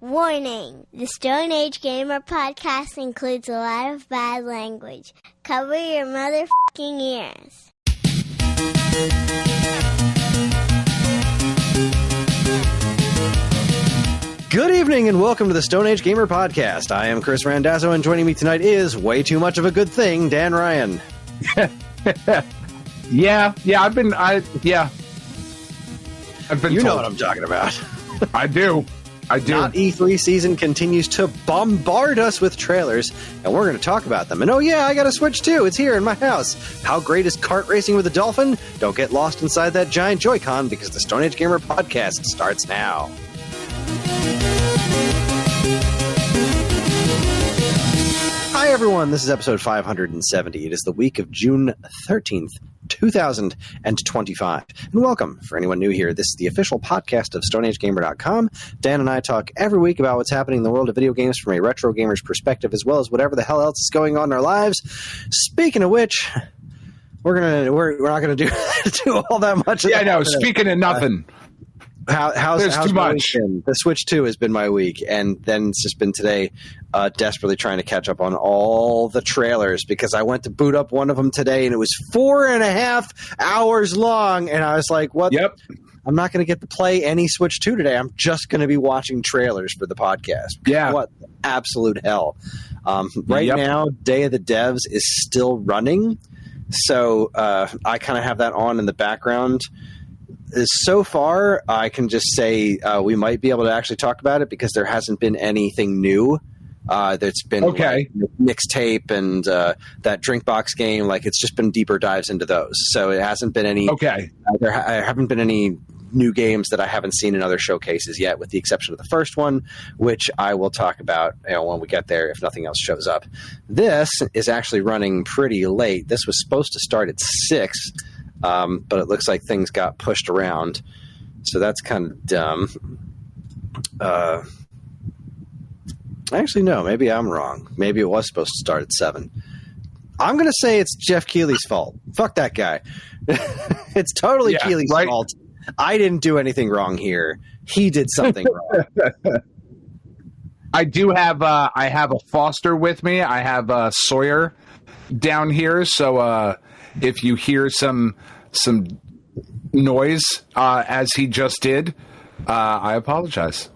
Warning! The Stone Age Gamer podcast includes a lot of bad language. Cover your motherfucking ears. Good evening and welcome to the Stone Age Gamer podcast. I am Kris Randazzo, and joining me tonight is way too much of a good thing, Dan Ryan. Yeah, I've been. You know what I'm talking about. I do. Not E3 season continues to bombard us with trailers, and we're going to talk about them. And oh yeah, I got a Switch too. It's here in my house. How great is kart racing with a dolphin? Don't get lost inside that giant Joy-Con because the Stone Age Gamer podcast starts now. Hi everyone, this is episode 570. It is the week of June 13th, 2025. And welcome, for anyone new here, this is the official podcast of StoneAgeGamer.com. Dan and I talk every week about what's happening in the world of video games from a retro gamer's perspective, as well as whatever the hell else is going on in our lives. Speaking of which, we're not gonna do all that much. Yeah, I know. Speaking of nothing. How's too much. The Switch 2 has been my week, and then it's just been today desperately trying to catch up on all the trailers because I went to boot up one of them today, and it was 4.5 hours long, and I was like, what? Yep. I'm not going to get to play any Switch 2 today. I'm just going to be watching trailers for the podcast. Yeah. What absolute hell. Right now, Day of the Devs is still running, so I kind of have that on in the background. So far, I can just say we might be able to actually talk about it because there hasn't been anything new. That's been like mixtape and that Drinkbox game. Like it's just been deeper dives into those. So it hasn't been any. Okay. There haven't been any new games that I haven't seen in other showcases yet, with the exception of the first one, which I will talk about when we get there if nothing else shows up. This is actually running pretty late. This was supposed to start at 6. But it looks like things got pushed around, so that's kind of dumb. Actually, no, maybe I'm wrong. Maybe it was supposed to start at 7. I'm going to say it's Jeff Keighley's fault. Fuck that guy. It's totally Keighley's fault. I didn't do anything wrong here. He did something wrong. I do have I have a Foster with me. I have Sawyer down here, so if you hear some noise as he just did, I apologize.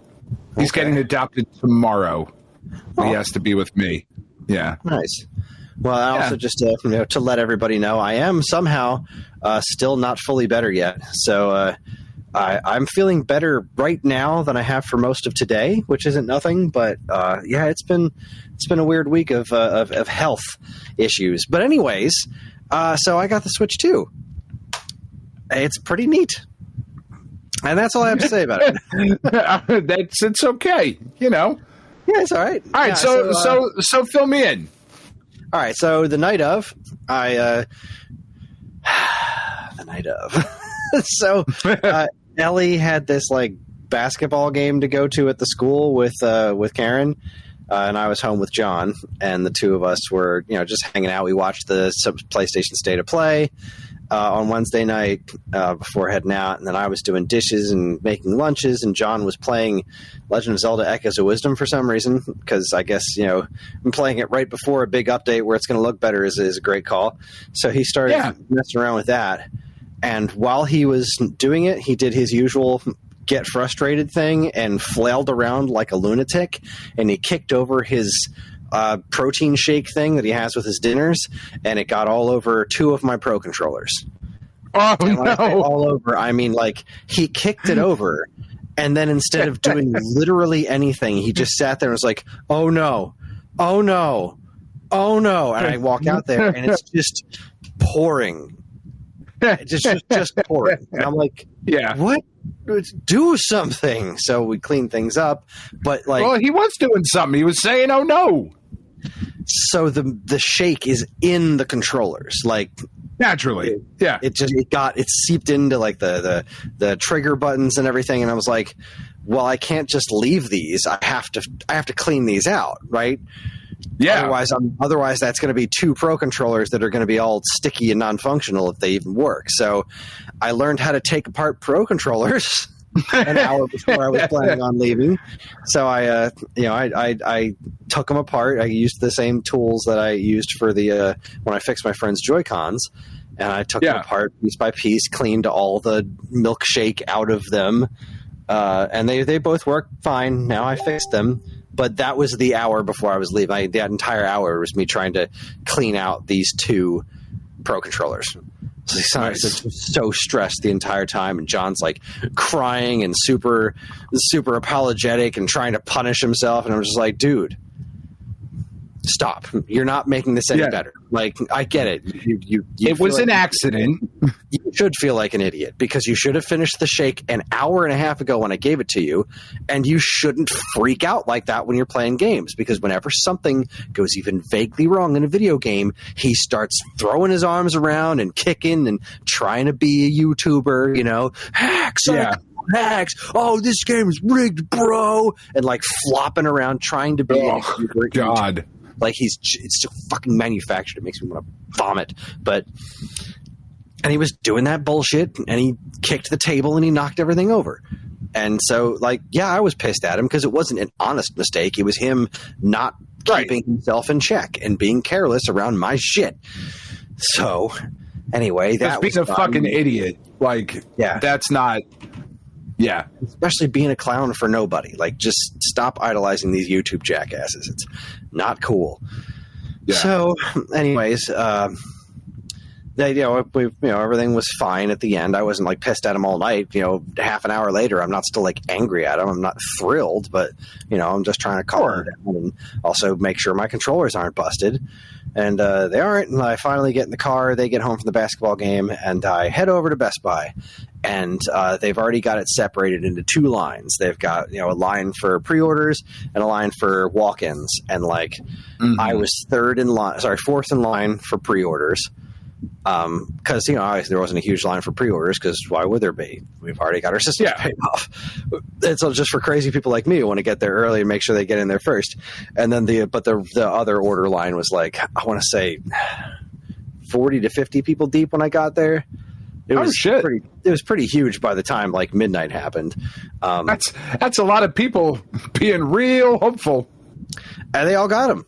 He's getting adopted tomorrow. He has to be with me. Yeah. Nice. Well, I also just to let everybody know, I am somehow still not fully better yet. So I'm feeling better right now than I have for most of today, which isn't nothing. But it's been a weird week of health issues. But anyways. So I got the Switch 2. It's pretty neat. And that's all I have to say about it. It's okay, you know. Yeah, it's all right. All right, so fill me in. All right, so the night of, so Ellie had this like basketball game to go to at the school with Karen. And I was home with John, and the two of us were, just hanging out. We watched the PlayStation State of Play on Wednesday night before heading out, and then I was doing dishes and making lunches, and John was playing Legend of Zelda Echoes of Wisdom for some reason, because I guess, I'm playing it right before a big update where it's going to look better is a great call. So he started messing around with that, and while he was doing it, he did his usual get frustrated thing and flailed around like a lunatic, and he kicked over his protein shake thing that he has with his dinners, and it got all over 2 of my Pro controllers. Oh, and when I say all over, I mean like he kicked it over, and then instead of doing literally anything, he just sat there and was like, oh no, oh no, oh no, and I walk out there and it's just pouring. Just pouring. And I'm like, what? Do something. So we clean things up, but well, he was doing something. He was saying, "Oh no!" So the shake is in the controllers, like naturally. Yeah, it seeped into like the trigger buttons and everything, and I was like, "Well, I can't just leave these. I have to clean these out, right?" Yeah. Otherwise, that's going to be 2 Pro controllers that are going to be all sticky and non-functional if they even work. So I learned how to take apart Pro controllers an hour before I was planning on leaving. So I took them apart. I used the same tools that I used for the when I fixed my friend's Joy-Cons, and I took them apart piece by piece, cleaned all the milkshake out of them, and they both work fine. Now I fixed them. But that was the hour before I was leaving. That entire hour was me trying to clean out these two Pro controllers. So I was so stressed the entire time, and John's like crying and super apologetic and trying to punish himself, and I was just like, dude, stop. You're not making this any better. Like, I get it. You it was an accident. You should feel like an idiot because you should have finished the shake an hour and a half ago when I gave it to you, and you shouldn't freak out like that when you're playing games, because whenever something goes even vaguely wrong in a video game, he starts throwing his arms around and kicking and trying to be a YouTuber, you know, hacks. Hacks. Oh, this game is rigged, bro. And like flopping around trying to be a YouTuber. God. Like it's so fucking manufactured. It makes me want to vomit. And he was doing that bullshit, and he kicked the table and he knocked everything over. And so, like, yeah, I was pissed at him because it wasn't an honest mistake. It was him not keeping himself in check and being careless around my shit. So, anyway, that was being a fucking idiot. Like, that's not. Yeah. Especially being a clown for nobody. Like, just stop idolizing these YouTube jackasses. It's not cool. Yeah. So, anyways, everything was fine at the end. I wasn't like pissed at him all night. You know, half an hour later, I'm not still like angry at him. I'm not thrilled, but you know, I'm just trying to calm him down and also make sure my controllers aren't busted. And they aren't. And I finally get in the car. They get home from the basketball game, and I head over to Best Buy. And they've already got it separated into two lines. They've got, you know, a line for pre-orders and a line for walk-ins. And like, I was fourth in line for pre-orders. Because, you know, obviously there wasn't a huge line for pre-orders, because why would there be? We've already got our systems paid off. It's just for crazy people like me who want to get there early and make sure they get in there first. And then the other order line was like, I want to say 40 to 50 people deep when I got there. It was pretty huge by the time like midnight happened. That's a lot of people being real hopeful. And they all got them.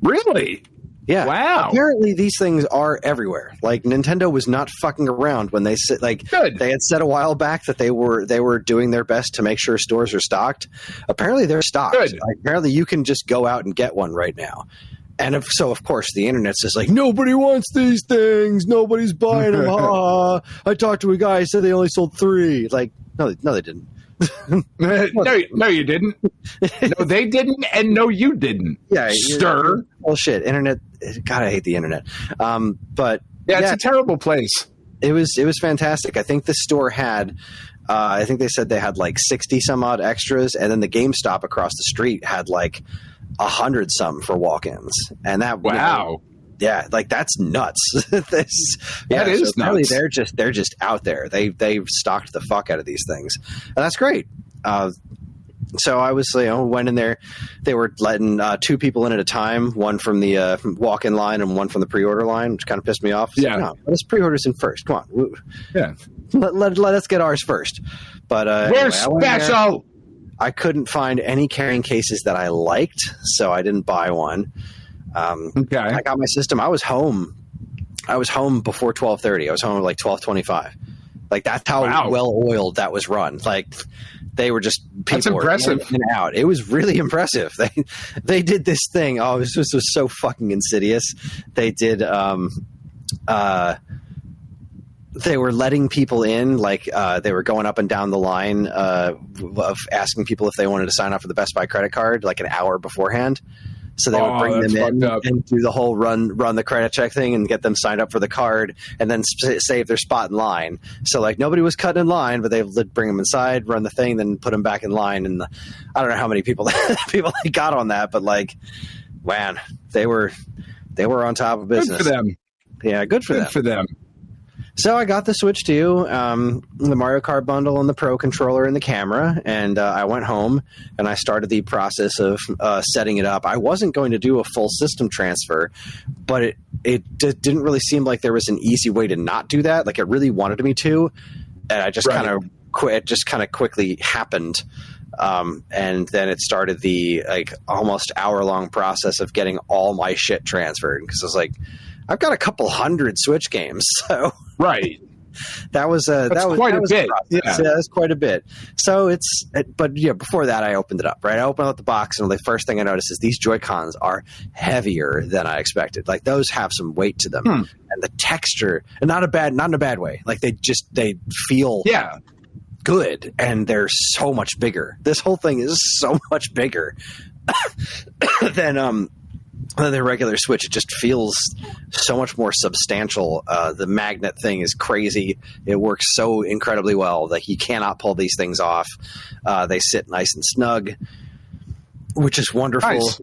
Really? Yeah. Wow. Apparently these things are everywhere. Like, Nintendo was not fucking around when they said, like, they had said a while back that they were doing their best to make sure stores are stocked. Apparently they're stocked. Like, apparently you can just go out and get one right now. And of course, the internet says, like, nobody wants these things. Nobody's buying them. I talked to a guy. He said they only sold 3. Like, no, they didn't. No, you didn't. No, they didn't, and no, you didn't. Yeah, stir. Bullshit. Internet. God, I hate the internet. But it's a terrible place. It was fantastic. I think the store had. I think they said they had like 60 some odd extras, and then the GameStop across the street had like 100 some for walk-ins, and that yeah, like that's nuts. That is nuts. They're just out there. They've stocked the fuck out of these things, and that's great. So I was, went in there. They were letting 2 people in at a time, one from the walk-in line and one from the pre-order line, which kind of pissed me off. So, no, let's pre-orders in first. Come on, let us get ours first. But we're special. I couldn't find any carrying cases that I liked, so I didn't buy one. Okay. I got my system. I was home before 12:30. I was home at like 12:25. Like, that's how well oiled that was run. Like, they were just people. That's impressive. In and out. It was really impressive. They did this thing. Oh, this was so fucking insidious. They did. They were letting people in, like they were going up and down the line of asking people if they wanted to sign up for the Best Buy credit card like an hour beforehand. So they would bring them in and do the whole run the credit check thing and get them signed up for the card and then save their spot in line. So like nobody was cutting in line, but they would bring them inside, run the thing, then put them back in line. And I don't know how many people they got on that, but like, man, they were on top of business. Good for them. Yeah, good for them. So I got the Switch 2, the Mario Kart bundle and the Pro controller and the camera, and I went home and I started the process of setting it up. I wasn't going to do a full system transfer, but it didn't really seem like there was an easy way to not do that. Like, it really wanted me to, and I just kind of it just kind of quickly happened. And then it started the like almost hour-long process of getting all my shit transferred, because I was like, I've got a couple hundred Switch games, so right. That was quite a bit. Yeah, that's quite a bit. So but yeah, before that, I opened it up. Right, I opened up the box, and the first thing I noticed is these Joy-Cons are heavier than I expected. Like those have some weight to them, and the texture, and not in a bad way. Like they feel good, and they're so much bigger. This whole thing is so much bigger than the regular Switch. It just feels so much more substantial. The magnet thing is crazy. It works so incredibly well. Like you cannot pull these things off. They sit nice and snug, which is wonderful. Nice.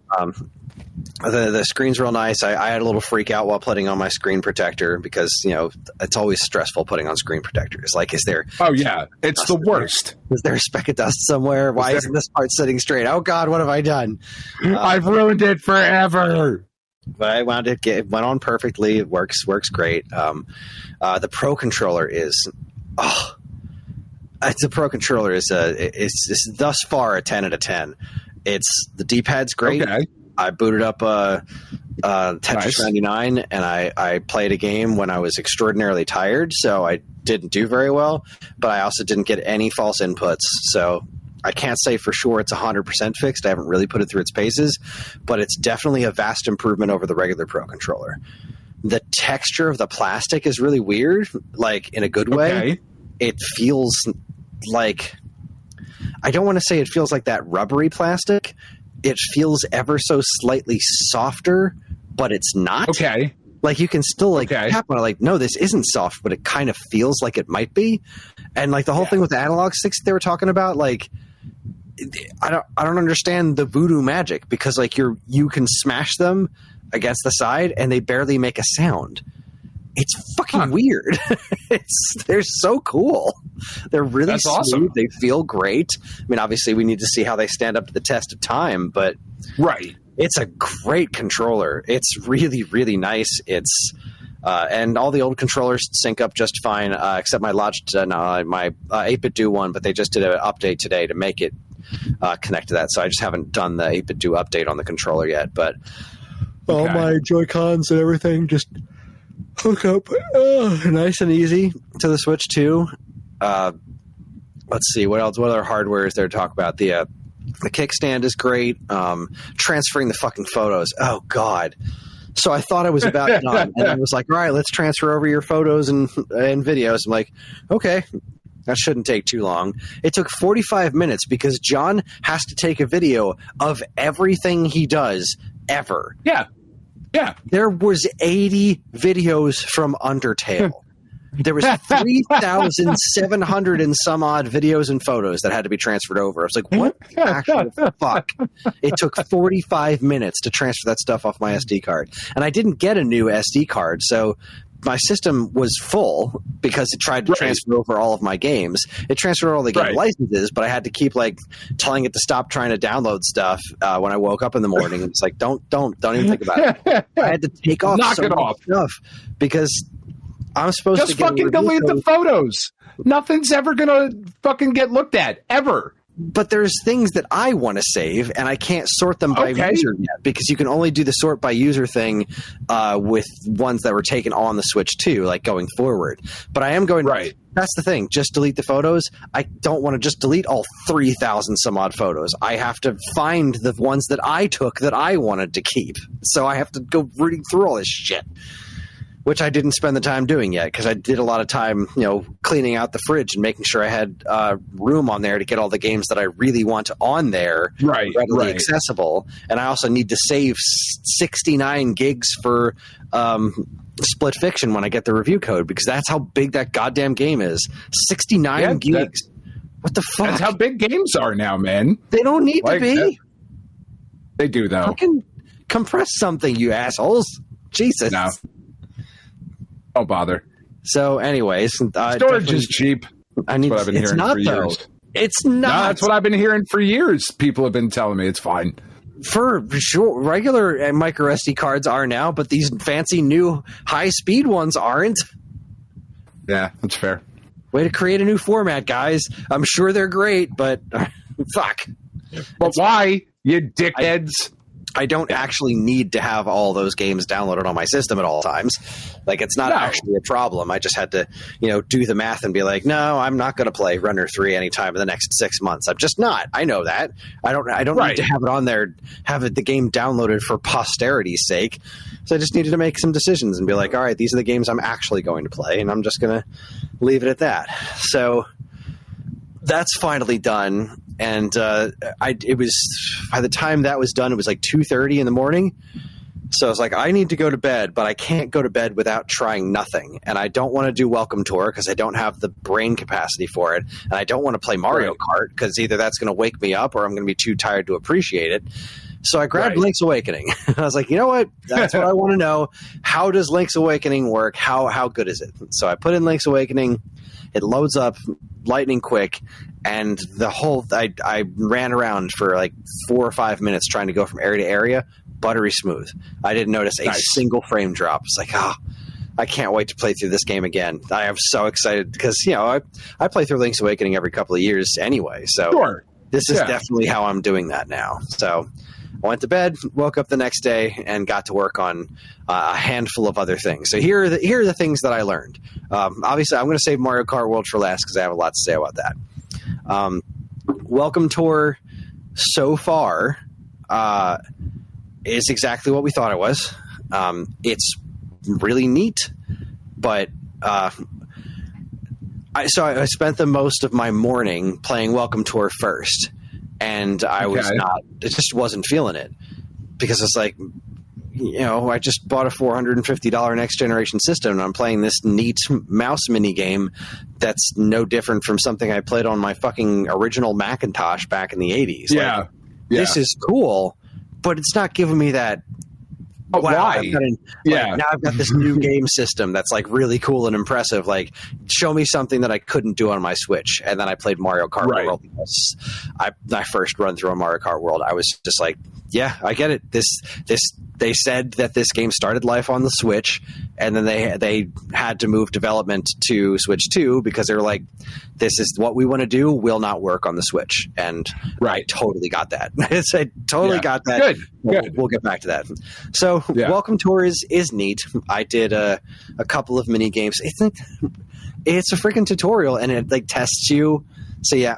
The screen's real nice. I had a little freak out while putting on my screen protector, because it's always stressful putting on screen protectors. Like, is there? Oh yeah, it's the worst. Is there a speck of dust somewhere? Why isn't this part sitting straight? Oh God, what have I done? I've ruined it forever. But I wound it went on perfectly. It works great. The Pro controller is the Pro controller is it's thus far a 10 out of 10. It's the D-pad's great. Okay. I booted up Tetris 99, and I played a game when I was extraordinarily tired, so I didn't do very well, but I also didn't get any false inputs, so I can't say for sure it's 100% fixed. I haven't really put it through its paces, but it's definitely a vast improvement over the regular Pro controller. The texture of the plastic is really weird, like in a good way. Okay. It feels like, I don't want to say it feels like that rubbery plastic. It feels ever so slightly softer, but it's not. Okay. Like you can still tap on it, like, no, this isn't soft, but it kind of feels like it might be. And like the whole thing with the analog sticks they were talking about, like, I don't understand the voodoo magic, because like you can smash them against the side and they barely make a sound. It's fucking weird. They're so cool. They're really smooth. Awesome. They feel great. I mean, obviously we need to see how they stand up to the test of time, but it's a great controller. It's really, really nice. It's and all the old controllers sync up just fine, except my my 8-bit do one, but they just did an update today to make it connect to that. So I just haven't done the 8-bit do update on the controller yet, but all my Joy-Cons and everything just hook up nice and easy to the Switch too. Let's see what else. What other hardware is there to talk about? The kickstand is great. Transferring the fucking photos. Oh God. So I thought I was about done, and I was like, all right, let's transfer over your photos and videos. I'm like, okay, that shouldn't take too long. It took 45 minutes because John has to take a video of everything he does ever. Yeah. Yeah. There was 80 videos from Undertale. There was 3,700 and some odd videos and photos that had to be transferred over. I was like, what the actual fuck? It took 45 minutes to transfer that stuff off my SD card. And I didn't get a new SD card, so my system was full because it tried to transfer over all of my games. It transferred all the game licenses, but I had to keep like telling it to stop trying to download stuff when I woke up in the morning. It's like, don't even think about it. I had to take off so much stuff because I'm supposed to just fucking delete the photos. Nothing's ever gonna fucking get looked at ever. But there's things that I want to save, and I can't sort them by user yet, because you can only do the sort by user thing with ones that were taken on the Switch too, like going forward. But I am going right. That's the thing. Just delete the photos. I don't want to just delete all 3,000 some odd photos. I have to find the ones that I took that I wanted to keep. So I have to go rooting through all this shit, which I didn't spend the time doing yet, because I did a lot of time, cleaning out the fridge and making sure I had room on there to get all the games that I really want on there readily accessible. And I also need to save 69 gigs for Split Fiction when I get the review code, because that's how big that goddamn game is. 69 gigs. What the fuck? That's how big games are now, man. They don't need to be. They do, though. Fucking compress something, you assholes. Jesus. No. Don't bother. So, anyways, storage is cheap. That's what I've been hearing for years. It's not. No, that's what I've been hearing for years. People have been telling me it's fine. For sure, regular micro SD cards are now, but these fancy new high speed ones aren't. Yeah, that's fair. way to create a new format, guys. I'm sure they're great, but fuck. But why, you dickheads? I don't actually need to have all those games downloaded on my system at all times. Like, it's not actually a problem. I just had to, do the math and be like, no, I'm not going to play Runner 3 anytime in the next 6 months. I'm just not. I know that. I don't need to have it on there, the game downloaded for posterity's sake. So I just needed to make some decisions and be like, all right, these are the games I'm actually going to play, and I'm just going to leave it at that. So that's finally done. And it was, by the time that was done, it was like 2:30 in the morning. So I was like, I need to go to bed, but I can't go to bed without trying nothing. And I don't want to do Welcome Tour because I don't have the brain capacity for it. And I don't want to play Mario Kart because either that's going to wake me up or I'm going to be too tired to appreciate it. So I grabbed Link's Awakening. I was like, you know what? That's what I want to know. How does Link's Awakening work? How good is it? So I put in Link's Awakening. It loads up lightning quick. And I ran around for like 4 or 5 minutes trying to go from area to area, buttery smooth. I didn't notice a single frame drop. It's like, I can't wait to play through this game again. I am so excited because, I play through Link's Awakening every couple of years anyway. So this is definitely how I'm doing that now. So I went to bed, woke up the next day, and got to work on a handful of other things. So here are the things that I learned. Obviously, I'm going to save Mario Kart World for last because I have a lot to say about that. Welcome Tour so far is exactly what we thought it was. It's really neat, but I spent the most of my morning playing Welcome Tour first, and I just wasn't feeling it because it's like, I just bought a $450 next generation system and I'm playing this neat mouse mini game that's no different from something I played on my fucking original Macintosh back in the 80s. Yeah. This is cool, but it's not giving me that. Why? Now I've got this new game system that's like really cool and impressive. Like, show me something that I couldn't do on my Switch. And then I played Mario Kart World. My first run through on Mario Kart World, I was just like, yeah, I get it. They said that this game started life on the Switch, and then they had to move development to Switch 2 because they were like, this is what we want to do, will not work on the Switch. And I totally got that. I totally got that. Good. We'll get back to that. So Welcome Tour is neat. I did a couple of mini games. It's a freaking tutorial, and it like tests you. So you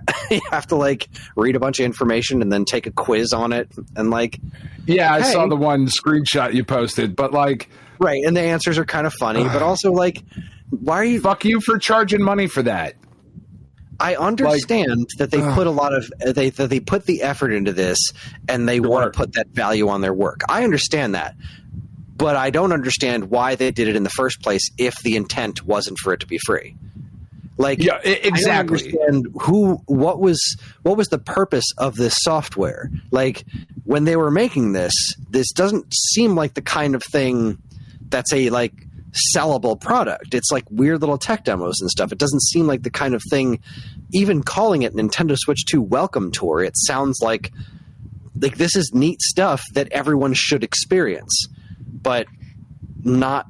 have to like read a bunch of information and then take a quiz on it, and like, I saw the one screenshot you posted, but like, and the answers are kind of funny, but also like, why are you? Fuck you for charging money for that. I understand that they put a lot of they put the effort into this, and they want to put that value on their work. I understand that, but I don't understand why they did it in the first place if the intent wasn't for it to be free. Like, exactly. I don't understand what was the purpose of this software. Like, when they were making this doesn't seem like the kind of thing that's a like sellable product. It's like weird little tech demos and stuff. It doesn't seem like the kind of thing. Even calling it Nintendo Switch 2 Welcome Tour, it sounds like this is neat stuff that everyone should experience, but not.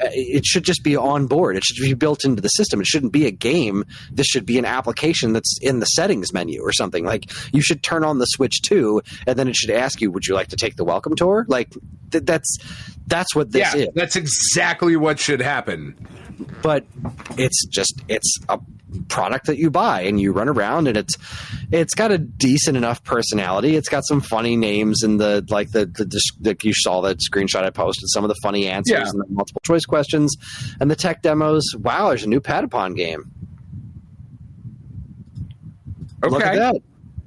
It should just be on board. It should be built into the system. It shouldn't be a game. This should be an application that's in the settings menu or something. Like, you should turn on the Switch 2, and then it should ask you, would you like to take the Welcome Tour? Like, that's what this is. That's exactly what should happen. But it's a product that you buy and you run around, and it's got a decent enough personality. It's got some funny names and the you saw that screenshot I posted, some of the funny answers and the multiple choice questions and the tech demos. Wow, there's a new Patapon game. Okay. Look at that.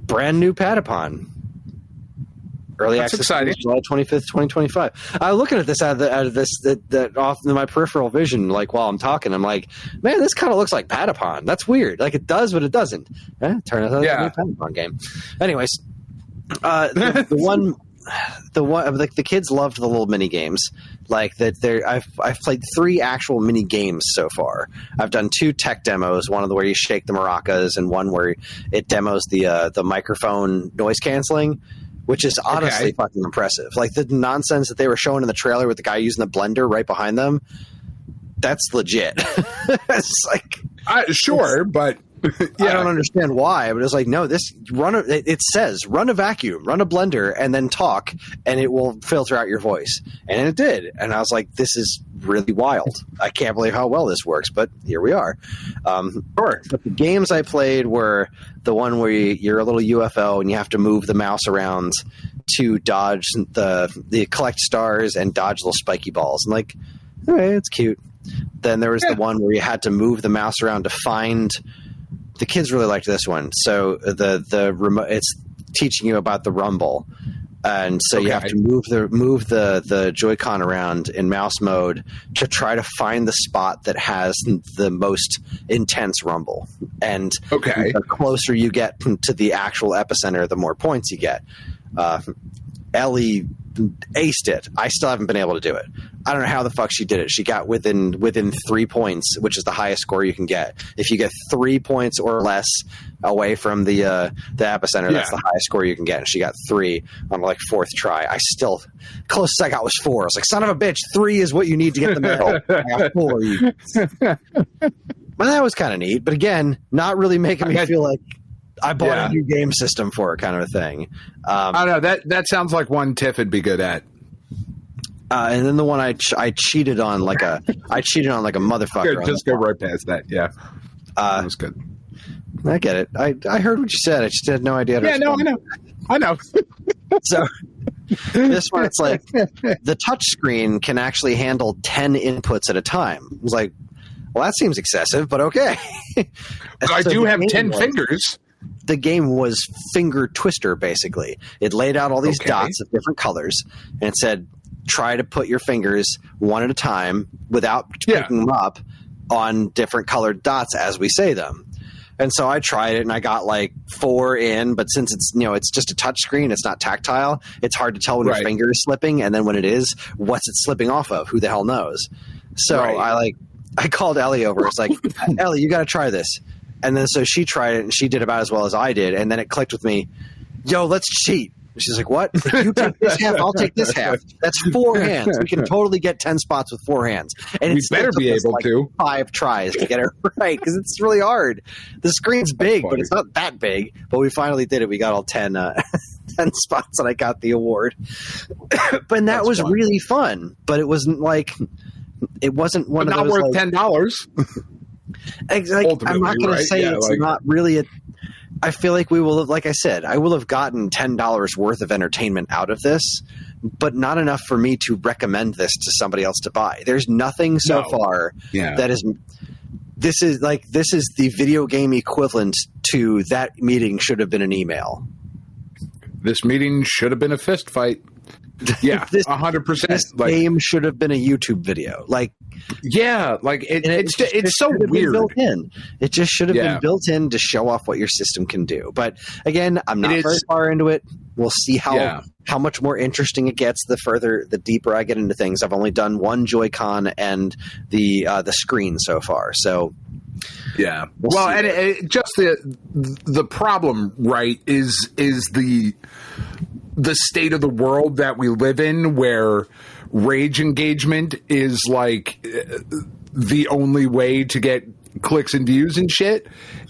Brand new Patapon. Early That's access exciting. July 25th, 2025. I was looking at this out of this off in my peripheral vision, like while I'm talking. I'm like, man, this kind of looks like Patapon. That's weird. Like, it does, but it doesn't. Turn out it's a new Patapon game. Anyways, the one like the kids loved the little mini games. Like that, I've played 3 actual mini games so far. I've done 2 tech demos. One of the where you shake the maracas, and one where it demos the microphone noise canceling, which is honestly fucking impressive. Like, the nonsense that they were showing in the trailer with the guy using the blender right behind them, that's legit. It's like, Sure, but yeah. I don't understand why, but it's like, no, it says run a vacuum, run a blender, and then talk, and it will filter out your voice. And it did. And I was like, this is really wild. I can't believe how well this works, but here we are. Sure. But the games I played were the one where you're a little UFO and you have to move the mouse around to dodge the collect stars and dodge little spiky balls. And like, all right, it's cute. Then there was the one where you had to move the mouse around to find. The kids really liked this one. So the remote, it's teaching you about the rumble, and so you have to move the Joy-Con around in mouse mode to try to find the spot that has the most intense rumble. And the closer you get to the actual epicenter, the more points you get. Ellie aced it. I still haven't been able to do it. I don't know how the fuck she did it. She got within 3 points, which is the highest score you can get. If you get 3 points or less away from the epicenter, that's the highest score you can get. And she got 3 on like 4th try. I still, closest I got was 4. I was like, son of a bitch, 3 is what you need to get the medal. I got 4. But that was kind of neat. But again, not really making me feel like I bought a new game system for it, kind of a thing. I don't know. That sounds like one Tiff would be good at. And then the one I cheated on like a motherfucker. Good, just go right past that. Yeah, that was good. I get it. I heard what you said. I just had no idea. I know. So this one, it's like the touch screen can actually handle 10 inputs at a time. I was like, well, that seems excessive, but okay. I do have 10 fingers. The game was finger twister, basically. It laid out all these dots of different colors, and it said, try to put your fingers one at a time without picking them up on different colored dots as we say them. And so I tried it, and I got like 4 in, but since it's just a touch screen, it's not tactile, it's hard to tell when your finger is slipping, and then when it is, what's it slipping off of? Who the hell knows? So I called Ellie over. It's like, Ellie, you got to try this. And then so she tried it, and she did about as well as I did. And then it clicked with me, yo, let's cheat. She's like, what? You take this half, I'll take this half. That's 4 hands. We can totally get 10 spots with 4 hands. And we better be able to. 5 tries to get it right, because it's really hard. The screen's big, but it's not that big. But we finally did it. We got all 10 spots, and I got the award. But that was fun. Really fun. But it wasn't like... It wasn't one of those... Not worth $10. I'm not going to say it's not really I feel like we will have, like I said, I will have gotten $10 worth of entertainment out of this, but not enough for me to recommend this to somebody else to buy. There's nothing so far that is... This is the video game equivalent to that meeting should have been an email. This meeting should have been a fist fight. Yeah, 100%. This game should have been a YouTube video. It's so weird. Built in. It just should have been built in to show off what your system can do. But again, I'm not very far into it. We'll see how much more interesting it gets the deeper I get into things. I've only done one Joy-Con and the screen so far. So yeah. And just the problem, right, is the state of the world that we live in, where rage engagement is like the only way to get clicks and views and shit,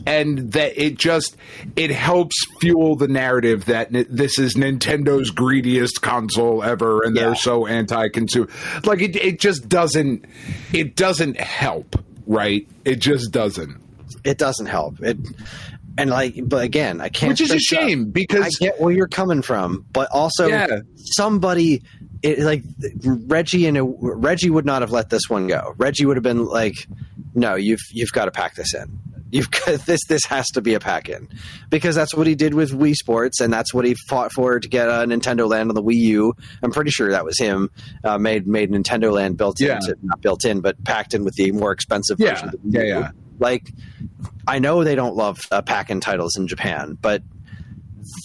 and that it helps fuel the narrative that this is Nintendo's greediest console ever, and they're so anti-consumer. Like it just doesn't help, right? It just doesn't. It doesn't help. But again, I can't. Which is a shame, because I get where you're coming from, but also somebody Reggie would not have let this one go. Reggie would have been like, "No, you've got to pack this in. This has to be a pack in," because that's what he did with Wii Sports, and that's what he fought for to get Nintendo Land on the Wii U. I'm pretty sure that was him made Nintendo Land not built in, but packed in with the more expensive version. Of the Wii U. Like, I know they don't love pack-in titles in Japan, but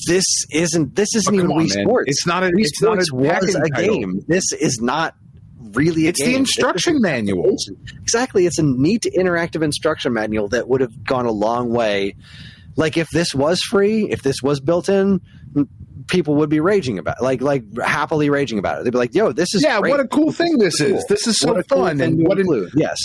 this isn't even Wii Sports. It's not a game. This is not really a game. It's the instruction manual. Exactly. It's a neat interactive instruction manual that would have gone a long way. Like, if this was free, if this was built in, people would be raging about it, like happily raging about it. They'd be like, yo, this is great. What a cool thing this is. This is so fun. And yes.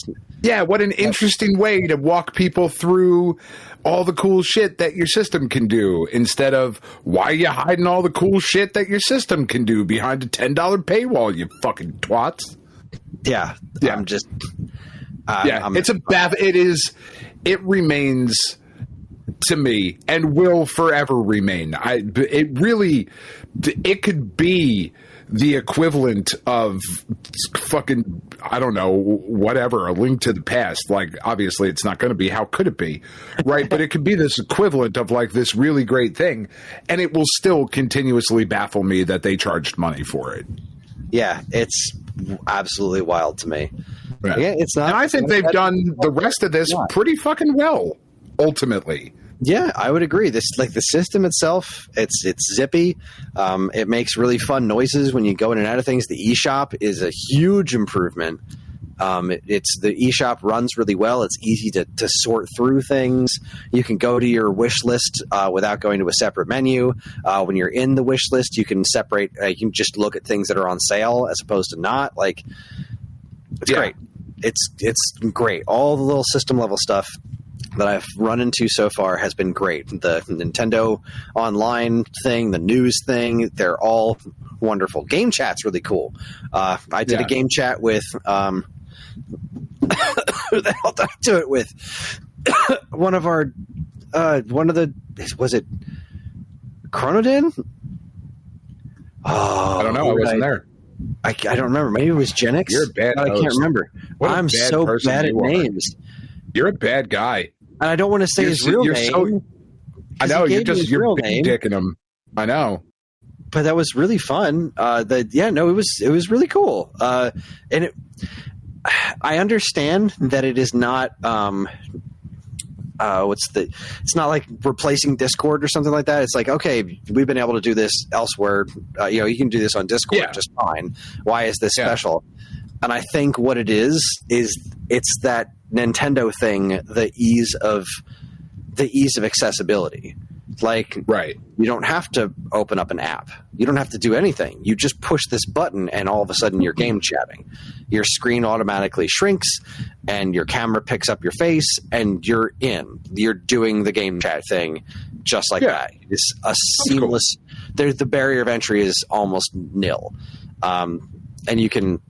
Yeah, what an interesting way to walk people through all the cool shit that your system can do, instead of, why are you hiding all the cool shit that your system can do behind a $10 paywall, you fucking twats. Yeah. I'm just... it remains, to me, and will forever remain. It could be the equivalent of fucking, I don't know, whatever, a Link to the Past. Like, obviously it's not going to be. How could it be? Right? But it could be this equivalent of like this really great thing, and it will still continuously baffle me that they charged money for it. Yeah, it's absolutely wild to me. Right. Yeah, it's not. And I think they've done the rest of this pretty fucking well, ultimately. Yeah, I would agree. This, like, the system itself, it's zippy. It makes really fun noises when you go in and out of things. The eShop is a huge improvement. The eShop runs really well. It's easy to sort through things. You can go to your wish list without going to a separate menu. When you're in the wish list, you can separate. You can just look at things that are on sale as opposed to not. Like, it's great. It's great. All the little system level stuff that I've run into so far has been great. The Nintendo Online thing, the news thing, they're all wonderful. Game chat's really cool. I did a game chat with who the hell did I do it with? Was it Chronodin? Oh, I don't know. I wasn't there. I don't remember. Maybe it was Genix. You're a bad I can't remember. I'm so bad at names. You're a bad guy. And I don't want to say his real name. I know, you're big dicking him. I know. But that was really fun. It was really cool. And I understand that it is not it's not like replacing Discord or something like that. It's like, okay, we've been able to do this elsewhere. You can do this on Discord just fine. Why is this special? And I think what it is it's that Nintendo thing, the ease of accessibility. Like, right. You don't have to open up an app. You don't have to do anything. You just push this button and all of a sudden you're game chatting. Your screen automatically shrinks and your camera picks up your face and you're in. You're doing the game chat thing just like that. It's a seamless... Cool. The barrier of entry is almost nil. And you can...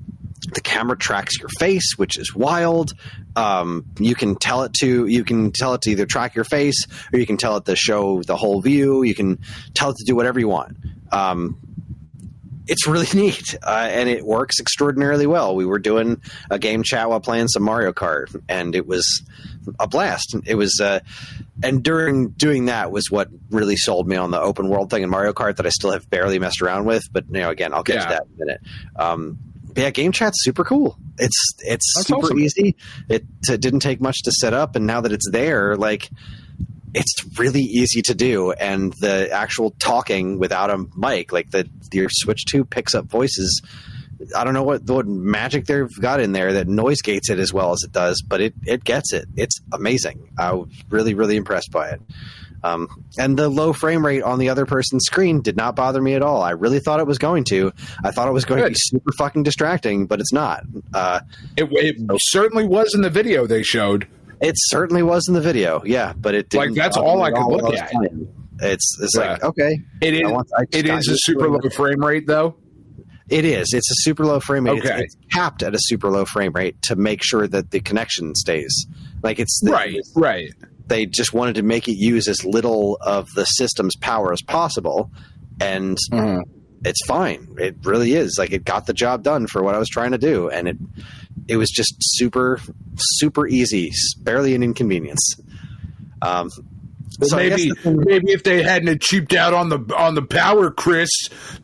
The camera tracks your face, which is wild. You can tell it to either track your face or you can tell it to show the whole view. You can tell it to do whatever you want. It's really neat, and it works extraordinarily well. We were doing a game chat while playing some Mario Kart, and it was a blast. It was, and during doing that was what really sold me on the open world thing in Mario Kart that I still have barely messed around with. But again, I'll get to that in a minute. But yeah, game chat's super cool. It's super awesome. Easy. It didn't take much to set up, and now that it's there, like, it's really easy to do. And the actual talking without a mic, like your Switch 2 picks up voices. I don't know what magic they've got in there that noise gates it as well as it does, but it gets it. It's amazing. I was really, really impressed by it. And the low frame rate on the other person's screen did not bother me at all. I really thought it was going to. I thought it was going to be super fucking distracting, but it's not. It certainly was in the video they showed. It certainly was in the video, yeah, but it didn't. Like, that's all I could look at. It's like, okay. It is a super low frame rate, though? It is. It's a super low frame rate. Okay. It's capped at a super low frame rate to make sure that the connection stays. Like, Right. They just wanted to make it use as little of the system's power as possible, and it's fine. It really is. Like, it got the job done for what I was trying to do, and it was just super, super easy, barely an inconvenience. So maybe if they hadn't cheaped out on the power, Kris,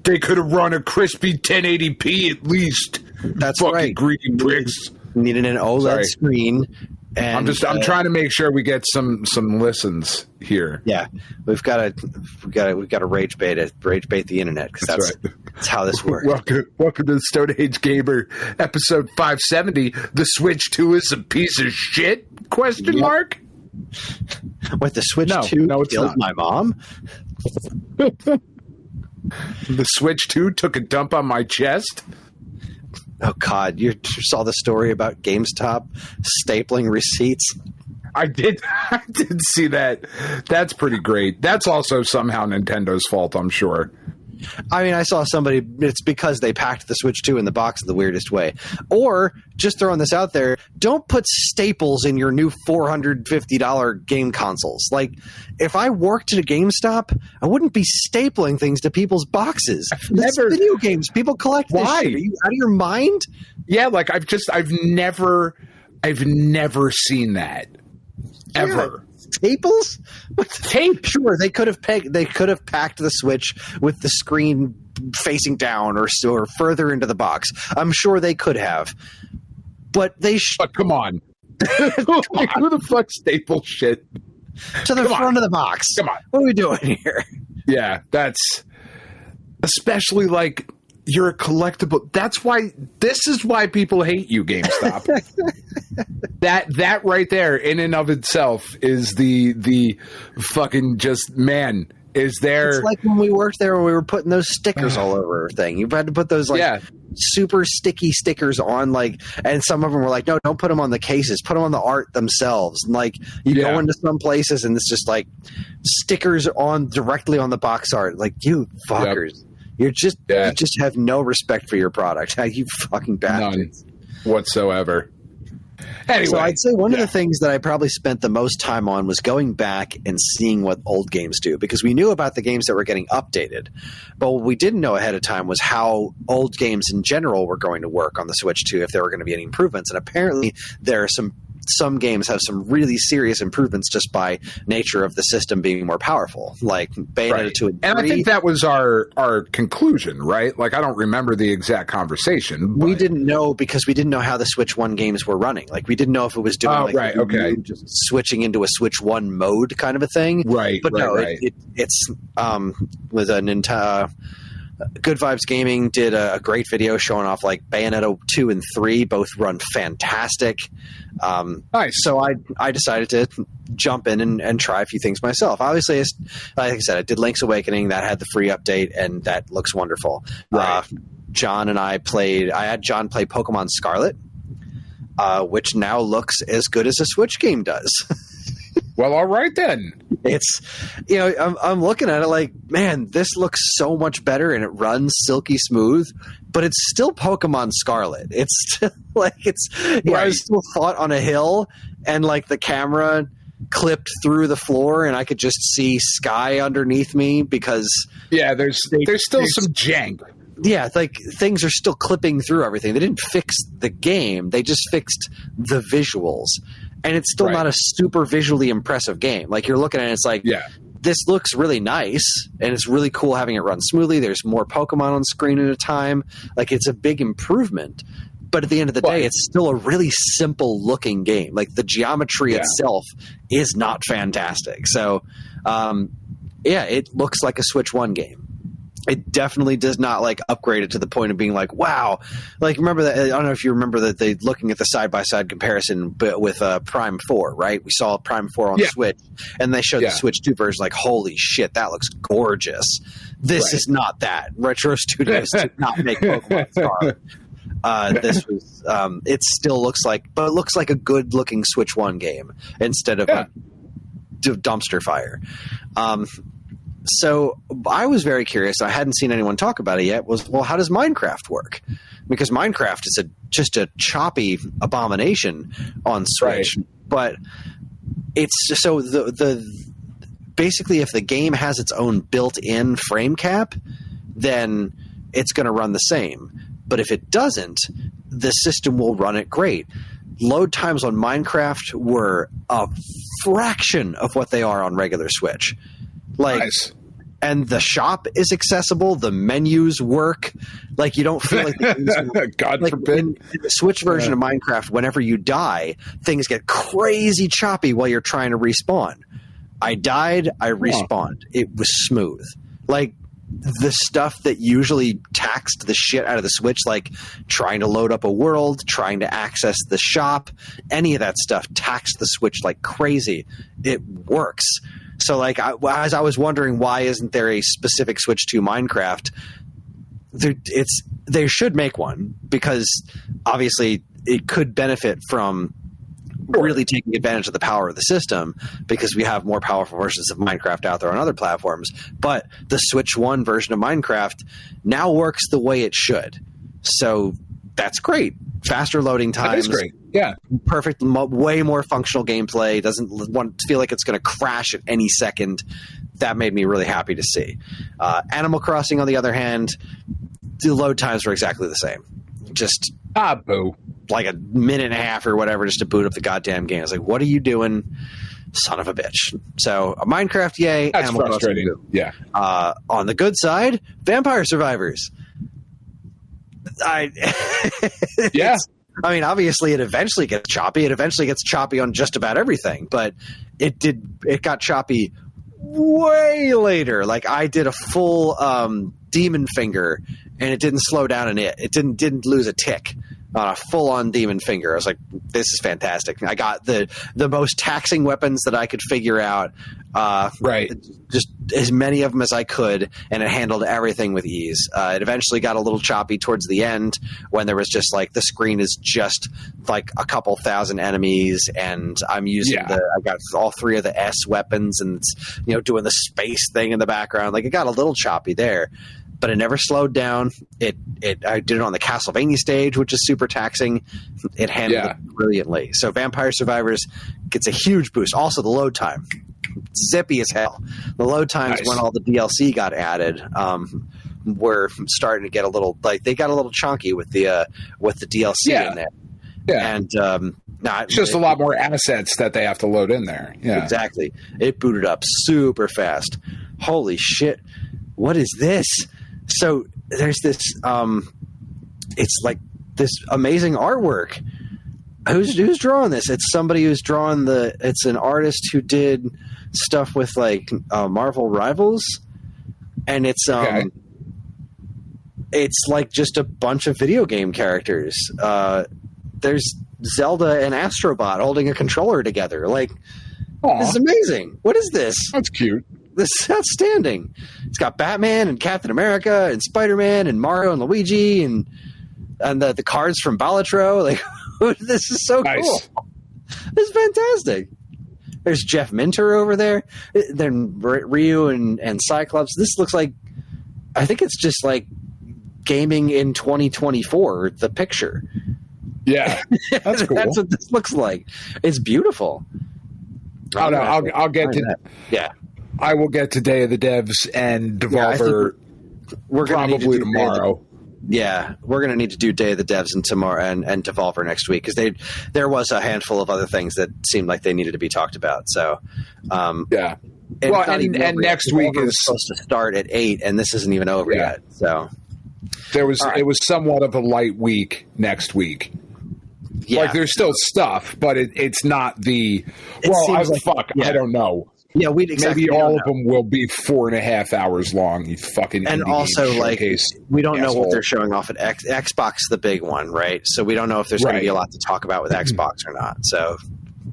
they could have run a crispy 1080p at least. That's fucking right. Greedy pricks. Needed an OLED screen. And I'm trying to make sure we get some listens here. Yeah, we've got to rage bait the internet, because that's how this works. Welcome to the Stone Age Gamer, episode 570. The Switch 2 is a piece of shit? Question mark. What, the Switch 2 killed my mom? The Switch 2 took a dump on my chest? Oh God, you saw the story about GameStop stapling receipts? I did see that. That's pretty great. That's also somehow Nintendo's fault, I'm sure. I mean, I saw somebody, it's because they packed the Switch 2 in the box in the weirdest way. Or, just throwing this out there, don't put staples in your new $450 game consoles. Like, if I worked at a GameStop, I wouldn't be stapling things to people's boxes. It's video games. People collect this shit. Are you out of your mind? Yeah, like, I've never seen that. Ever. Staples? What tape? Sure, they could have packed the Switch with the screen facing down or further into the box. I'm sure they could have, but but come on, who the fuck staples shit to the front of the box? Come on, what are we doing here? Yeah, that's especially like. You're a collectible. This is why people hate you, GameStop. that right there, in and of itself, is the fucking just man. Is there? It's like when we worked there, when we were putting those stickers all over everything. You had to put those super sticky stickers on, and some of them were like, no, don't put them on the cases. Put them on the art themselves. And you go into some places, and it's just like stickers directly on the box art. Like, you fuckers. Yep. You just have no respect for your product. You fucking bastards. None whatsoever. Anyway, so I'd say one of the things that I probably spent the most time on was going back and seeing what old games do, because we knew about the games that were getting updated, but what we didn't know ahead of time was how old games in general were going to work on the Switch 2, if there were going to be any improvements. And apparently there are some games have some really serious improvements just by nature of the system being more powerful, like Bayonetta 2 and 3. And I think that was our conclusion, right? Like, I don't remember the exact conversation. We didn't know, because we didn't know how the Switch 1 games were running. Like, we didn't know if it was doing just switching into a Switch 1 mode kind of a thing. Right, but it's with a Nintendo. Good Vibes Gaming did a great video showing off Bayonetta 2 and 3 both run fantastic. Nice. So I decided to jump in and try a few things myself. Obviously, like I said, I did Link's Awakening. That had the free update, and that looks wonderful. Right. John and I had John play Pokemon Scarlet, which now looks as good as a Switch game does. Well, all right then. It's, I'm looking at it like, man, this looks so much better and it runs silky smooth, but it's still Pokemon Scarlet. It's still I was still fought on a hill, and the camera clipped through the floor and I could just see sky underneath me because there's still some jank. Yeah, things are still clipping through everything. They didn't fix the game. They just fixed the visuals. And it's still not a super visually impressive game. You're looking at it, it's this looks really nice, and it's really cool having it run smoothly. There's more Pokemon on screen at a time. It's a big improvement. But at the end of the day, it's still a really simple looking game. The geometry itself is not fantastic. So, it looks like a Switch 1 game. It definitely does not upgrade it to the point of being wow. Remember that? I don't know if you remember that they looking at the side by side comparison, but with Prime 4, right? We saw Prime 4 on the Switch, and they showed the Switch 2 version. Holy shit, that looks gorgeous. This is not that. Retro Studios did not make Pokemon Scarlet. This was. It still looks but it looks like a good looking Switch 1 game instead of a dumpster fire. So I was very curious. I hadn't seen anyone talk about it yet. How does Minecraft work? Because Minecraft is just a choppy abomination on Switch. Right. But it's just so the basically, if the game has its own built-in frame cap, then it's going to run the same. But if it doesn't, the system will run it great. Load times on Minecraft were a fraction of what they are on regular Switch. Nice. And the shop is accessible. The menus work. You don't feel like the God forbid. In the Switch version of Minecraft, whenever you die, things get crazy choppy while you're trying to respawn. I died. I respawned. It was smooth. The stuff that usually taxed the shit out of the Switch, trying to load up a world, trying to access the shop, any of that stuff taxed the Switch like crazy. It works. So, as I was wondering, why isn't there a specific Switch 2 Minecraft? they should make one, because obviously it could benefit from really taking advantage of the power of the system, because we have more powerful versions of Minecraft out there on other platforms. But the Switch 1 version of Minecraft now works the way it should. So that's great. Faster loading times. That is great. Yeah. Perfect, way more functional gameplay. Doesn't want to feel like it's going to crash at any second. That made me really happy to see. Animal Crossing, on the other hand, the load times were exactly the same. Just boo. Like a minute and a half or whatever just to boot up the goddamn game. I was like, what are you doing, son of a bitch? So Minecraft, yay. That's Animal frustrating. Crossing, yeah. On the good side, Vampire Survivors. Yeah. I mean, obviously it eventually gets choppy. It eventually gets choppy on just about everything, but it got choppy way later. Like, I did a full demon finger and it didn't slow down it didn't lose a tick on a full-on demon finger. I was like, this is fantastic. I got the most taxing weapons that I could figure out, right? Just as many of them as I could, and it handled everything with ease. It eventually got a little choppy towards the end, when there was just like the screen is just like a couple thousand enemies, and I'm using I got all 3 of the S weapons, and it's, doing the space thing in the background. Like, it got a little choppy there, but it never slowed down. I did it on the Castlevania stage, which is super taxing. It handled it brilliantly. So Vampire Survivors gets a huge boost. Also, the load time, zippy as hell. The load times when all the DLC got added were starting to get a little, like, they got a little chunky with the DLC in there. Yeah, and it's just a lot more assets that they have to load in there. Yeah, exactly. It booted up super fast. Holy shit! What is this? So there's this, it's like this amazing artwork. Who's drawing this? It's somebody who's drawn it's an artist who did stuff with like Marvel Rivals, and it's it's like just a bunch of video game characters. There's Zelda and Astrobot holding a controller together. Like, this is amazing. What is this? That's cute. This is outstanding. It's got Batman and Captain America and Spider-Man and Mario and Luigi and the cards from Balatro. Like, this is so cool. This is fantastic. There's Jeff Minter over there. Then Ryu and Cyclops. This looks like, I think it's just like gaming in 2024, the picture. Yeah, that's cool. That's what this looks like. It's beautiful. I'll get to that. Yeah. I will get to Day of the Devs and Devolver we're probably tomorrow. We're going to need to do Day of the Devs and tomorrow and Devolver next week, because there was a handful of other things that seemed like they needed to be talked about. So, and next week is supposed to start at 8, and this isn't even over yet. So it was somewhat of a light week next week. Yeah, like, there's still stuff, but it's not the. I was like, fuck, I don't know. Yeah, maybe all of them will be 4.5 hours long. You fucking and also like we don't know what they're showing off at Xbox, the big one, right? So we don't know if there's going to be a lot to talk about with Xbox or not. So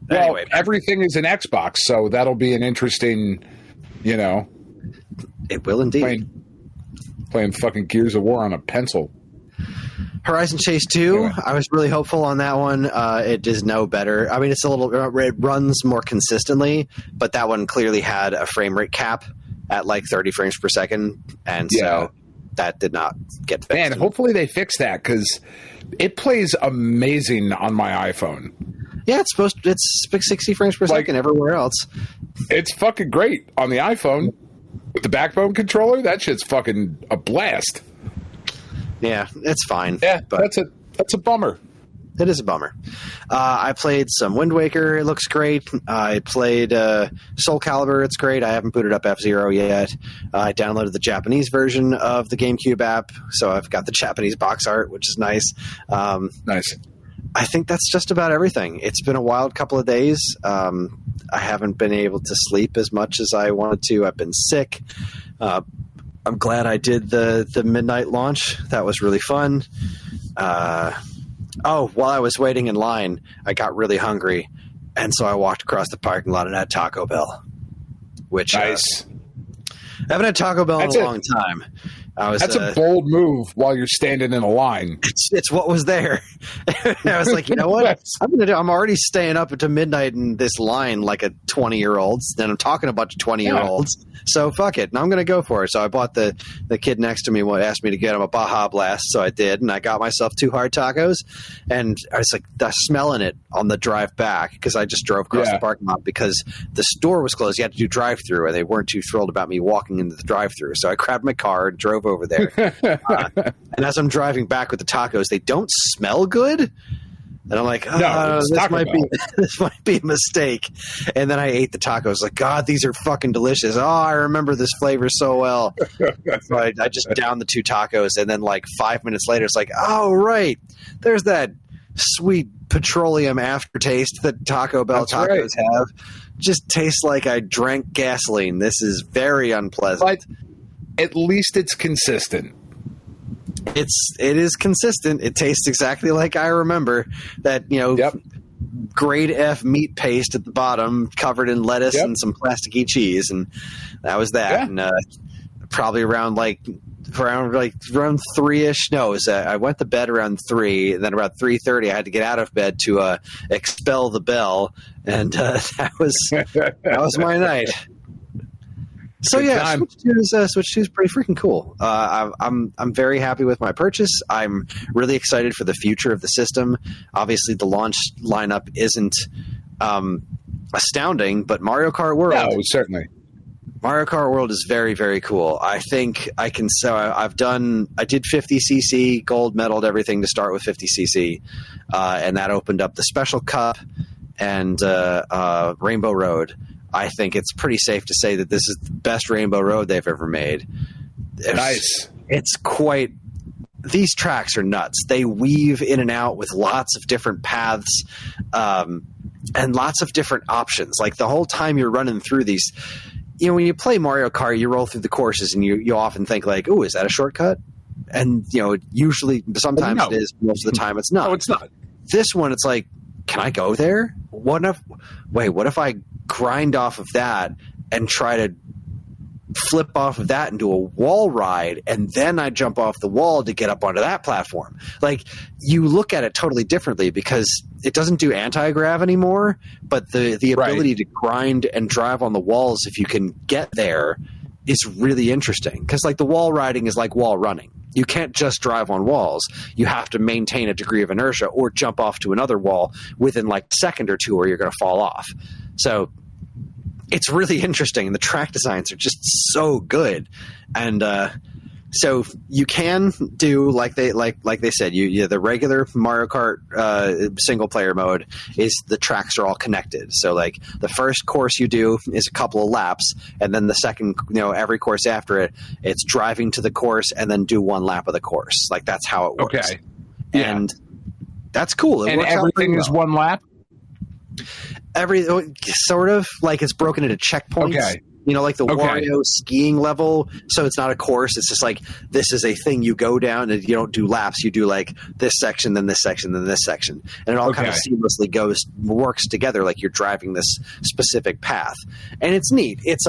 anyway, everything is an Xbox, so that'll be an interesting, it will indeed. Playing fucking Gears of War on a pencil. Horizon Chase 2, I was really hopeful on that one. It is no better. I mean, it runs more consistently, but that one clearly had a frame rate cap at like 30 frames per second, and so that did not get fixed. Man, hopefully they fix that, because it plays amazing on my iPhone. Yeah, it's 60 frames per second everywhere else. It's fucking great on the iPhone. With the Backbone controller, that shit's fucking a blast. Yeah, it's fine. Yeah, but that's a bummer. It is a bummer. I played some Wind Waker. It looks great. I played Soul Calibur. It's great. I haven't booted up F-Zero yet. I downloaded the Japanese version of the GameCube app, so I've got the Japanese box art, which is nice. Nice. I think that's just about everything. It's been a wild couple of days. I haven't been able to sleep as much as I wanted to. I've been sick. I'm glad I did the midnight launch. That was really fun. While I was waiting in line, I got really hungry, and so I walked across the parking lot and had Taco Bell. Which nice. I haven't had Taco Bell in a long time, That's a bold move while you're standing in a line. It's what was there. I was like, you know what? I'm already staying up until midnight in this line like a 20-year-old. Then I'm talking to a bunch of 20-year-olds. So fuck it. And I'm going to go for it. So I bought the kid next to me asked me to get him a Baja Blast. So I did. And I got myself 2 hard tacos. And I was like smelling it on the drive back because I just drove across the parking lot because the store was closed. You had to do drive-through, and they weren't too thrilled about me walking into the drive-through. So I grabbed my car and drove over there. And as I'm driving back with the tacos, they don't smell good. And I'm like, this might be a mistake. And then I ate the tacos. Like, God, these are fucking delicious. Oh, I remember this flavor so well. So I just downed the 2 tacos. And then like 5 minutes later, it's like, oh, right. There's that sweet petroleum aftertaste that Taco Bell tacos have. Just tastes like I drank gasoline. This is very unpleasant. But at least it's consistent. It is consistent. It tastes exactly like I remember that, grade F meat paste at the bottom covered in lettuce and some plasticky cheese. And that was that. Yeah. And probably around 3-ish. No, I went to bed around 3, and then about 3:30 I had to get out of bed to expel the bell. And that was my night. So Switch 2 is pretty freaking cool. I'm very happy with my purchase. I'm really excited for the future of the system. Obviously, the launch lineup isn't astounding, but Mario Kart World. No, certainly. Mario Kart World is very, very cool. I think I can. So I did 50cc, gold medaled everything to start with 50cc, and that opened up the Special Cup and Rainbow Road. I think it's pretty safe to say that this is the best Rainbow Road they've ever made. Nice. It's quite – these tracks are nuts. They weave in and out with lots of different paths and lots of different options. Like the whole time you're running through these – when you play Mario Kart, you roll through the courses and you often think like, oh, is that a shortcut? And, usually sometimes it is. Most of the time it's not. No, it's not. This one, it's like, can I go there? What if I grind off of that and try to flip off of that and do a wall ride, and then I jump off the wall to get up onto that platform? Like, you look at it totally differently because it doesn't do anti-grav anymore, but the ability to grind and drive on the walls, if you can get there, is really interesting. Because like the wall riding is like wall running. You can't just drive on walls. You have to maintain a degree of inertia or jump off to another wall within like a second or two or you're going to fall off. So it's really interesting. The track designs are just so good. And so you can do like they said, the regular Mario Kart single player mode is the tracks are all connected. So like the first course you do is a couple of laps, and then the second, every course after it, it's driving to the course and then do one lap of the course. Like that's how it works. Okay. Yeah. And that's cool. And everything is one lap? Sort of like it's broken into checkpoints. Okay. Like the Wario skiing level. So it's not a course. It's just like this is a thing you go down and you don't do laps. You do like this section, then this section, then this section. And it all kind of seamlessly works together like you're driving this specific path. And it's neat. It's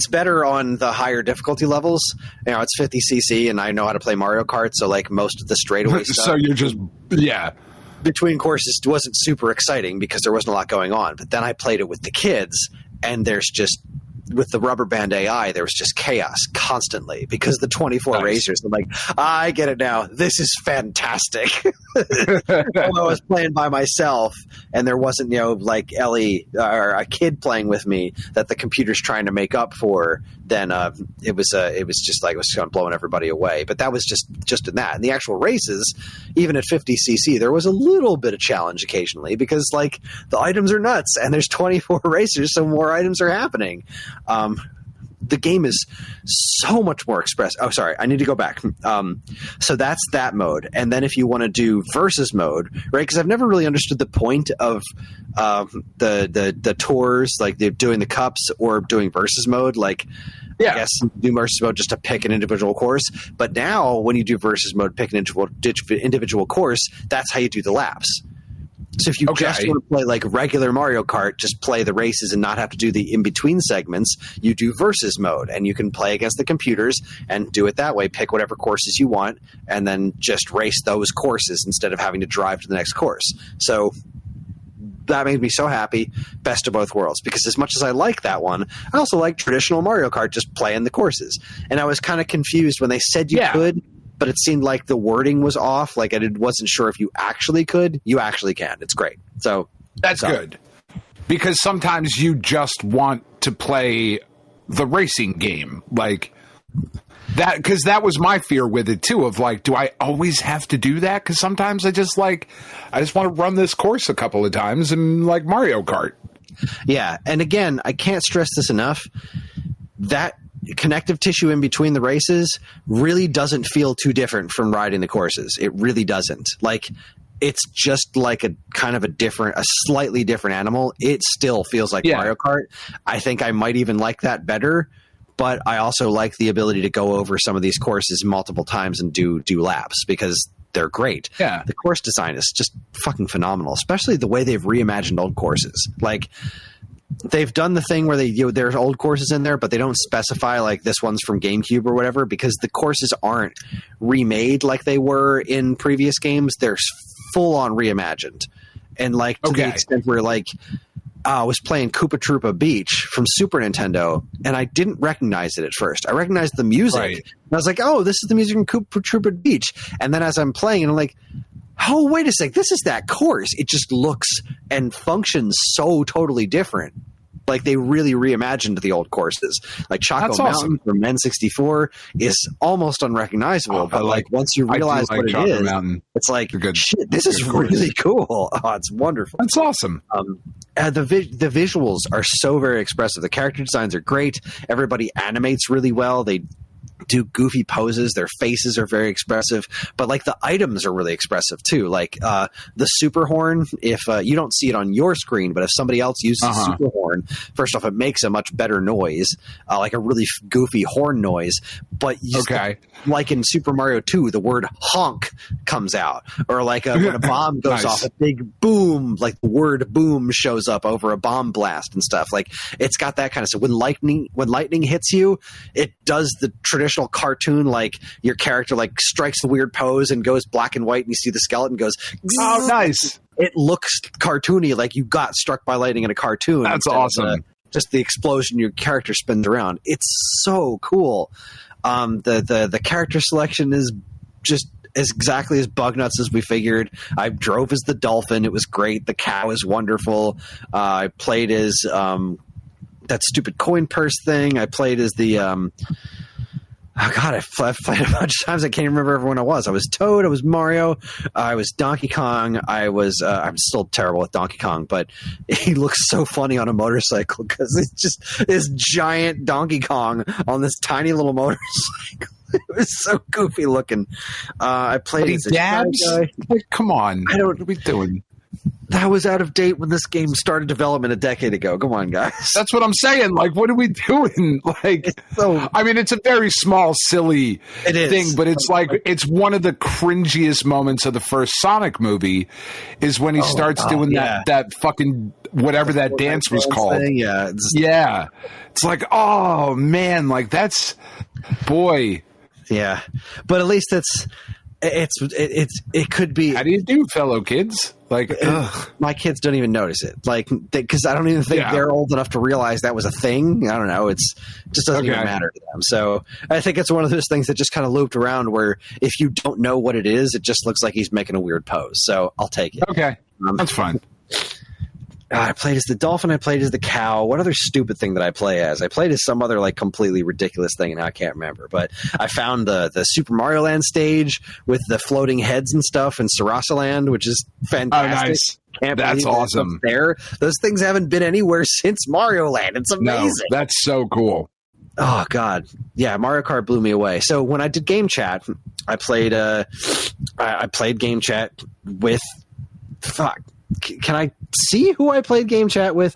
better on the higher difficulty levels. It's 50cc and I know how to play Mario Kart. So like most of the straightaway stuff. So you're just, between courses wasn't super exciting because there wasn't a lot going on. But then I played it with the kids. And there's just, with the rubber band AI, there was just chaos constantly because the 24 racers, I'm like, I get it now. This is fantastic. Although I was playing by myself and there wasn't, like Ellie or a kid playing with me that the computer's trying to make up for, then it was just like it was kind of blowing everybody away. But that was just in that. In the actual races, even at 50cc, there was a little bit of challenge occasionally because like the items are nuts and there's 24 racers, so more items are happening. The game is so much more expressive. Oh, sorry. I need to go back. So that's that mode. And then if you want to do versus mode, right? Because I've never really understood the point of the tours, like doing the cups or doing versus mode. Like, I guess do versus mode just to pick an individual course. But now when you do versus mode, pick an individual course, that's how you do the laps. So if you just want to play like regular Mario Kart, just play the races and not have to do the in-between segments, you do versus mode, and you can play against the computers and do it that way. Pick whatever courses you want, and then just race those courses instead of having to drive to the next course. So that made me so happy. Best of both worlds. Because as much as I like that one, I also like traditional Mario Kart, just playing the courses. And I was kind of confused when they said you could, but it seemed like the wording was off. Like I wasn't sure if you actually could. You actually can. It's great. So that's good. Because sometimes you just want to play the racing game. Like that, because that was my fear with it too, of like, do I always have to do that? Because sometimes I just want to run this course a couple of times and like Mario Kart. Yeah. And again, I can't stress this enough. That connective tissue in between the races really doesn't feel too different from riding the courses. It really doesn't. Like, it's just like a kind of a slightly different animal. It still feels like Mario Kart. I think I might even like that better, but I also like the ability to go over some of these courses multiple times and do laps because they're great. Yeah. The course design is just fucking phenomenal, especially the way they've reimagined old courses. Like, they've done the thing where there's old courses in there, but they don't specify like this one's from GameCube or whatever, because the courses aren't remade like they were in previous games. They're full on reimagined. And like to the extent where like I was playing Koopa Troopa Beach from Super Nintendo and I didn't recognize it at first. I recognized the music. Right. And I was like, oh, this is the music from Koopa Troopa Beach. And then as I'm playing, and I'm like, oh, wait a sec, this is that course. It just looks and functions so totally different. Like, they really reimagined the old courses. Like, Choco Mountain from N64 is almost unrecognizable. But, like, once you realize what it is, it's like, shit, this is really cool. Oh, it's wonderful. That's awesome. The visuals are so very expressive. The character designs are great. Everybody animates really well. They do goofy poses. Their faces are very expressive, but like the items are really expressive too. Like the super horn, if you don't see it on your screen, but if somebody else uses a super horn, first off, it makes a much better noise, like a really goofy horn noise. But like in Super Mario 2, the word honk comes out, or like when a bomb goes off, a big boom, like the word boom shows up over a bomb blast and stuff. Like, it's got that kind of stuff. When lightning hits you, it does the traditional cartoon, like your character like strikes the weird pose and goes black and white, and you see the skeleton goes, oh, nice. It looks cartoony, like you got struck by lightning in a cartoon. That's awesome. Just the explosion your character spins around. It's so cool. The character selection is just as exactly as bug nuts as we figured. I drove as the dolphin. It was great. The cow is wonderful. I played as that stupid coin purse thing. I played as the oh God, I've played a bunch of times. I can't remember everyone I was. I was Toad. I was Mario. I was Donkey Kong. I'm still terrible with Donkey Kong, but he looks so funny on a motorcycle because it's just this giant Donkey Kong on this tiny little motorcycle. It was so goofy looking. I played as a dabs. Guy. Like, come on. What are we doing? That was out of date when this game started development a decade ago. Come on, guys. That's what I'm saying. Like, what are we doing? Like, I mean, it's a very small, silly thing, but it's like, it's one of the cringiest moments of the first Sonic movie is when he starts doing that fucking, whatever that dance was called. Yeah. It's like, oh man, like that's, boy. Yeah. But at least it could be. How do you do, fellow kids? Like, my kids don't even notice it. Like, because I don't even think they're old enough to realize that was a thing. I don't know. It just doesn't even matter to them. So I think it's one of those things that just kind of looped around where if you don't know what it is, it just looks like he's making a weird pose. So I'll take it. Okay. That's fine. I played as the dolphin. I played as the cow. What other stupid thing did I play as? I played as some other like completely ridiculous thing, and I can't remember. But I found the Super Mario Land stage with the floating heads and stuff in Sarasa Land, which is fantastic. Oh, nice. That's awesome. There, those things haven't been anywhere since Mario Land. It's amazing. No, that's so cool. Oh God, yeah, Mario Kart blew me away. So when I did game chat, I played game chat with. Fuck. Can I see who I played game chat with?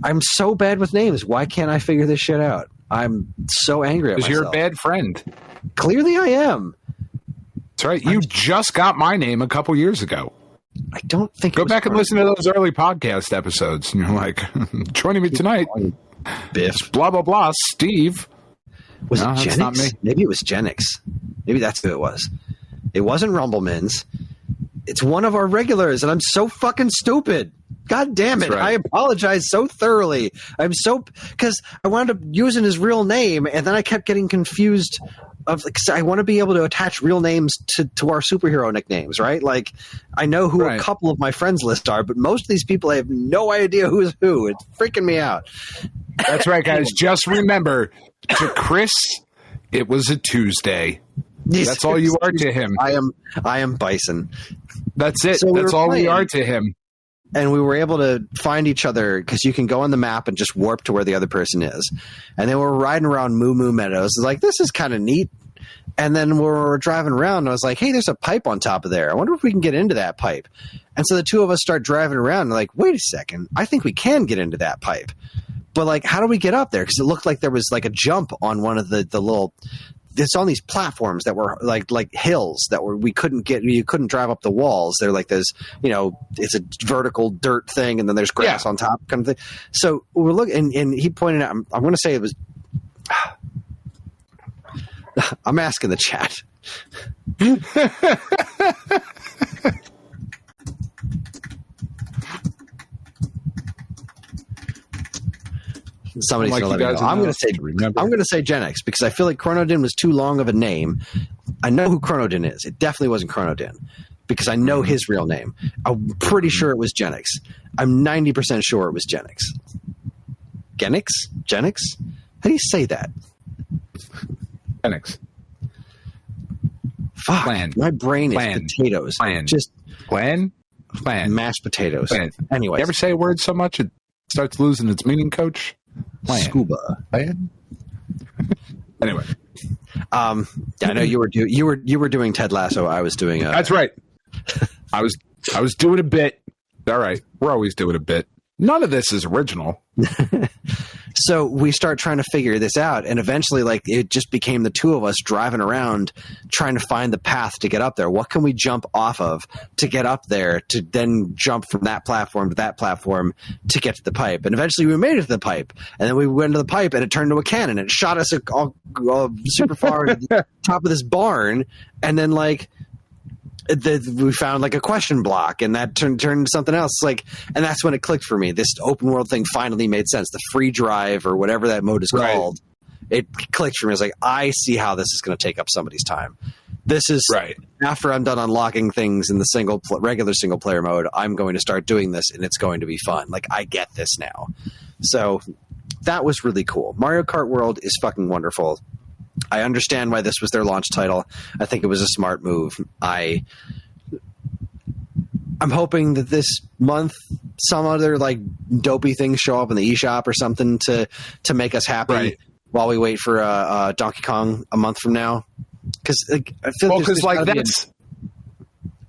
I'm so bad with names. Why can't I figure this shit out? I'm so angry at myself. Because you're a bad friend. Clearly I am. That's right. You just got my name a couple years ago. I don't think. Go back and listen to those early podcast episodes. And you're like, joining me tonight, Biff. Blah blah blah. Steve. Was No, it that's not me. Genix? Maybe it was Genix. Maybe that's who it was. It wasn't Rumblemans. It's one of our regulars, and I'm so fucking stupid. God damn it. That's right. I apologize so thoroughly. Because I wound up using his real name, and then I kept getting confused. Because I want to be able to attach real names to our superhero nicknames, right? Like, I know who a couple of my friends list are, but most of these people, I have no idea who is who. It's freaking me out. That's right, guys. Just remember, to Kris, it was a Tuesday. That's all you are to him. I am Bison. That's it. So That's all we are to him. And we were able to find each other because you can go on the map and just warp to where the other person is. And then we're riding around Moo Moo Meadows. It's like, this is kind of neat. And then we're driving around, and I was like, hey, there's a pipe on top of there. I wonder if we can get into that pipe. And so the two of us start driving around, and like, wait a second. I think we can get into that pipe. But, like, how do we get up there? Because it looked like there was, like, a jump on one of the little – it's on these platforms that were like hills that were you couldn't drive up the walls. They're like this, it's a vertical dirt thing, and then there's grass on top kind of thing. So we're looking, and he pointed out. I'm going to say it was. I'm asking the chat. Somebody's Like going to let me know. I'm going to say Gen X because I feel like Chronodin was too long of a name. I know who Chronodin is. It definitely wasn't Chronodin because I know his real name. I'm pretty sure it was Gen X. I'm 90% sure it was Gen X. Gen X? Gen X? How do you say that? Gen X. Fuck. Plan. My brain is Plan. potatoes. Plan. Just Plan. mashed potatoes. Plan. Anyway. You ever say a word so much it starts losing its meaning, Coach? Plan. Scuba. Plan. Anyway. I know you were doing Ted Lasso. I was doing That's right. I was doing a bit. All right. We're always doing a bit. None of this is original. So we start trying to figure this out, and eventually, like, it just became the two of us driving around trying to find the path to get up there. What can we jump off of to get up there to then jump from that platform to that platform to get to the pipe? And eventually we made it to the pipe, and then we went to the pipe, and it turned into a cannon. It shot us all super far to the top of this barn, and then, like, we found like a question block, and that turned into something else. Like, and that's when it clicked for me. This open world thing finally made sense. The free drive or whatever that mode is called, it clicked for me. I was like, I see how this is going to take up somebody's time. This is after I'm done unlocking things in the regular single player mode. I'm going to start doing this, and it's going to be fun. Like, I get this now. So that was really cool. Mario Kart World is fucking wonderful. I understand why this was their launch title. I think it was a smart move. I'm hoping that this month some other like dopey things show up in the eShop or something to make us happy while we wait for Donkey Kong a month from now. Because I feel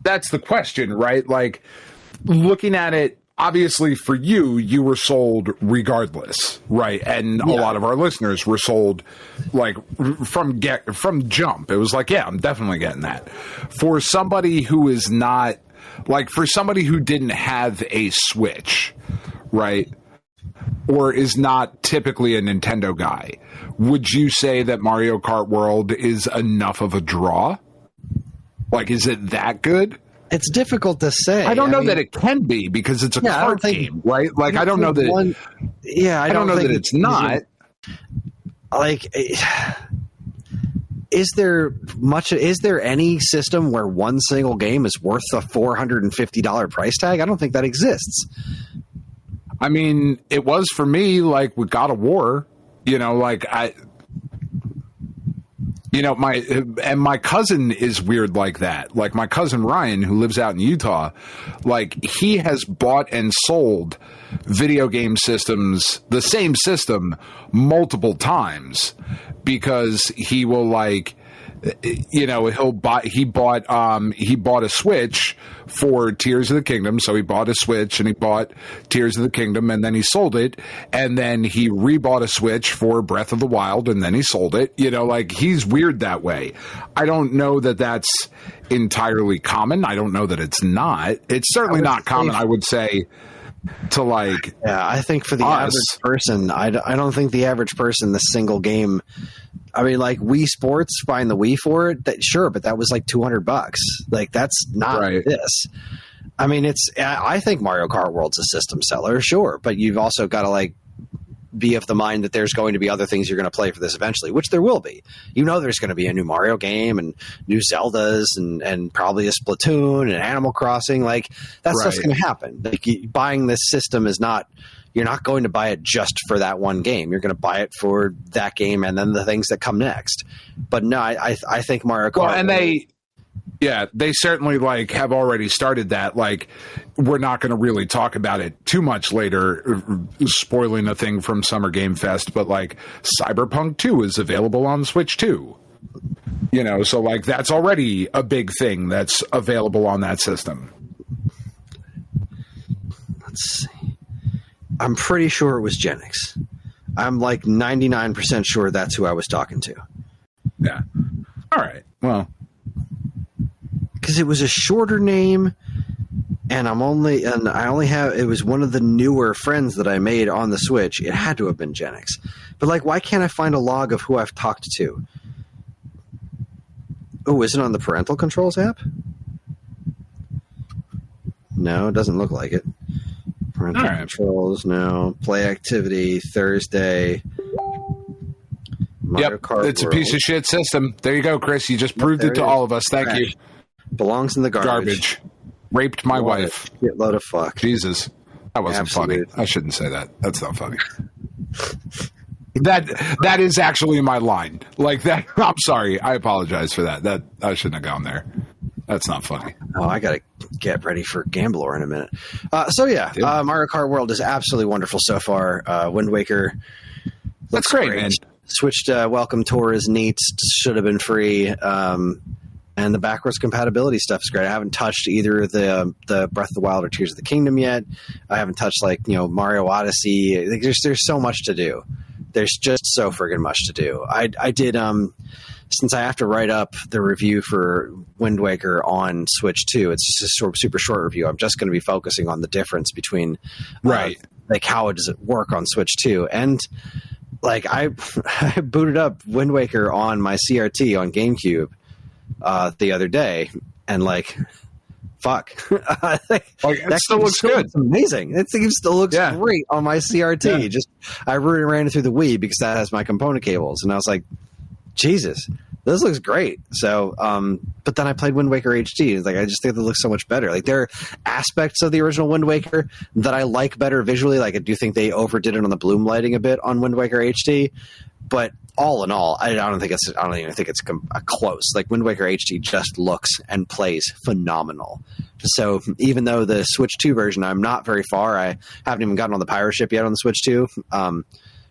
that's the question, right? Like, looking at it. Obviously, for you were sold regardless, right? And a lot of our listeners were sold like from jump. It was like, yeah, I'm definitely getting that. For somebody who is not like, for somebody who didn't have a Switch, right, or is not typically a Nintendo guy, would you say that Mario Kart World is enough of a draw? Like, is it that good? It's difficult to say. I don't know that it can be because it's a card game, right? Like, I don't know that. I don't know that it's not. Like, is there any system where one single game is worth a $450 price tag? I don't think that exists. I mean, it was for me, like with God of War. My cousin is weird like that. Like, my cousin Ryan, who lives out in Utah, like, he has bought and sold video game systems, the same system, multiple times, because he will, like, you know, he bought a Switch for Tears of the Kingdom. So he bought a Switch and he bought Tears of the Kingdom, and then he sold it, and then he rebought a Switch for Breath of the Wild, and then he sold it. You know, like, he's weird that way. I don't know that that's entirely common. I don't know that it's not. It's certainly not common, I would say, to like. Yeah, I think for the average person, I don't think the average person, the single game. I mean, like, Wii Sports, buying the Wii for it, sure, but that was like $200. Like, that's not this. I mean, I think Mario Kart World's a system seller, sure, but you've also got to, like, be of the mind that there's going to be other things you're going to play for this eventually, which there will be. You know, there's going to be a new Mario game and new Zeldas and probably a Splatoon and Animal Crossing. Like, that's just going to happen. Like, buying this system is not. You're not going to buy it just for that one game. You're going to buy it for that game and then the things that come next. But no, I think Mario Kart. Well, and they certainly like have already started that. Like, we're not going to really talk about it too much later, spoiling a thing from Summer Game Fest. But like, Cyberpunk 2 is available on Switch 2. You know, so like, that's already a big thing that's available on that system. Let's see. I'm pretty sure it was Genix. I'm like 99% sure that's who I was talking to. Yeah. All right. Well, because it was a shorter name, and I only have, it was one of the newer friends that I made on the Switch. It had to have been Genix. But like, why can't I find a log of who I've talked to? Oh, is it on the parental controls app? No, it doesn't look like it. Parental controls, no. Play activity, Thursday. Mario Kart it's World. A piece of shit system. There you go, Chris. You just proved it to all of us. Thank you. Belongs in the garbage. Raped my wife. Shitload of fuck. Jesus. That wasn't funny. I shouldn't say that. That's not funny. That is actually my line. Like that. I'm sorry. I apologize for that. That I shouldn't have gone there. That's not funny. Oh, I got to get ready for Gambler in a minute. Mario Kart World is absolutely wonderful so far. Wind Waker looks great, man. Switched Welcome Tour is neat. Should have been free. And the backwards compatibility stuff is great. I haven't touched either the Breath of the Wild or Tears of the Kingdom yet. I haven't touched Mario Odyssey. Like, there's so much to do. There's just so friggin' much to do. I did since I have to write up the review for Wind Waker on Switch 2, it's just a super short review. I'm just going to be focusing on the difference between like how does it work on Switch 2. And like I booted up Wind Waker on my CRT on GameCube the other day, and like fuck. It still looks good. It's amazing. That game still looks great on my CRT. Yeah. Just I ran it through the Wii because that has my component cables, and I was like, Jesus, this looks great. So, but then I played Wind Waker HD. And it's like, I just think it looks so much better. Like, there are aspects of the original Wind Waker that I like better visually. Like, I do think they overdid it on the bloom lighting a bit on Wind Waker HD. But all in all, I don't even think it's close. Like, Wind Waker HD just looks and plays phenomenal. So even though the Switch 2 version, I'm not very far. I haven't even gotten on the pirate ship yet on the Switch 2.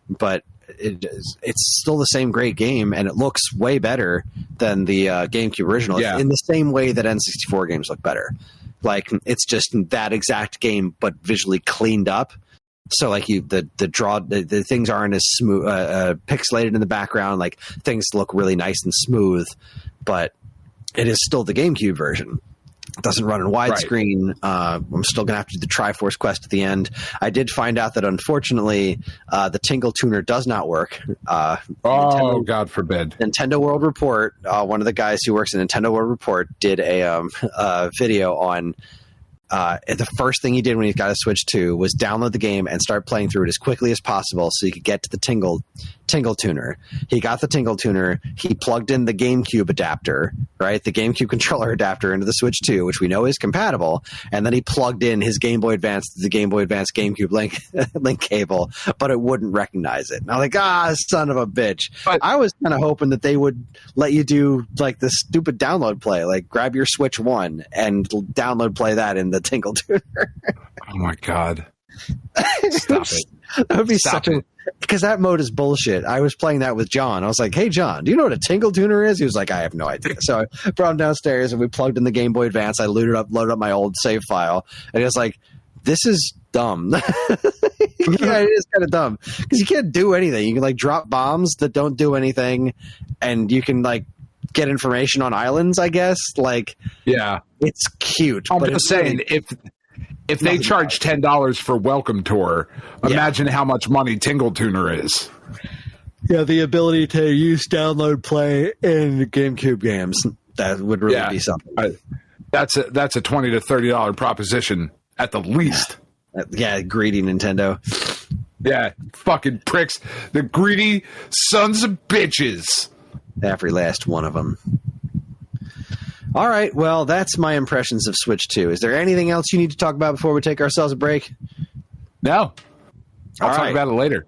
But it's still the same great game, and it looks way better than the GameCube original. Yeah. In the same way that N64 games look better. Like, it's just that exact game, but visually cleaned up. So like the things aren't as smooth, pixelated in the background. Like, things look really nice and smooth, but it is still the GameCube version. It doesn't run in widescreen. Right. I'm still going to have to do the Triforce quest at the end. I did find out that, unfortunately, the Tingle Tuner does not work. God forbid. Nintendo World Report, one of the guys who works at Nintendo World Report, did a video on the first thing he did when he got a Switch 2 was download the game and start playing through it as quickly as possible so he could get to the Tingle Tuner. He got the Tingle Tuner. He plugged in the GameCube adapter, right? The GameCube controller adapter into the Switch 2, which we know is compatible. And then he plugged in his Game Boy Advance to the Game Boy Advance GameCube link cable, but it wouldn't recognize it. And I'm like, son of a bitch. But I was kind of hoping that they would let you do like the stupid download play, like grab your Switch 1 and download play that in the Tingle Tuner. Oh my God. Stop it. That would be such a... Because that mode is bullshit. I was playing that with John. I was like, hey, John, do you know what a tingle tuner is? He was like, I have no idea. So I brought him downstairs, and we plugged in the Game Boy Advance. I loaded up my old save file, and he was like, this is dumb. Yeah, it is kind of dumb. Because you can't do anything. You can, like, drop bombs that don't do anything, and you can, like, get information on islands, I guess. Like, yeah. It's cute. I'm just saying, if they charge $10 for Welcome Tour, imagine how much money Tingle Tuner is. Yeah, the ability to use download play in GameCube games, that would really be something. That's a $20 to $30 proposition at the least. Yeah, greedy Nintendo. Yeah, fucking pricks. The greedy sons of bitches. Every last one of them. All right, well, that's my impressions of Switch 2. Is there anything else you need to talk about before we take ourselves a break? No. I'll talk about it later.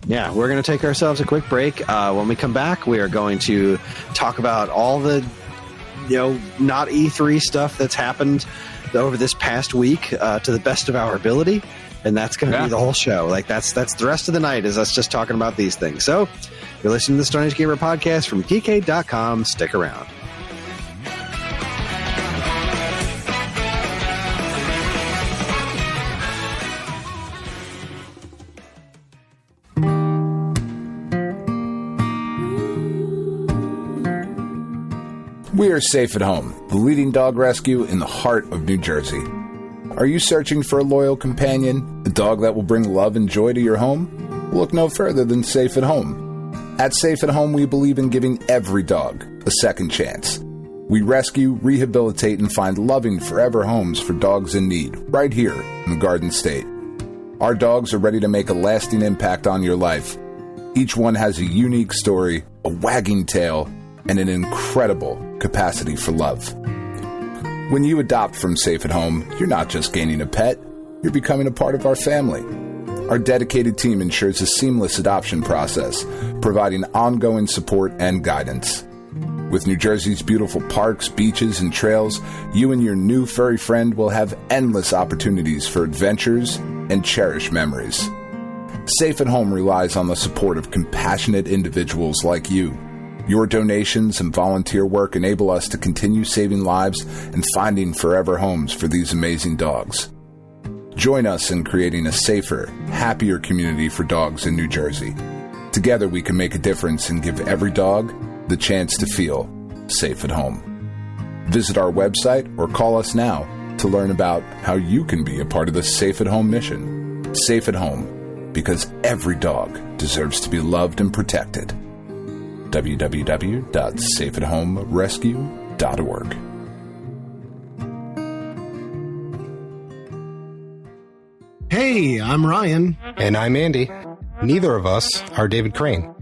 Yeah, we're going to take ourselves a quick break. When we come back, we are going to talk about all the, not E3 stuff that's happened over this past week to the best of our ability. And that's going to be the whole show. Like, that's the rest of the night is us just talking about these things. So, you're listening to the Stone Age Gamer podcast from geekade.com. Stick around. We are Safe at Home, the leading dog rescue in the heart of New Jersey. Are you searching for a loyal companion, a dog that will bring love and joy to your home? Look no further than Safe at Home. At Safe at Home, we believe in giving every dog a second chance. We rescue, rehabilitate, and find loving forever homes for dogs in need, right here in the Garden State. Our dogs are ready to make a lasting impact on your life. Each one has a unique story, a wagging tail, and an incredible capacity for love. When you adopt from Safe at Home, you're not just gaining a pet, you're becoming a part of our family. Our dedicated team ensures a seamless adoption process, providing ongoing support and guidance. With New Jersey's beautiful parks, beaches, and trails, you and your new furry friend will have endless opportunities for adventures and cherished memories. Safe at Home relies on the support of compassionate individuals like you. Your donations and volunteer work enable us to continue saving lives and finding forever homes for these amazing dogs. Join us in creating a safer, happier community for dogs in New Jersey. Together we can make a difference and give every dog the chance to feel safe at home. Visit our website or call us now to learn about how you can be a part of the Safe at Home mission. Safe at Home, because every dog deserves to be loved and protected. www.safeathomerescue.org. Hey, I'm Ryan. And I'm Andy. Neither of us are David Crane,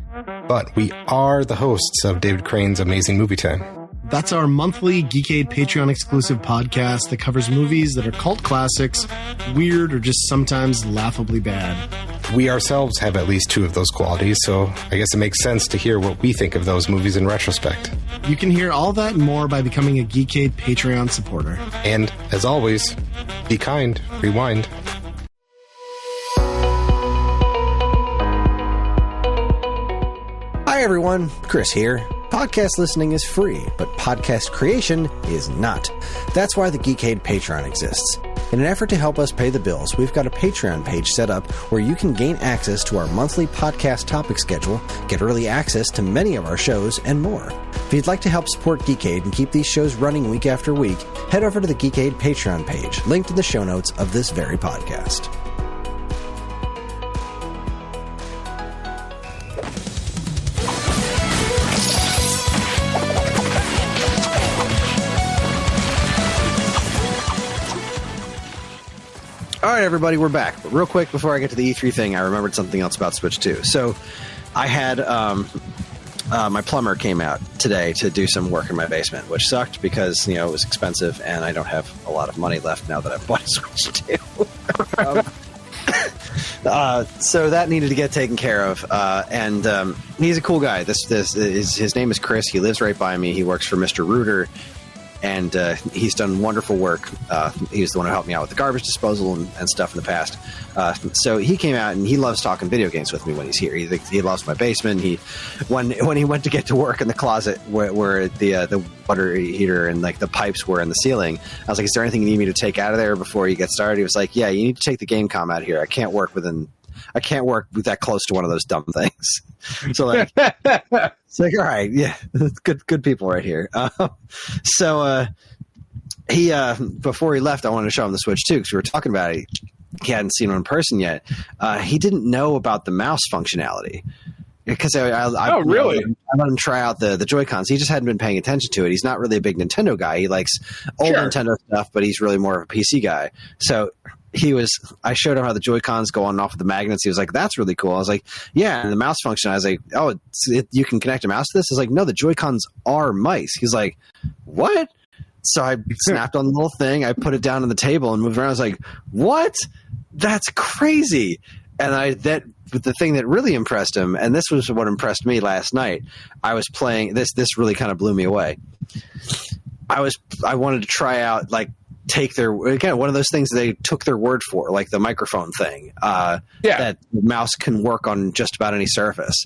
but we are the hosts of David Crane's Amazing Movie Time. That's our monthly Geekade Patreon exclusive podcast that covers movies that are cult classics, weird, or just sometimes laughably bad. We ourselves have at least two of those qualities, so I guess it makes sense to hear what we think of those movies in retrospect. You can hear all that and more by becoming a Geekade Patreon supporter. And, as always, be kind, rewind. Hi everyone, Kris here. Podcast listening is free, but podcast creation is not. That's why the Geekade Patreon exists. In an effort to help us pay the bills, we've got a Patreon page set up where you can gain access to our monthly podcast topic schedule, get early access to many of our shows, and more. If you'd like to help support Geekade and keep these shows running week after week, head over to the Geekade Patreon page, linked in the show notes of this very podcast. All right, everybody, we're back. But real quick, before I get to the E3 thing, I remembered something else about Switch 2. So I had my plumber came out today to do some work in my basement, which sucked because, it was expensive, and I don't have a lot of money left now that I've bought a Switch 2. So that needed to get taken care of. And he's a cool guy. His name is Kris. He lives right by me. He works for Mr. Rooter. and he's done wonderful work. He was the one who helped me out with the garbage disposal and stuff in the past. So he came out, and he loves talking video games with me when he's here. He loves my basement. When he went to get to work in the closet where the water heater and like the pipes were in the ceiling, I was like, "Is there anything you need me to take out of there before you get started?" He was like, "Yeah, you need to take the game comm out of here. I can't work with that close to one of those dumb things." So like, it's like, all right, yeah, good people right here. So he before he left, I wanted to show him the Switch too, because we were talking about it. He hadn't seen one in person yet. He didn't know about the mouse functionality. Because I let him try out the Joy-Cons. He just hadn't been paying attention to it. He's not really a big Nintendo guy. He likes old Nintendo stuff, but he's really more of a PC guy. So I showed him how the Joy-Cons go on and off with the magnets. He was like, "That's really cool." I was like, "Yeah," and the mouse function. I was like, "Oh, you can connect a mouse to this?" I was like, "No, the Joy-Cons are mice." He's like, "What?" So I snapped on the little thing. I put it down on the table and moved around. I was like, "What? That's crazy." And the thing that really impressed him, and this was what impressed me last night, I was playing this really kind of blew me away. I wanted to try out, like, take their, again, one of those things they took their word for, like the microphone thing, that the mouse can work on just about any surface.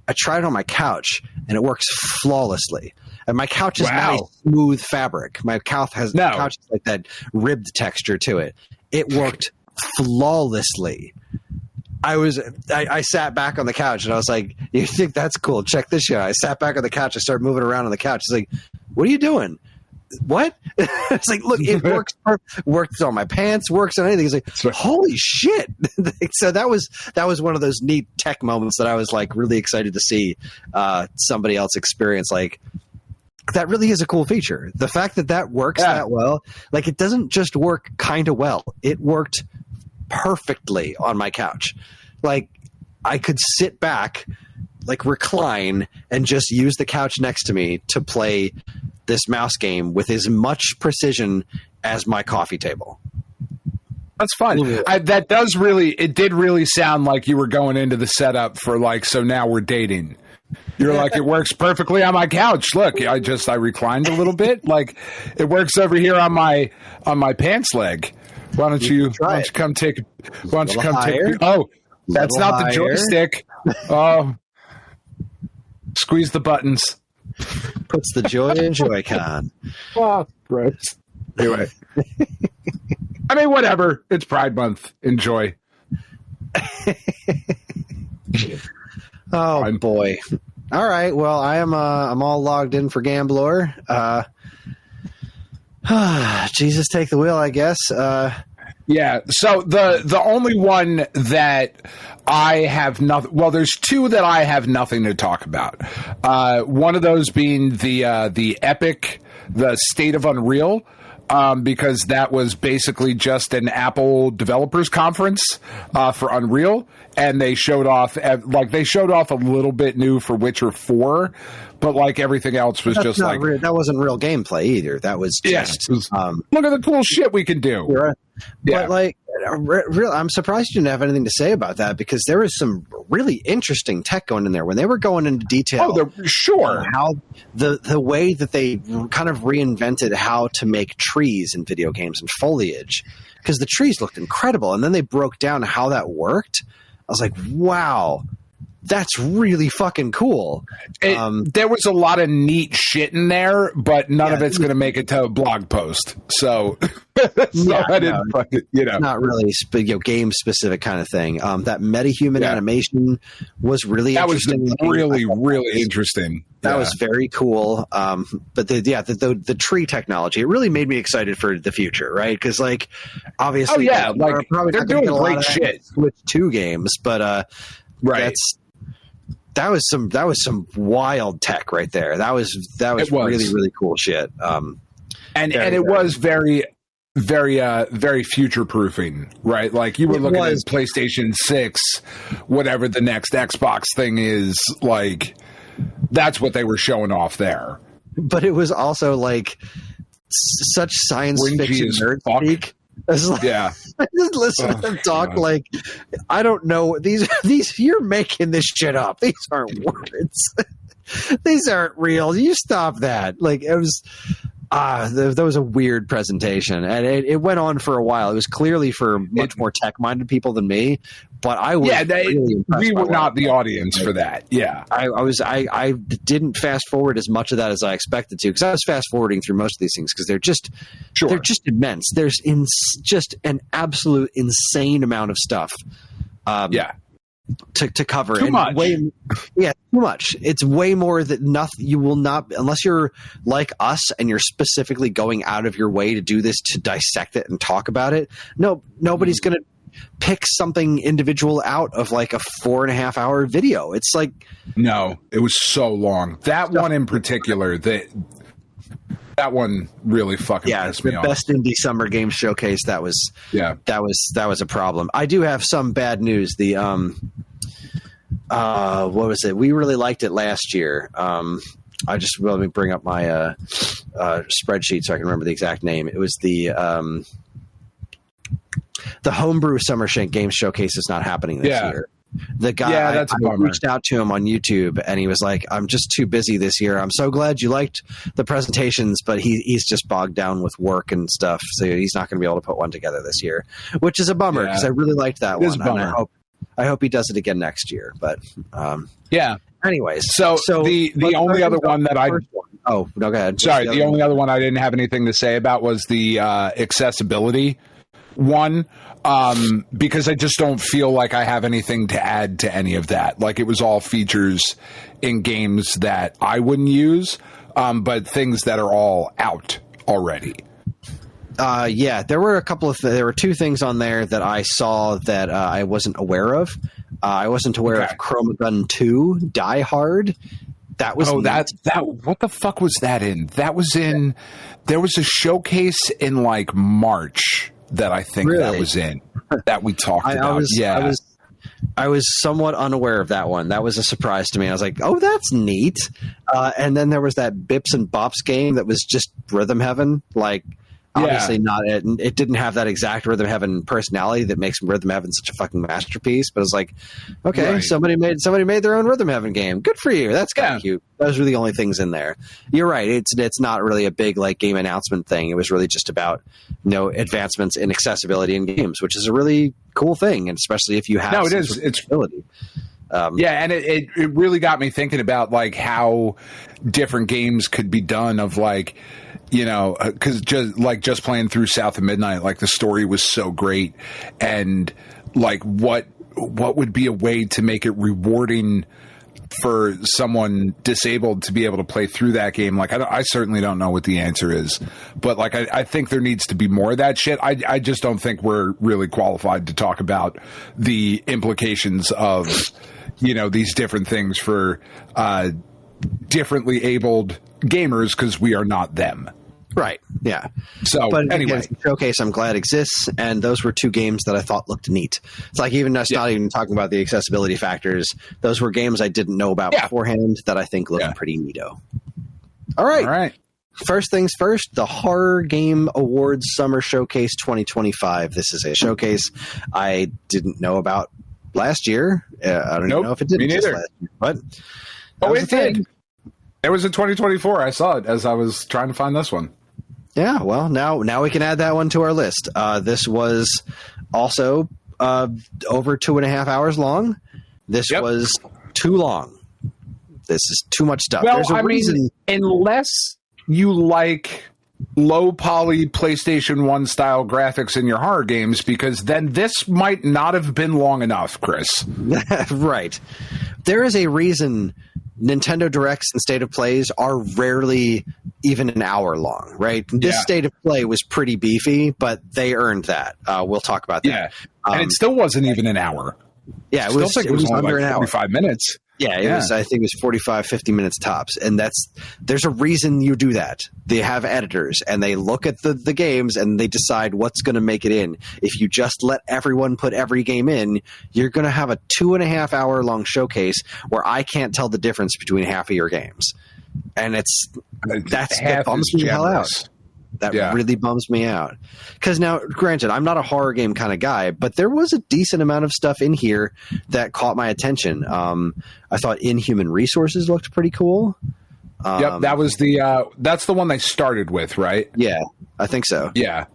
I tried it on my couch, and it works flawlessly. And my couch is nice, smooth fabric. My couch has like that ribbed texture to it. It worked flawlessly. I sat back on the couch, and I was like, "You think that's cool? Check this out." I sat back on the couch. I started moving around on the couch. It's like, "What are you doing?" What? It's like, look, it works. Works on my pants. Works on anything. It's like, holy shit! So that was one of those neat tech moments that I was like really excited to see somebody else experience. Like, that really is a cool feature. The fact that works that well, like, it doesn't just work kind of well. It worked perfectly on my couch. Like, I could sit back, like recline, and just use the couch next to me to play this mouse game with as much precision as my coffee table. That's fun. It did really sound like you were going into the setup for, like, so now we're dating. You're like, it works perfectly on my couch. Look, I reclined a little bit. Like, it works over here on my pants leg. Why don't you come take? Why don't you come take? Oh, that's not the joystick. Oh, squeeze the buttons. Puts the joy in Joy-Con. Oh, gross. Anyway, I mean, whatever. It's Pride Month. Enjoy. Oh boy! All right. Well, I'm all logged in for Gambler. Jesus, take the wheel, I guess. Yeah. So the only one that I have nothing. Well, there's two that I have nothing to talk about. One of those being the Epic, the State of Unreal. Because that was basically just an Apple developers conference for Unreal, and they showed off a little bit new for Witcher 4, but like everything else was just like that wasn't real gameplay either. That was just look at the cool shit we can do. Right. But like, I'm surprised you didn't have anything to say about that, because there was some really interesting tech going in there when they were going into detail. Oh, sure. How the way that they kind of reinvented how to make trees in video games and foliage, because the trees looked incredible, and then they broke down how that worked. I was like, wow. That's really fucking cool. There was a lot of neat shit in there, but none of it's going to make it to a blog post. So, I didn't not really game specific kind of thing. That metahuman animation was really interesting. That was really interesting. That was very cool. But the tree technology, it really made me excited for the future, right? Because like, obviously, they're doing great shit. Switch 2 games, but right. That was some wild tech right there. That was really, really cool shit. And it was very, very, very future proofing, right? Like, you were looking at PlayStation 6, whatever the next Xbox thing is, like, that's what they were showing off there. But it was also like such science fiction nerd speak. Like, I just listen to them talk. God. Like, I don't know, these you're making this shit up. These aren't words. These aren't real. You stop that. Like, it was That was a weird presentation, and it went on for a while. It was clearly for much more tech-minded people than me, but I was really impressed. We were not the audience for that. Yeah, I didn't fast forward as much of that as I expected to, because I was fast forwarding through most of these things because they're just immense. There's just an absolute insane amount of stuff. To cover too much. Too much. It's way more that nothing. You will not, unless you're like us and you're specifically going out of your way to do this, to dissect it and talk about it. Nobody's going to pick something individual out of like a 4.5 hour video. It's like, no, it was so long. That one in particular, that one really fucking pissed me off. The best indie summer game showcase. That was a problem. I do have some bad news. The what was it? We really liked it last year. Let me bring up my spreadsheet so I can remember the exact name. It was the Homebrew Summer Game Showcase is not happening this year. The guy, that's a I bummer. reached out to him on YouTube, and he was like, I'm just too busy this year. I'm so glad you liked the presentations, but he's just bogged down with work and stuff, so he's not going to be able to put one together this year, which is a bummer because I really liked that one. And I hope he does it again next year. But anyways, so the only other one that I go ahead. Sorry, the only other one I didn't have anything to say about was the accessibility one. Because I just don't feel like I have anything to add to any of that. Like, it was all features in games that I wouldn't use, but things that are all out already. There were there were two things on there that I saw that I wasn't aware of. I wasn't aware of Chroma Gun 2, Die Hard. That was what the fuck was that in? There was a showcase in like March that I think that was in that we talked about. I was somewhat unaware of that one. That was a surprise to me. I was like, oh, that's neat. And then there was that Bips and Bops game that was just Rhythm Heaven. Like, obviously not it. It didn't have that exact Rhythm Heaven personality that makes Rhythm Heaven such a fucking masterpiece. But it's like, okay, somebody made their own Rhythm Heaven game. Good for you. That's kind of cute. Those were the only things in there. You're right. It's not really a big like game announcement thing. It was really just about advancements in accessibility in games, which is a really cool thing, and especially if you have it's ability. And it really got me thinking about like how different games could be done. Of like, because just playing through South of Midnight, like the story was so great, and like what would be a way to make it rewarding for someone disabled to be able to play through that game. Like, I certainly don't know what the answer is, but like, I think there needs to be more of that shit. I just don't think we're really qualified to talk about the implications of, these different things for differently abled gamers, because we are not them. Right. Yeah. So, but anyway, again, showcase I'm glad exists, and those were two games that I thought looked neat. It's like even us not even talking about the accessibility factors. Those were games I didn't know about beforehand that I think look pretty neato. All right. First things first, the Horror Game Awards Summer Showcase 2025. This is a showcase I didn't know about last year. I don't even know if it did exist last year, but it did. It was in 2024. I saw it as I was trying to find this one. Yeah, well, now we can add that one to our list. This was also over 2.5 hours long. This was too long. This is too much stuff. Well, there's a reason. Unless you like low poly PlayStation 1 style graphics in your horror games, because then this might not have been long enough, Chris. Right. There is a reason Nintendo Directs and State of Plays are rarely even an hour long, right? This State of Play was pretty beefy, but they earned that. We'll talk about that. Yeah, and it still wasn't even an hour. Yeah, it was only under an hour. 45 minutes. Yeah, it was. I think it was 45, 50 minutes tops. And there's a reason you do that. They have editors, and they look at the games, and they decide what's going to make it in. If you just let everyone put every game in, you're going to have a 2.5 hour long showcase where I can't tell the difference between half of your games. And that bums me the hell out. That really bums me out. Because now, granted, I'm not a horror game kind of guy, but there was a decent amount of stuff in here that caught my attention. I thought Inhuman Resources looked pretty cool. Yep, that was that's the one they started with, right? Yeah, I think so. Yeah.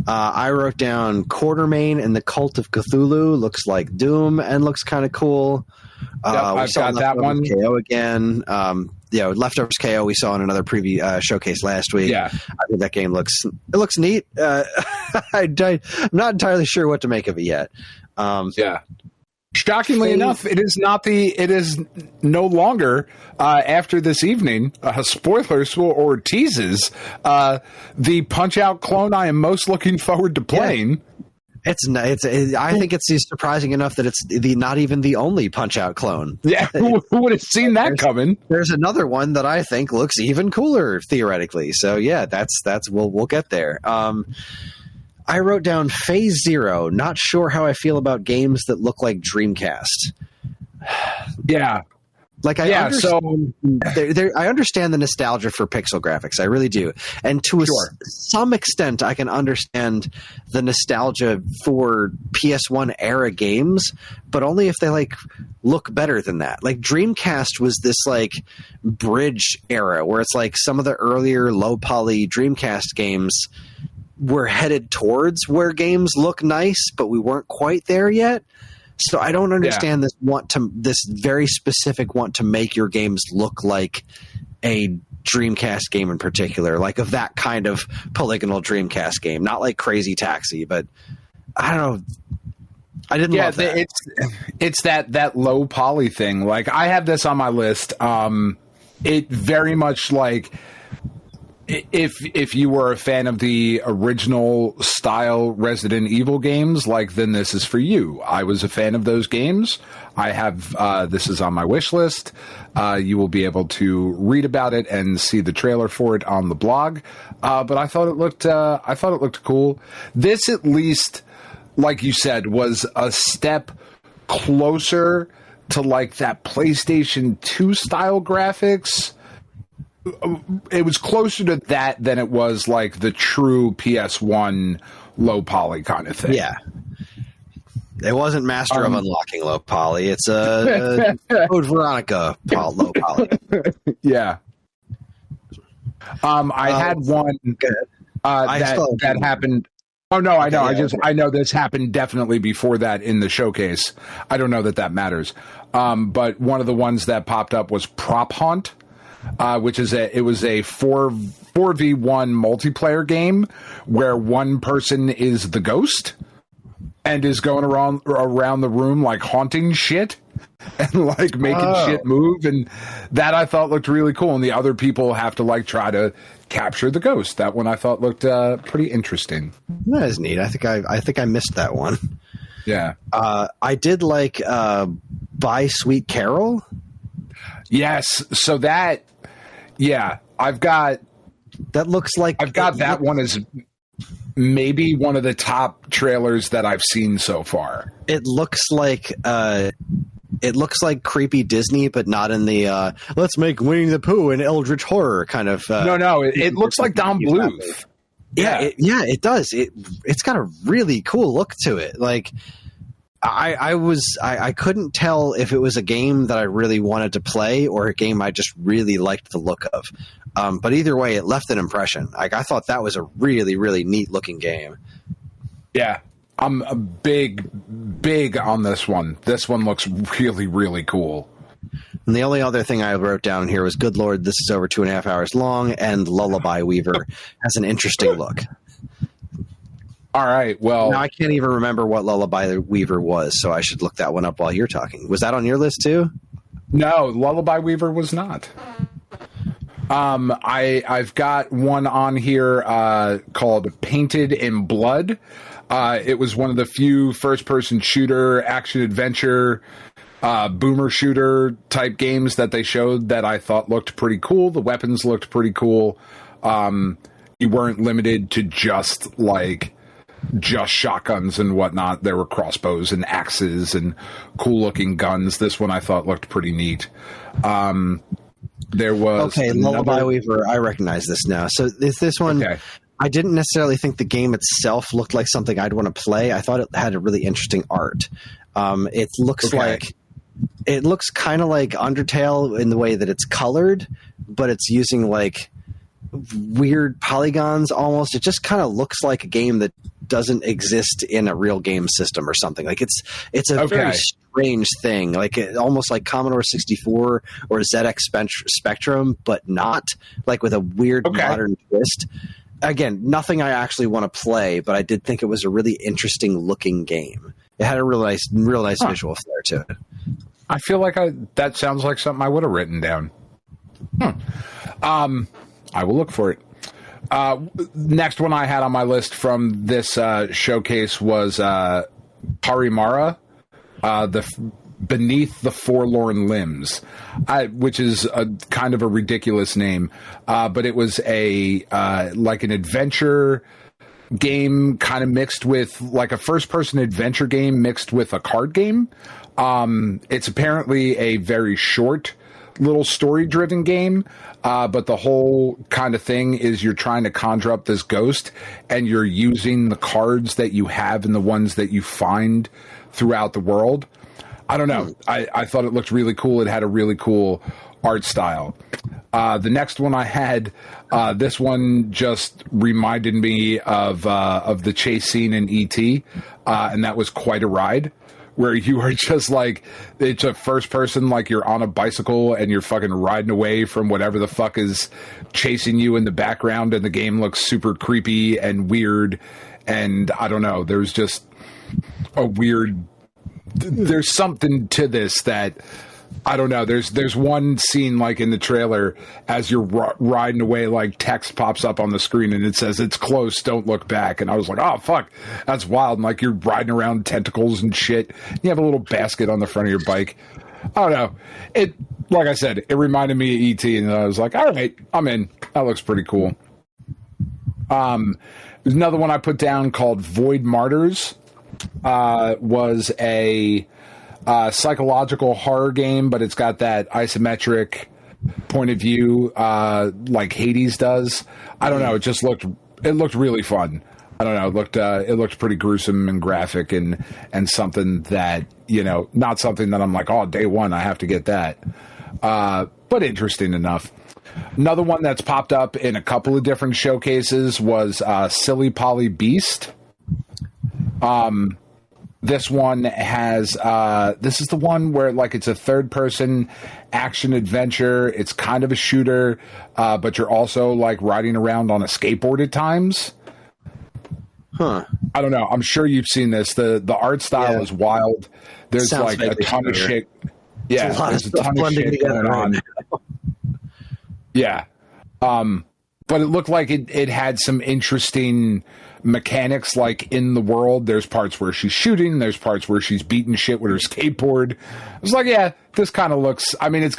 I wrote down Quartermain and the Cult of Cthulhu. Looks like Doom and looks kind of cool. I've got that one. KO again. Leftovers KO we saw in another preview showcase last week. Yeah, I think that game looks neat. I'm not entirely sure what to make of it yet. Yeah. Shockingly enough, it is no longer after this evening. Spoilers or teases. The Punch-Out clone I am most looking forward to playing. Yeah. I think it's surprising enough that it's not even the only Punch-Out clone. Yeah, who would have seen that coming? There's another one that I think looks even cooler theoretically. So yeah, we'll get there. I wrote down Phase Zero. Not sure how I feel about games that look like Dreamcast. Yeah. I understand the nostalgia for pixel graphics. I really do. And to some extent, I can understand the nostalgia for PS1 era games, but only if they look better than that. Dreamcast was this bridge era where it's some of the earlier low poly Dreamcast games were headed towards where games look nice, but we weren't quite there yet. So I don't understand this very specific want to make your games look like a Dreamcast game in particular, of that kind of polygonal Dreamcast game, not like Crazy Taxi, but I don't know. I didn't love that. It's that low poly thing. I have this on my list. It very much if you were a fan of the original style Resident Evil games, then this is for you. I was a fan of those games. I have this is on my wish list. You will be able to read about it and see the trailer for it on the blog. But I thought it looked cool. This, at least, like you said, was a step closer to that PlayStation 2 style graphics. It was closer to that than it was the true PS1 low poly kind of thing. Yeah. It wasn't Master of Unlocking low poly. It's a Code Veronica low poly. Yeah. I had one that happened. Oh no, I know. I know this happened definitely before that in the showcase. I don't know that matters. But one of the ones that popped up was Prop Hunt. Which is it was a 4v1 multiplayer game where one person is the ghost and is going around the room haunting shit and making shit move, and that I thought looked really cool. And the other people have to try to capture the ghost. That one I thought looked pretty interesting. That is neat. I think I missed that one. Yeah. I did Buy Sweet Carol. Yes. So that. Yeah, I've got that one as maybe one of the top trailers that I've seen so far. It looks like creepy Disney, but not in the let's make Winnie the Pooh an eldritch horror kind of. No, it looks like Don Bluth. Yeah, it does. It's got a really cool look to it. I couldn't tell if it was a game that I really wanted to play or a game I just really liked the look of. But either way, it left an impression. I thought that was a really, really neat looking game. Yeah, I'm a big on this one. This one looks really, really cool. And the only other thing I wrote down here was, good Lord, this is over 2.5 hours long, and Lullaby Weaver has an interesting look. All right, well... Now, I can't even remember what Lullaby Weaver was, so I should look that one up while you're talking. Was that on your list, too? No, Lullaby Weaver was not. I've got one on here called Painted in Blood. It was one of the few first-person shooter, action-adventure, boomer shooter type games that they showed that I thought looked pretty cool. The weapons looked pretty cool. You weren't limited to just shotguns and whatnot. There were crossbows and axes and cool looking guns. This one I thought looked pretty neat. There was Lullaby Weaver. I recognize this now. So is this one? Okay. I didn't necessarily think the game itself looked like something I'd want to play. I thought it had a really interesting art. It looks like it looks kind of like Undertale in the way that it's colored, but it's using like weird polygons almost. It just kind of looks like a game that doesn't exist in a real game system or something. Like it's a very strange thing, like almost like Commodore 64 or ZX Spectrum, but not like with a weird modern twist. Again, nothing I actually want to play, but I did think it was a really interesting looking game. It had a real nice visual flair to it. I feel like that sounds like something I would have written down. I will look for it. Next one I had on my list from this showcase was Parimara, Beneath the Forlorn Limbs, which is a kind of a ridiculous name, but it was like an adventure game kind of mixed with like a first-person adventure game mixed with a card game. It's apparently a very short little story-driven game, but the whole kind of thing is you're trying to conjure up this ghost, and you're using the cards that you have and the ones that you find throughout the world. I don't know. I thought it looked really cool. It had a really cool art style. The next one I had, this one just reminded me of the chase scene in E.T., and that was Quite a Ride, where you are just like, it's a first person, like you're on a bicycle and you're fucking riding away from whatever the fuck is chasing you in the background, and the game looks super creepy and weird. And I don't know, there's just a weird, there's something to this that, I don't know. There's one scene like in the trailer as you're riding away, like text pops up on the screen and it says it's close, don't look back. And I was like, oh fuck, that's wild. And like you're riding around tentacles and shit. You have a little basket on the front of your bike. I don't know. It, like I said, it reminded me of E.T. and I was like, all right, I'm in. That looks pretty cool. There's another one I put down called Void Martyrs. Was a psychological horror game, but it's got that isometric point of view like Hades does. I don't know. It looked really fun. I don't know. It looked pretty gruesome and graphic and something that, you know, not something that I'm like, oh, day one, I have to get that. But interesting enough. Another one that's popped up in a couple of different showcases was Silly Polly Beast. This one has, this is the one where like it's a third person action adventure. It's kind of a shooter, but you're also like riding around on a skateboard at times. Huh. I don't know. I'm sure you've seen this. The art style is wild. There's like a ton of shit. Yeah. There's a ton of shit going on. Yeah. But it looked like it had some interesting mechanics, like in the world. There's parts where she's shooting, there's parts where she's beating shit with her skateboard. I was like, yeah, this kind of looks, I mean,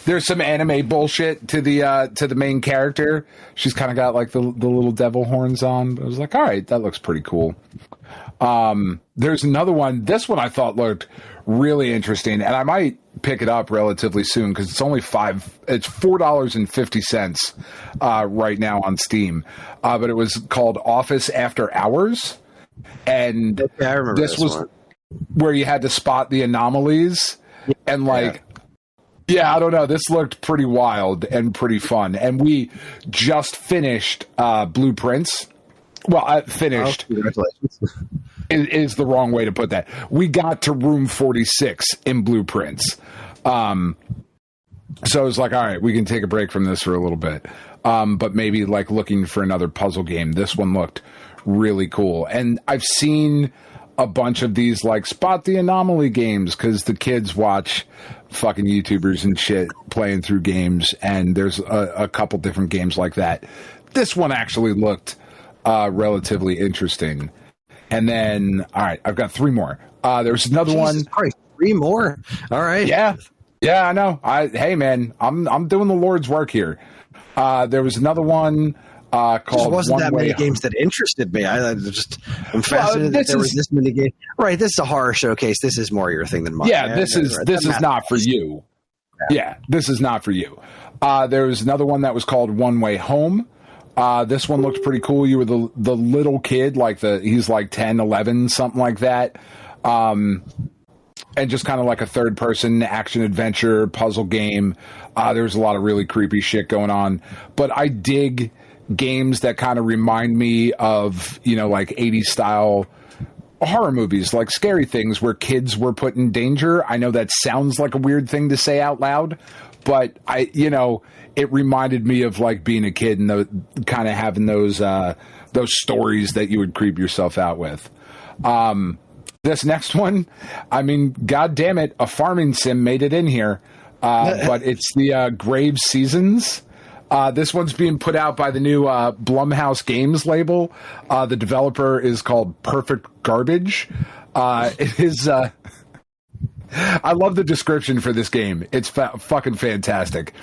there's some anime bullshit to the main character. She's kind of got like the little devil horns on. I was like, all right, that looks pretty cool. There's another one. This one I thought looked really interesting, and I might pick it up relatively soon because it's only $4.50 right now on Steam. But it was called Office After Hours, and I remember this was one where you had to spot the anomalies and like. Yeah, I don't know. This looked pretty wild and pretty fun, and we just finished Blueprints. Well, I finished. Oh, congratulations. Is the wrong way to put that. We got to room 46 in Blueprints. So I was like, all right, we can take a break from this for a little bit. But maybe like looking for another puzzle game. This one looked really cool. And I've seen a bunch of these like spot the anomaly games because the kids watch fucking YouTubers and shit playing through games. And there's a couple different games like that. This one actually looked relatively interesting. And then, all right, I've got three more. There's another one. Christ, three more. All right. Yeah, I know. Hey, man, I'm doing the Lord's work here. There was another one called. There wasn't that many games that interested me. I'm fascinated that there was this many games. Right, this is a horror showcase. This is more your thing than mine. Yeah, this is not for you. Yeah, this is not for you. There was another one that was called One Way Home. This one looked pretty cool. You were the little kid, he's like 10, 11, something like that. and just kind of like a third-person action-adventure puzzle game. There's a lot of really creepy shit going on. But I dig games that kind of remind me of, like 80s style horror movies, like Scary Things, where kids were put in danger. I know that sounds like a weird thing to say out loud, but it reminded me of like being a kid and kind of having those stories that you would creep yourself out with. This next one, I mean, God damn it, a farming sim made it in here, but it's the Grave Seasons. This one's being put out by the new Blumhouse Games label. The developer is called Perfect Garbage. It is. I love the description for this game. It's fucking fantastic.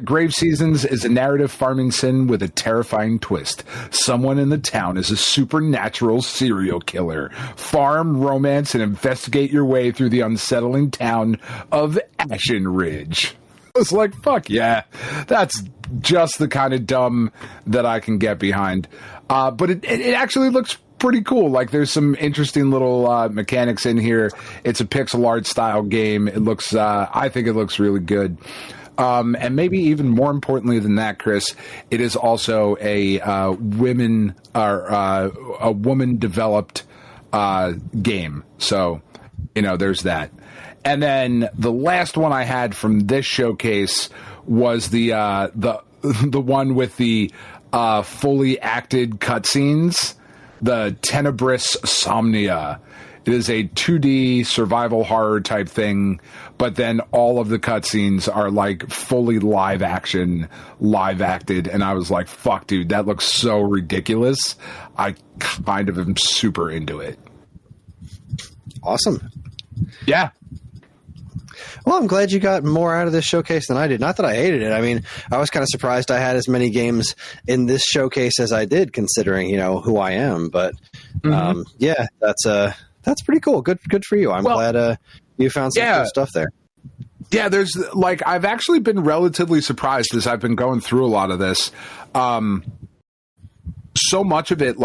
Grave Seasons is a narrative farming sim with a terrifying twist. Someone in the town is a supernatural serial killer. Farm, romance, and investigate your way through the unsettling town of Ashen Ridge. I was like, fuck yeah, that's just the kind of dumb that I can get behind. But it actually looks pretty cool. Like, there's some interesting little mechanics in here. It's a pixel art style game. It looks, I think it looks really good. And maybe even more importantly than that, Kris, it is also a woman developed game. So, there's that. And then the last one I had from this showcase was the one with the fully acted cutscenes, the Tenebrous Somnia. It is a 2D survival horror type thing, but then all of the cutscenes are like fully live acted, and I was like, fuck, dude, that looks so ridiculous. I kind of am super into it. Awesome. Yeah. Well, I'm glad you got more out of this showcase than I did. Not that I hated it. I mean, I was kind of surprised I had as many games in this showcase as I did, considering, who I am. But yeah, that's pretty cool. Good for you. I'm glad you found some cool stuff there. Yeah, there's I've actually been relatively surprised as I've been going through a lot of this. So much of it,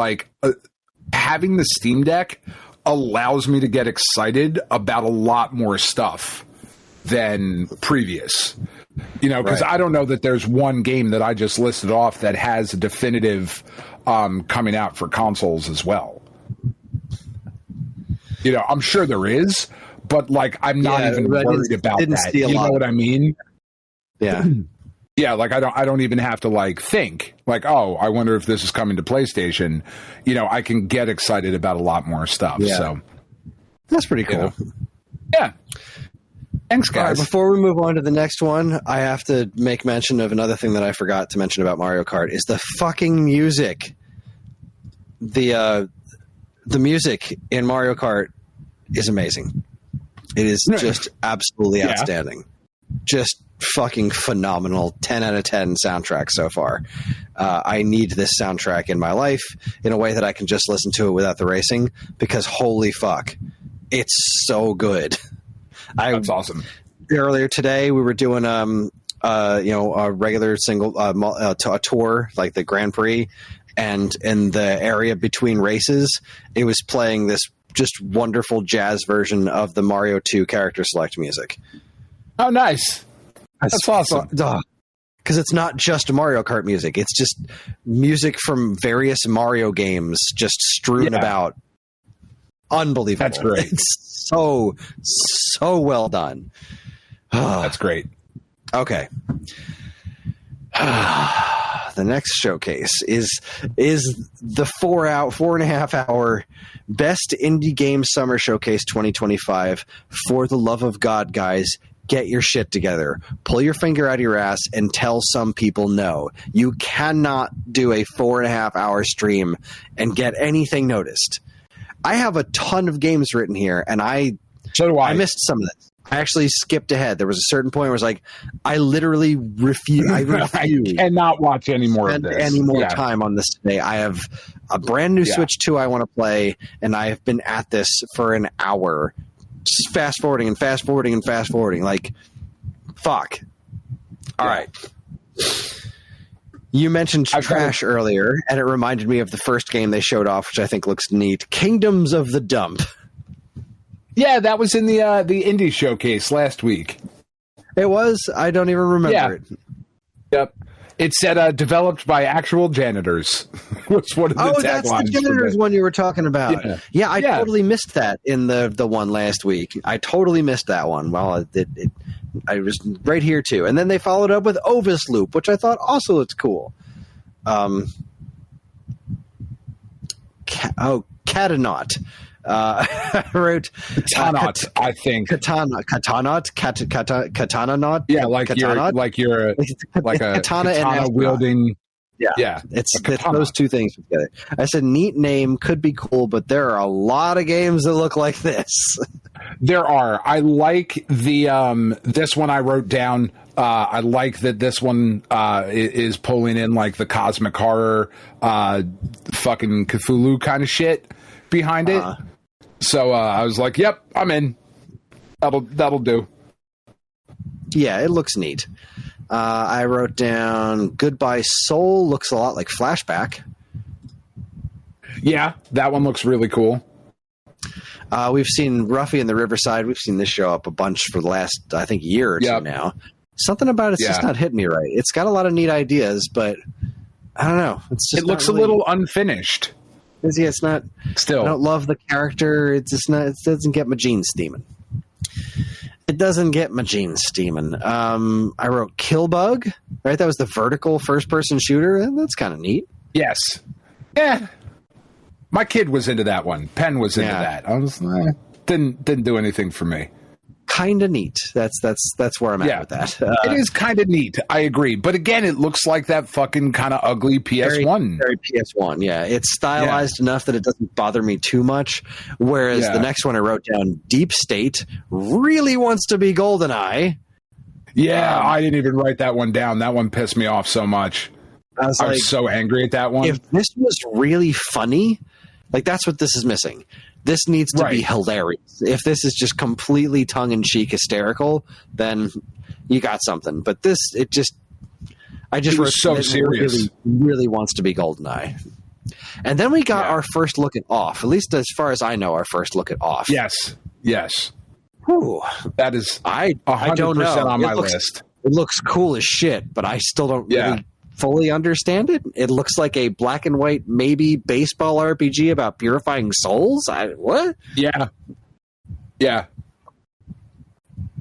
having the Steam Deck allows me to get excited about a lot more stuff than previous, because I don't know that there's one game that I just listed off that has a definitive coming out for consoles as well. I'm sure there is, but I'm not even worried about that. You know what I mean? Yeah. Yeah, I don't even have to think oh, I wonder if this is coming to PlayStation. I can get excited about a lot more stuff. Yeah. So that's pretty cool. Yeah. Thanks, guys. All right, before we move on to the next one, I have to make mention of another thing that I forgot to mention about Mario Kart is the fucking music. The music in Mario Kart is amazing. It is just absolutely outstanding. Just fucking phenomenal. 10 out of 10 soundtrack so far. I need this soundtrack in my life in a way that I can just listen to it without the racing, because holy fuck, it's so good. That's awesome. Earlier today, we were doing a regular single a tour, like the Grand Prix, and in the area between races, it was playing this just wonderful jazz version of the Mario 2 character select music. Oh, nice. That's awesome. Because it's not just Mario Kart music. It's just music from various Mario games just strewn about. Unbelievable. That's great. It's so well done. That's great. Okay. The next showcase is the 4.5 hour Best Indie Game Summer Showcase 2025. For the love of God, guys, get your shit together. Pull your finger out of your ass and tell some people no. You cannot do a 4.5 hour stream and get anything noticed. I have a ton of games written here, and so do I. I missed some of this. I actually skipped ahead. There was a certain point where I was like, I literally refuse. I cannot watch any more of this. Any more time on this today. I have a brand new Switch 2 I want to play, and I have been at this for an hour, just fast forwarding and fast forwarding and fast forwarding. Like, fuck. All right. You mentioned trash earlier, and it reminded me of the first game they showed off, which I think looks neat. Kingdoms of the Dump. Yeah, that was in the indie showcase last week. It was? I don't even remember it. Yep. It said developed by actual janitors. Was one of the taglines. That's the janitors one you were talking about. Yeah, I totally missed that in the one last week. I totally missed that one. Well, I was right here too. And then they followed up with Ovis Loop, which I thought also looks cool. Katanaut. I wrote Katanaut, I think. Katanaut. Yeah, like you're a katana wielding. Yeah, it's those two things together. I said neat name, could be cool, but there are a lot of games that look like this. There are. I like the this one I wrote down. I like that this one is pulling in like the cosmic horror, fucking Cthulhu kind of shit behind it. So I was like, "Yep, I'm in. That'll do." Yeah, it looks neat. I wrote down Goodbye Soul. Looks a lot like Flashback. Yeah, that one looks really cool. We've seen Ruffy in the Riverside. We've seen this show up a bunch for the last, I think, year or two now. Something about it's just not hitting me right. It's got a lot of neat ideas, but I don't know. It looks a little unfinished. It's not. Still, I don't love the character. It's just not. It doesn't get my jeans steaming. It doesn't get my jeans steaming. I wrote Killbug. Right, that was the vertical first-person shooter. That's kind of neat. Yes. Yeah. My kid was into that one. Penn was into that. I was didn't do anything for me. Kind of neat. That's where I'm at with that. It is kind of neat. I agree. But again, it looks like that fucking kind of ugly PS1. Very PS1, yeah. It's stylized enough that it doesn't bother me too much. Whereas the next one I wrote down, Deep State, really wants to be GoldenEye. Yeah, I didn't even write that one down. That one pissed me off so much. I was so angry at that one. If this was really funny, like that's what this is missing. This needs to be hilarious. If this is just completely tongue-in-cheek hysterical, then you got something. But this, it was so serious. Really wants to be GoldenEye. And then we got our first look at Off. At least as far as I know, our first look at Off. Yes. Whew. That is 100% I don't know. On my list. It looks cool as shit, but I still don't really fully understand it. It looks like a black and white, maybe baseball RPG about purifying souls. What? Yeah.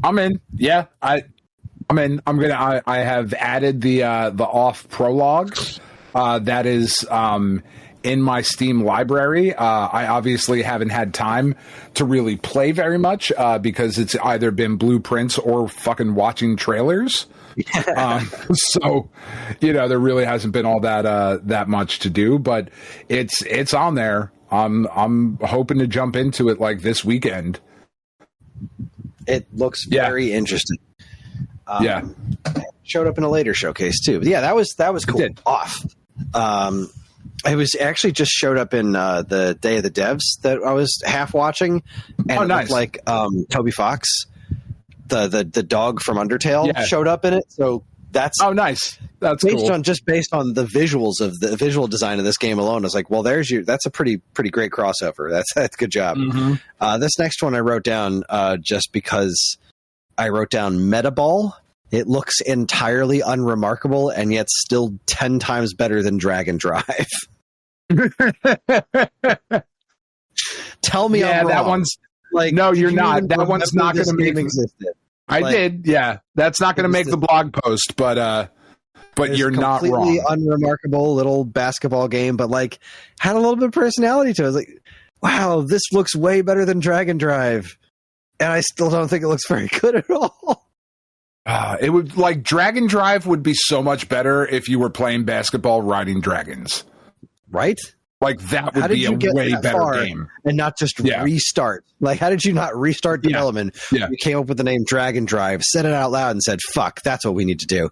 I'm in. Yeah, I'm in. I have added the Off prologue. That is in my Steam library. I obviously haven't had time to really play very much because it's either been blueprints or fucking watching trailers. So, there really hasn't been all that much to do, but it's on there. I'm hoping to jump into it like this weekend. It looks very interesting. Showed up in a later showcase too. But yeah, that was cool. Off. It was actually just showed up in the Day of the Devs that I was half watching, and it looked like Toby Fox. The dog from Undertale showed up in it, so that's nice. That's based cool. Based on the visuals of the visual design of this game alone. I was like, well, that's a pretty great crossover. That's good job. Mm-hmm. This next one I wrote down just because I wrote down Metaball. It looks entirely unremarkable and yet still 10 times better than Drag and Drive. Tell me I'm wrong. That one's like, no, you're not. That one's not going to make existed. I did, yeah. That's not going to make the blog post, but you're not wrong. Completely unremarkable little basketball game, but had a little bit of personality to it. I was like, wow, this looks way better than Drag and Drive, and I still don't think it looks very good at all. It would Drag and Drive would be so much better if you were playing basketball riding dragons, right? That would be a way better game. And not just restart. How did you not restart development? Yeah. You came up with the name Drag and Drive, said it out loud, and said, fuck, that's what we need to do.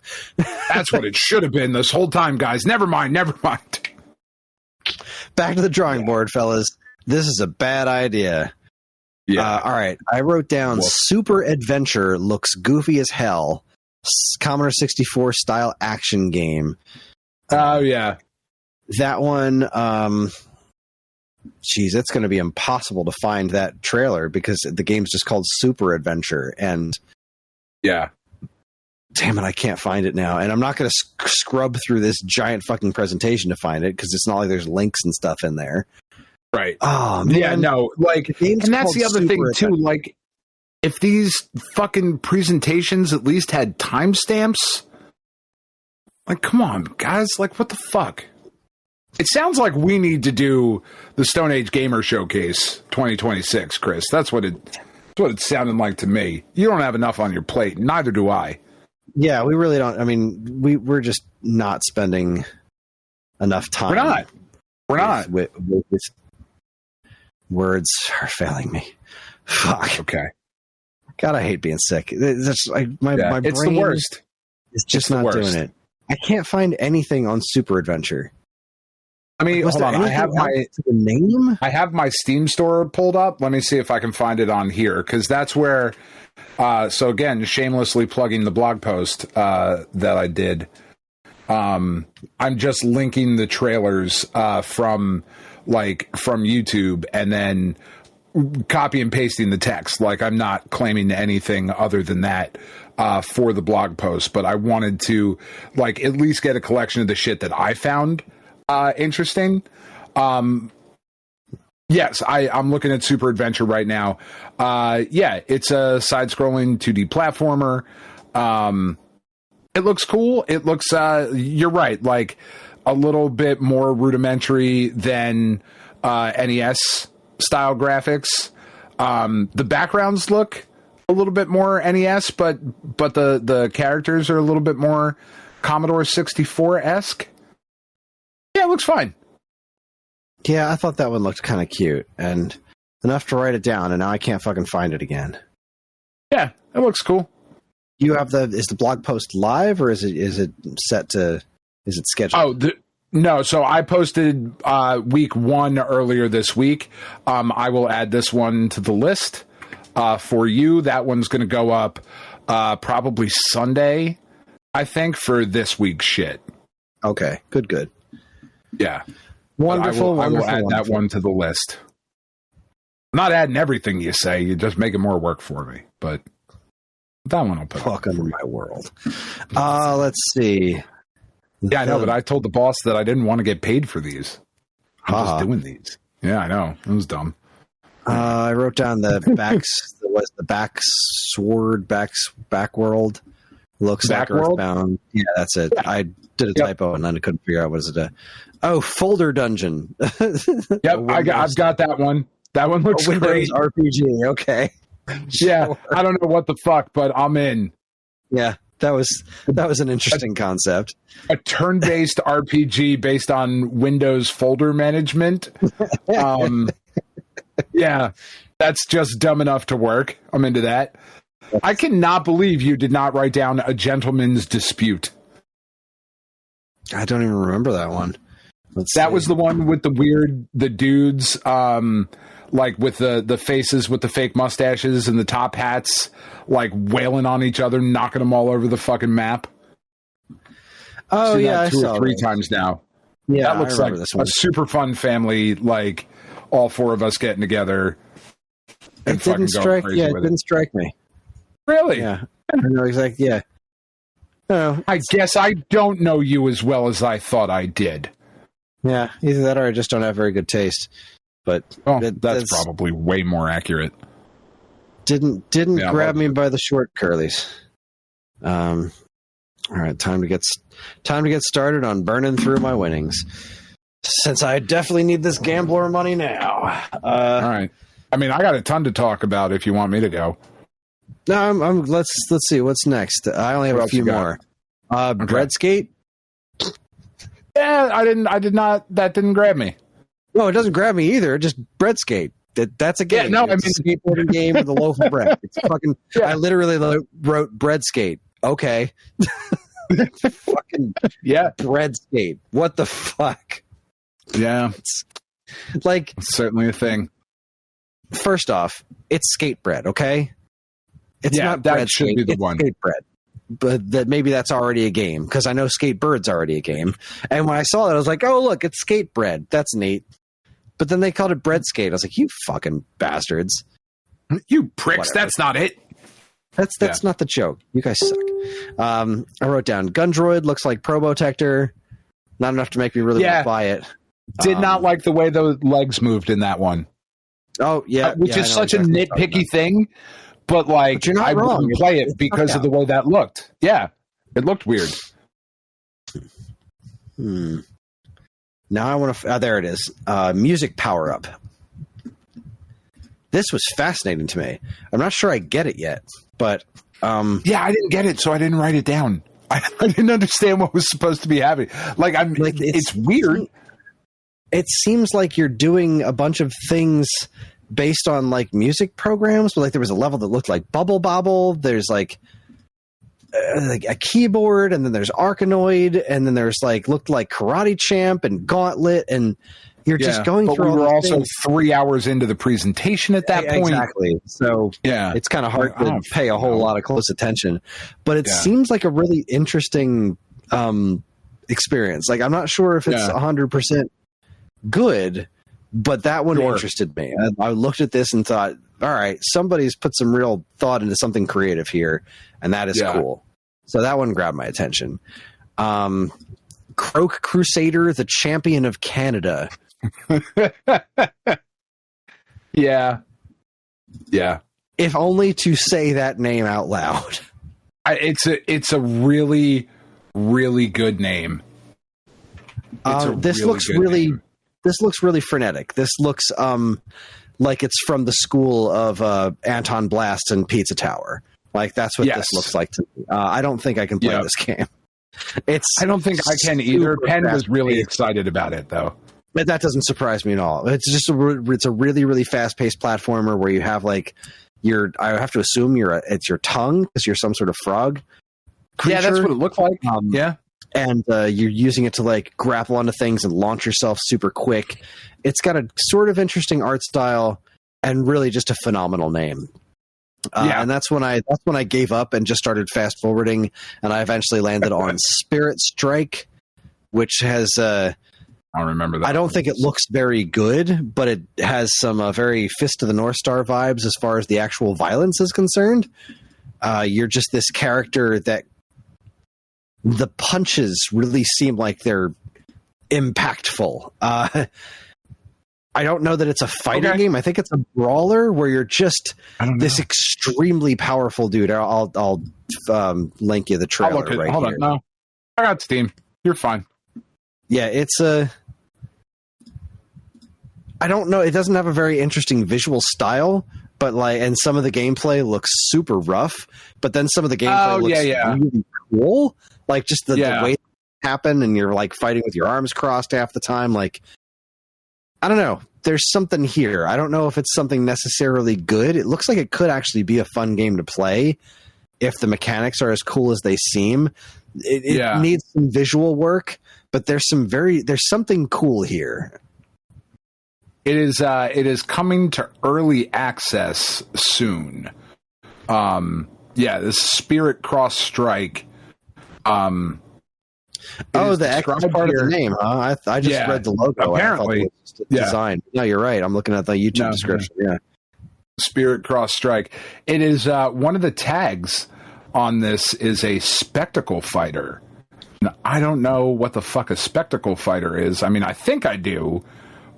That's what it should have been this whole time, guys. Never mind. Back to the drawing board, fellas. This is a bad idea. Yeah. All right. I wrote down Super Adventure looks goofy as hell. Commodore 64 style action game. Oh, yeah. That one, geez, it's going to be impossible to find that trailer because the game's just called Super Adventure. And yeah, damn it, I can't find it now. And I'm not going to scrub through this giant fucking presentation to find it because it's not like there's links and stuff in there. Right. Oh, man. Yeah, no. Like, and that's the other thing, too. Like, if these fucking presentations at least had timestamps, like, come on, guys. Like, what the fuck? It sounds like we need to do the Stone Age Gamer Showcase 2026, Kris. That's what it sounded like to me. You don't have enough on your plate. Neither do I. Yeah, we really don't. I mean, we're just not spending enough time. We're not. With words are failing me. Fuck. Okay. God, I hate being sick. That's like my brain. It's the worst. It's just not doing it. I can't find anything on Super Adventure. I mean, hold on. I have my Steam store pulled up. Let me see if I can find it on here because that's where. So again, shamelessly plugging the blog post that I did. I'm just linking the trailers from YouTube and then copy and pasting the text. Like I'm not claiming anything other than that for the blog post, but I wanted to like at least get a collection of the shit that I found interesting. Yes, I'm looking at Super Adventure right now. Yeah, it's a side-scrolling 2D platformer. It looks cool. It looks, you're right, like a little bit more rudimentary than NES-style graphics. The backgrounds look a little bit more NES, but the characters are a little bit more Commodore 64-esque. Yeah, it looks fine. Yeah, I thought that one looked kind of cute and enough to write it down, and now I can't fucking find it again. Yeah, it looks cool. You have is the blog post live or is it scheduled? No. So I posted week 1 earlier this week. I will add this one to the list for you. That one's going to go up probably Sunday, I think, for this week's shit. Okay, good. Yeah. Wonderful. I will add that one to the list. I'm not adding everything you say. You're just making more work for me. But that one I'll put. Welcome to my world. Let's see. Yeah, I know, but I told the boss that I didn't want to get paid for these. I'm just doing these. Yeah, I know. It was dumb. I wrote down the back world. Looks like Earthbound. Yeah, that's it. Yeah. I did a typo and then I couldn't figure out what is it. Folder Dungeon. Yep, I've got that one. That one looks great. RPG. Okay. Yeah, sure. I don't know what the fuck, but I'm in. Yeah, that was an interesting concept. A turn-based RPG based on Windows folder management. Yeah, that's just dumb enough to work. I'm into that. I cannot believe you did not write down A Gentleman's Dispute. I don't even remember that one. That was the one with the dudes, like with the faces with the fake mustaches and the top hats, like wailing on each other, knocking them all over the fucking map. Oh, yeah, I saw 2 or 3 times now. Yeah, that looks like a super fun family, like all 4 of us getting together. It didn't strike me. Really? Yeah. I know exactly. Yeah. I guess I don't know you as well as I thought I did. Yeah, either that or I just don't have very good taste. But that's probably way more accurate. Didn't grab me by the short curlies. All right, time to get started on burning through my winnings. Since I definitely need this gambler money now. All right. I mean, I got a ton to talk about if you want me to go. No, let's see what's next. I only have a few more. Okay. Breadskate. Yeah, I did not. That didn't grab me. No, it doesn't grab me either. Just Breadscape. That's a game. Yeah, no, it's a skateboarding game with a loaf of bread. It's fucking. Yeah. I literally wrote Breadskate. Okay. Fucking Breadskate. What the fuck? Yeah, it's certainly a thing. First off, it's skate bread. Okay. It's not that bread should skate, be the it's one. Skate bread. But maybe that's already a game because I know Skate Bird's already a game. And when I saw that, I was like, "Oh, look, it's skate bread. That's neat." But then they called it Bread Skate. I was like, you fucking bastards. You pricks, Whatever. that's not it. That's not the joke. You guys suck. I wrote down Gundroid looks like Probotector. Not enough to make me really want to buy it. Did not like the way those legs moved in that one. Oh, yeah. Which is such a nitpicky thing, but like, you're not I wrong. wouldn't play it because of the way that looked. Yeah, it looked weird. Now I want to... there it is. Music power-up. This was fascinating to me. I'm not sure I get it yet, but... yeah, I didn't get it, so I didn't write it down. I didn't understand what was supposed to be happening. Like, it's weird. It seems like you're doing a bunch of things based on like music programs. But like there was a level that looked like Bubble Bobble. There's like a keyboard, and then there's Arkanoid, and then there's like looked like Karate Champ and Gauntlet, and you're just going but through. We were also things. 3 hours into the presentation at that point. Exactly. So yeah, it's kind of hard to pay a whole lot of close attention. But it seems like a really interesting experience. Like I'm not sure if it's 100% good, but that one interested me. I looked at this and thought, all right, somebody's put some real thought into something creative here, and that is cool. So that one grabbed my attention. Croak Crusader, the champion of Canada. Yeah. If only to say that name out loud. It's a really, really good name. This looks really frenetic. This looks like it's from the school of Anton Blast and Pizza Tower. Like that's what this looks like to me. I don't think I can play this game. I don't think I can either. Penn was really excited about it though. But that doesn't surprise me at all. It's just it's a really, really fast-paced platformer where you have like I have to assume it's your tongue because you're some sort of frog creature. Yeah, that's what it looked like. And you're using it to like grapple onto things and launch yourself super quick. It's got a sort of interesting art style and really just a phenomenal name. And that's when I gave up and just started fast forwarding, and I eventually landed on Spirit Strike, which has I don't remember that. I don't think it looks very good, but it has some very Fist of the North Star vibes as far as the actual violence is concerned. You're just this character that the punches really seem like they're impactful. I don't know that it's a fighting game. I think it's a brawler where you're just this extremely powerful dude. I'll link you the trailer right Hold here. on, no, I got Steam. You're fine. Yeah, it's I don't know. It doesn't have a very interesting visual style, but and some of the gameplay looks super rough. But then some of the gameplay looks really cool. Like just the way it happened, and you're like fighting with your arms crossed half the time. Like I don't know. There's something here. I don't know if it's something necessarily good. It looks like it could actually be a fun game to play if the mechanics are as cool as they seem. It needs some visual work, but there's something cool here. It is coming to early access soon. This Spirit Cross Strike. The X is part of the name, huh? I just read the logo. Apparently, it was design. No, you're right. I'm looking at the YouTube description. Yeah, Spirit Cross Strike. It is one of the tags on this is a spectacle fighter. Now, I don't know what the fuck a spectacle fighter is. I mean, I think I do,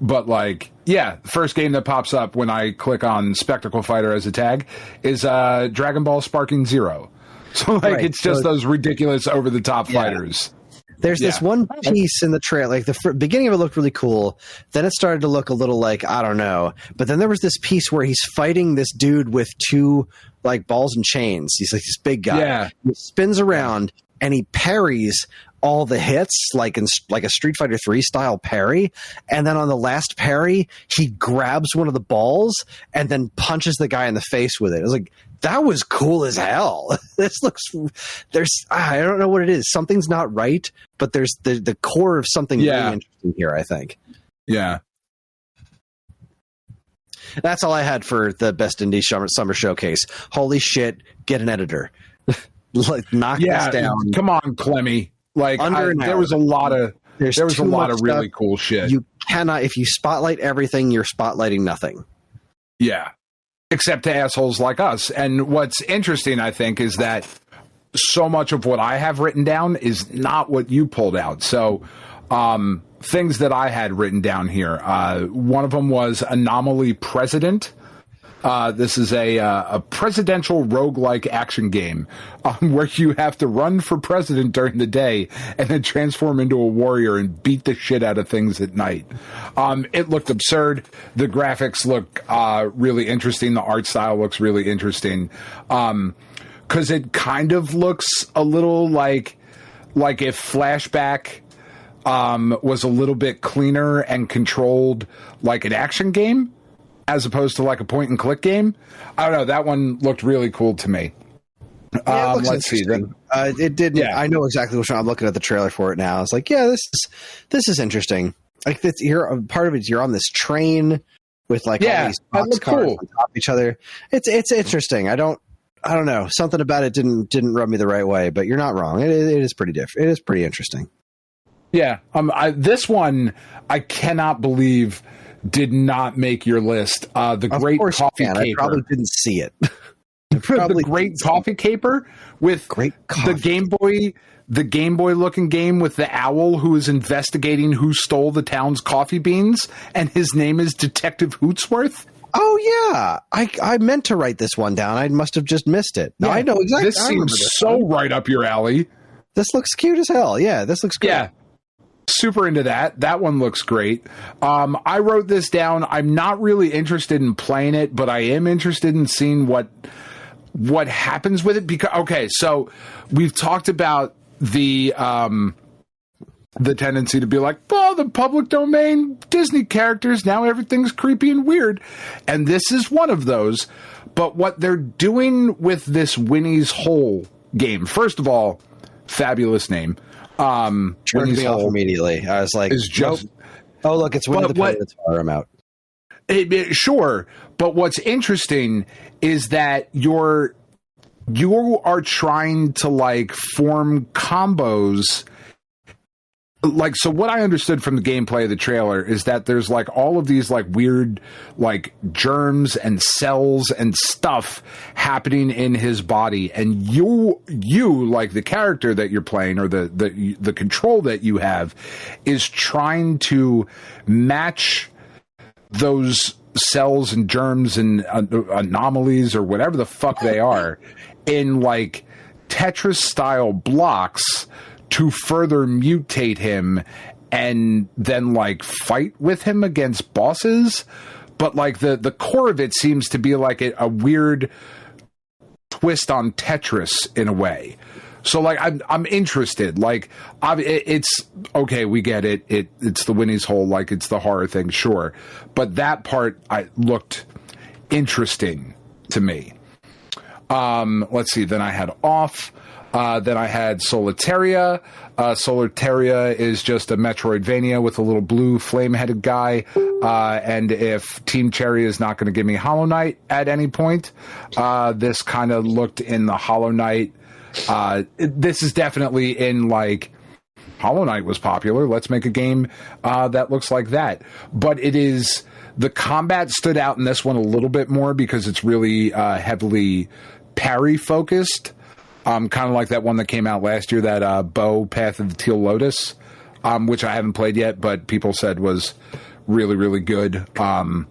but the first game that pops up when I click on spectacle fighter as a tag is Dragon Ball Sparking Zero. So it's just those ridiculous over the top fighters. There's this one piece in the trailer, like the beginning of it looked really cool. Then it started to look a little like, I don't know. But then there was this piece where he's fighting this dude with two balls and chains. He's like this big guy. Yeah. He spins around and he parries all the hits like a Street Fighter 3 style parry. And then on the last parry, he grabs one of the balls and then punches the guy in the face with it. It was like, that was cool as hell. I don't know what it is. Something's not right, but there's the core of something really interesting here, I think. Yeah. That's all I had for the Best Indie Summer Showcase. Holy shit, get an editor. Knock this down. Come on, Clemmy. There was a lot of there was a lot of really cool shit. You cannot, if you spotlight everything, you're spotlighting nothing. Yeah. Except to assholes like us. And what's interesting, I think, is that so much of what I have written down is not what you pulled out. So, things that I had written down here. One of them was Anomaly President. This is a presidential roguelike action game where you have to run for president during the day and then transform into a warrior and beat the shit out of things at night. It looked absurd. The graphics look really interesting. The art style looks really interesting. Because it kind of looks a little like if Flashback was a little bit cleaner and controlled like an action game as opposed to like a point and click game. I don't know. That one looked really cool to me. Yeah, let's see. Then it didn't. Yeah. I know exactly which one. I'm looking at the trailer for it now. It's like, yeah, this is interesting. Like part of it is you're on this train with like all these box cars on top of each other. It's interesting. I don't know. Something about it didn't rub me the right way, but you're not wrong. It is pretty different. It is pretty interesting. Yeah. This one I cannot believe did not make your list. The Great Coffee Caper. I probably didn't see it. The Great Coffee Caper with the Game Boy looking game with the owl who is investigating who stole the town's coffee beans, and his name is Detective Hootsworth. Oh yeah, I meant to write this one down. I must have just missed it. No, I know exactly. This seems so right up your alley. This looks cute as hell. Yeah, this looks great. Yeah. Super into that. That one looks great. I wrote this down. I'm not really interested in playing it, but I am interested in seeing what happens with it. Because so we've talked about the tendency to be like, oh, the public domain Disney characters, now everything's creepy and weird, and this is one of those. But what they're doing with this Winnie's Hole game, first of all, fabulous name. Turned me off immediately. I was like, just, nope. Oh, look, it's Winnie the Pooh. That's why I'm out. Sure, but what's interesting is that you are trying to like form combos. Like, so what I understood from the gameplay of the trailer is that there's like all of these like weird like germs and cells and stuff happening in his body, and you like the character that you're playing or the control that you have is trying to match those cells and germs and anomalies or whatever the fuck they are in like Tetris style blocks to further mutate him and then like fight with him against bosses. But like the core of it seems to be like a weird twist on Tetris in a way. So like I'm interested. Like it's okay, we get it. It's the Winnie's Hole, like it's the horror thing, sure. But that part looked interesting to me. Let's see. Then I had Off. Then I had Solitaria. Solitaria is just a Metroidvania with a little blue flame-headed guy. And if Team Cherry is not going to give me Hollow Knight at any point, this kind of looked in the Hollow Knight. This is definitely in like Hollow Knight was popular. Let's make a game that looks like that. But it is the combat stood out in this one a little bit more because it's really heavily parry focused. Kind of like that one that came out last year, that Bow Path of the Teal Lotus, which I haven't played yet, but people said was really, really good. Yeah,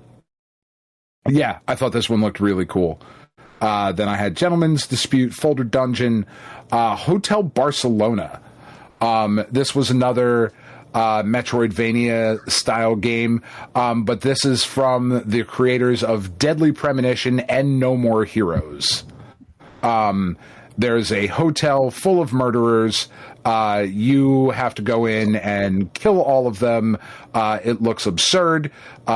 I thought this one looked really cool. Then I had Gentleman's Dispute, Folder Dungeon, Hotel Barcelona. This was another Metroidvania style game, but this is from the creators of Deadly Premonition and No More Heroes. There's a hotel full of murderers. You have to go in and kill all of them. It looks absurd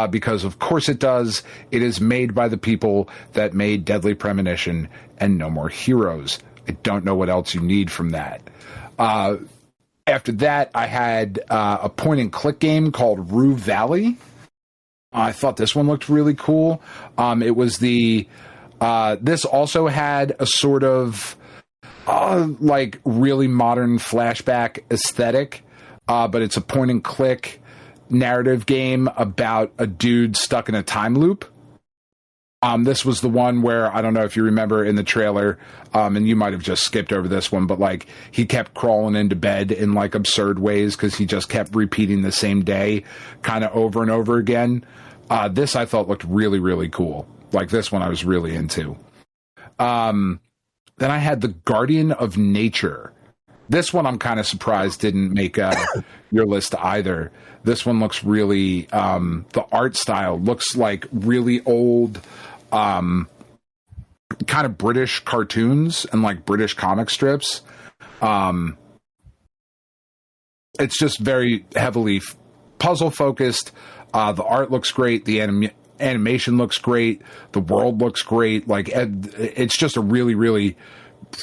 because, of course, it does. It is made by the people that made Deadly Premonition and No More Heroes. I don't know what else you need from that. After that, I had a point-and-click game called Rue Valley. I thought this one looked really cool. It was the... this also had a sort of... like really modern flashback aesthetic. but it's a point and click narrative game about a dude stuck in a time loop. This was the one where, I don't know if you remember in the trailer, and you might have just skipped over this one, but like he kept crawling into bed in like absurd ways because he just kept repeating the same day kind of over and over again. This I thought looked really, really cool. Like this one I was really into. Then I had The Guardian of Nature. This one I'm kind of surprised didn't make your list either. This one looks really, the art style looks like really old, kind of British cartoons and like British comic strips. It's just very heavily puzzle focused. The art looks great. The animation looks great. The world looks great. Like it's just a really, really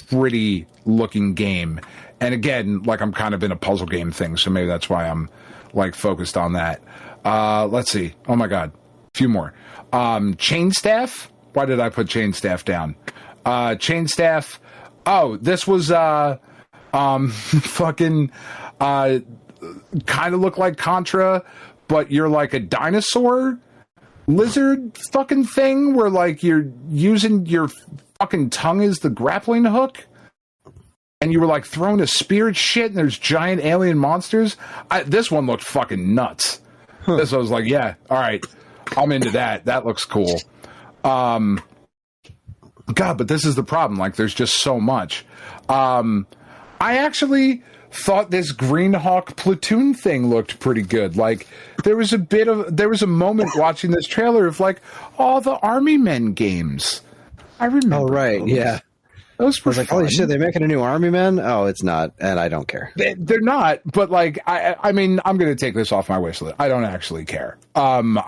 pretty looking game. And again, like I'm kind of in a puzzle game thing, so maybe that's why I'm like focused on that. Let's see. Oh my God. A few more. Chain Staff. Why did I put Chain Staff down? Chain Staff. Oh, this was fucking kind of look like Contra, but you're like a dinosaur lizard fucking thing where like you're using your fucking tongue as the grappling hook. And you were like throwing a spear at shit and there's giant alien monsters. This one looked fucking nuts. This I was like, yeah, all right, I'm into that. That looks cool. God, but this is the problem. Like there's just so much. I actually thought this Green Hawk Platoon thing looked pretty good. Like there was a moment watching this trailer of like all the Army Men games. I remember. Oh, right. those. Yeah. Those were I was like, fun. holy shit, they're making a new Army Man? Oh, it's not, and I don't care. They're not, but like, I mean, I'm going to take this off my wish list. I don't actually care. I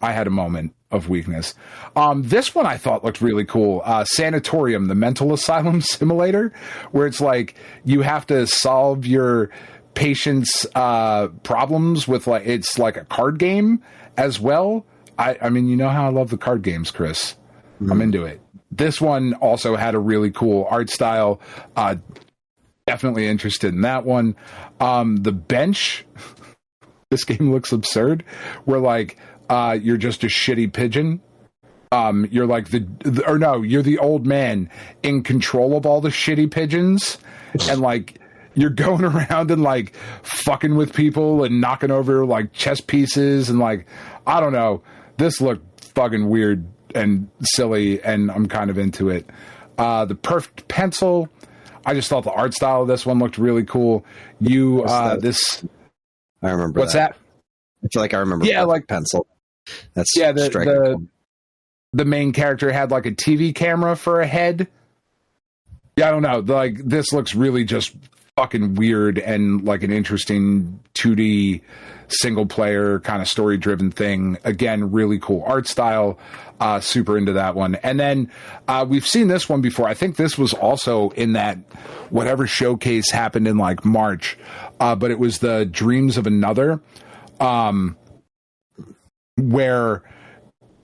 had a moment of weakness. This one I thought looked really cool. Sanatorium, the mental asylum simulator, where it's like you have to solve your patient's problems with like, it's like a card game as well. I mean, you know how I love the card games, Kris. I'm into it. This one also had a really cool art style. Definitely interested in that one. The Bench. This game looks absurd. Where like you're just a shitty pigeon. You're like you're the old man in control of all the shitty pigeons, and like you're going around and like fucking with people and knocking over like chess pieces and like I don't know. This looked fucking weird and silly, and I'm kind of into it. The Perfect Pencil. I just thought the art style of this one looked really cool. I remember. What's that? I feel like I remember. Yeah, like Pencil. That's the main character had like a TV camera for a head. Yeah, I don't know. Like this looks really just fucking weird and like an interesting 2D single player kind of story driven thing. Again, really cool art style. Super into that one. And then we've seen this one before. I think this was also in that whatever showcase happened in like March, but it was the Dreams of Another, where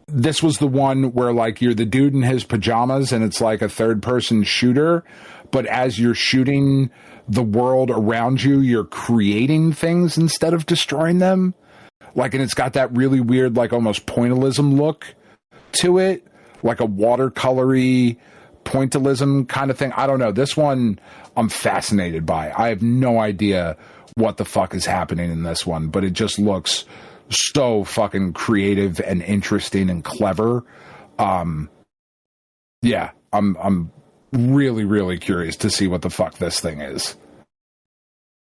this was the one where like you're the dude in his pajamas and it's like a third person shooter, but as you're shooting the world around you, you're creating things instead of destroying them. Like, and it's got that really weird, like almost pointillism look to it, like a watercolory pointillism kind of thing. I don't know. This one I'm fascinated by. I have no idea what the fuck is happening in this one, but it just looks so fucking creative and interesting and clever. Yeah, I'm really, really curious to see what the fuck this thing is.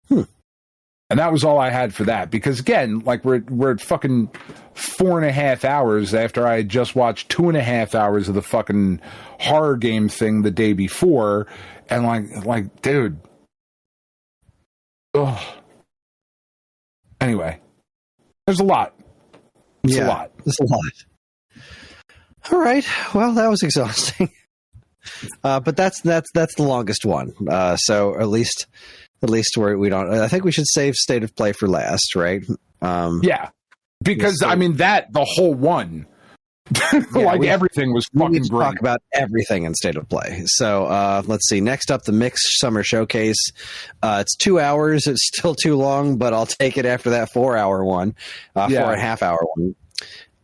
And that was all I had for that, because again, like we're at fucking 4.5 hours after I had just watched 2.5 hours of the fucking horror game thing the day before, and like dude. Ugh. Anyway, there's a lot. It's a lot. There's a lot. All right. Well, that was exhausting. But that's the longest one. So at least we don't. I think we should save State of Play for last, right? Yeah, because I mean the whole one Like everything was we fucking need to great. talk about everything in State of Play. So let's see. Next up, the Mixed Summer Showcase. It's 2 hours. It's still too long, but I'll take it after that 4 hour one, 4.5 hour one.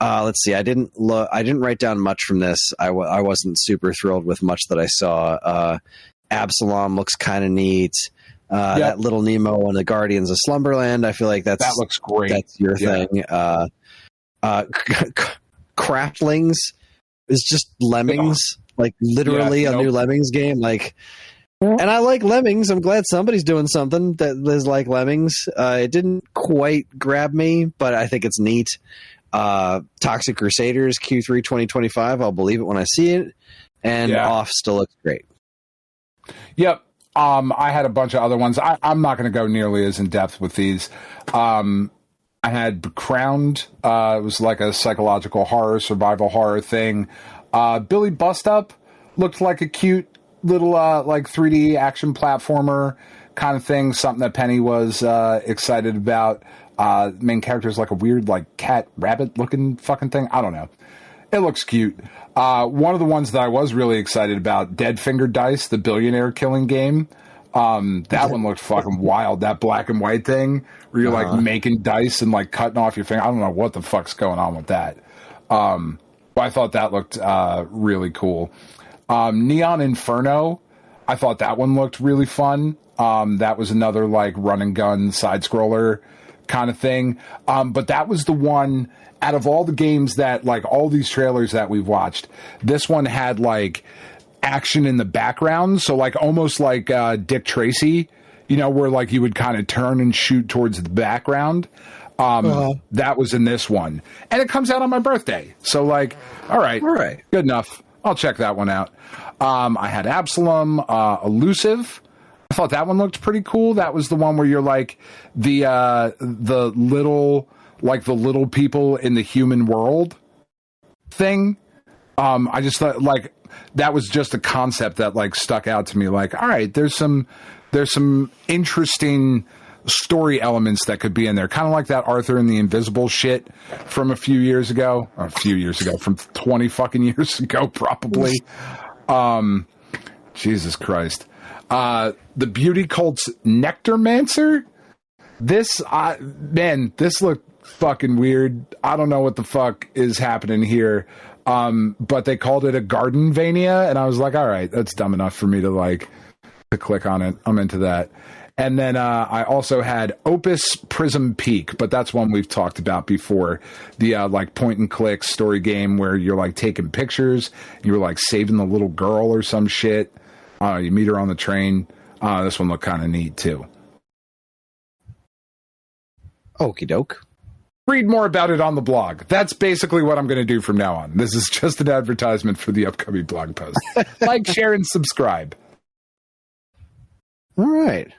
Let's see. I didn't write down much from this. I wasn't super thrilled with much that I saw. Absalom looks kind of neat. That little Nemo and the Guardians of Slumberland. I feel like that looks great. That's your thing. Craftlings is just Lemmings, like literally a new Lemmings game. Like, and I like Lemmings. I'm glad somebody's doing something that is like Lemmings. It didn't quite grab me, but I think it's neat. Toxic Crusaders Q3 2025. I'll believe it when I see it. And Off still looks great. Yep. I had a bunch of other ones. I'm not going to go nearly as in depth with these. I had Crowned. It was like a psychological horror, survival horror thing. Billy Bust Up looked like a cute little like 3D action platformer kind of thing. Something that Penny was excited about. Main character is like a weird like cat rabbit looking fucking thing. I don't know. It looks cute. One of the ones that I was really excited about, Dead Finger Dice, the billionaire killing game. That one looked fucking wild. That black and white thing where you're like making dice and like cutting off your finger. I don't know what the fuck's going on with that. But I thought that looked really cool. Neon Inferno, I thought that one looked really fun. That was another like run and gun side scroller kind of thing. But that was the one out of all the games that like all these trailers that we've watched, this one had like action in the background. So like almost like Dick Tracy, you know, where like you would kind of turn and shoot towards the background. That was in this one. And it comes out on my birthday. So like, all right, good enough. I'll check that one out. I had Absalom, Elusive. I thought that one looked pretty cool. That was the one where you're like the little people in the human world thing. I just thought like that was just a concept that like stuck out to me. Like, all right, there's some interesting story elements that could be in there. Kind of like that Arthur and the Invisible shit from from 20 fucking years ago, probably. Jesus Christ. The Beauty Cult's Nectarmancer. This looked fucking weird. I don't know what the fuck is happening here. But they called it a Gardenvania, and I was like, all right, that's dumb enough for me to click on it. I'm into that. And then I also had Opus Prism Peak, but that's one we've talked about before. The like point and click story game where you're like taking pictures, you're like saving the little girl or some shit. You meet her on the train. This one looked kind of neat too. Okie doke. Read more about it on the blog. That's basically what I'm going to do from now on. This is just an advertisement for the upcoming blog post. Like, share, and subscribe. All right.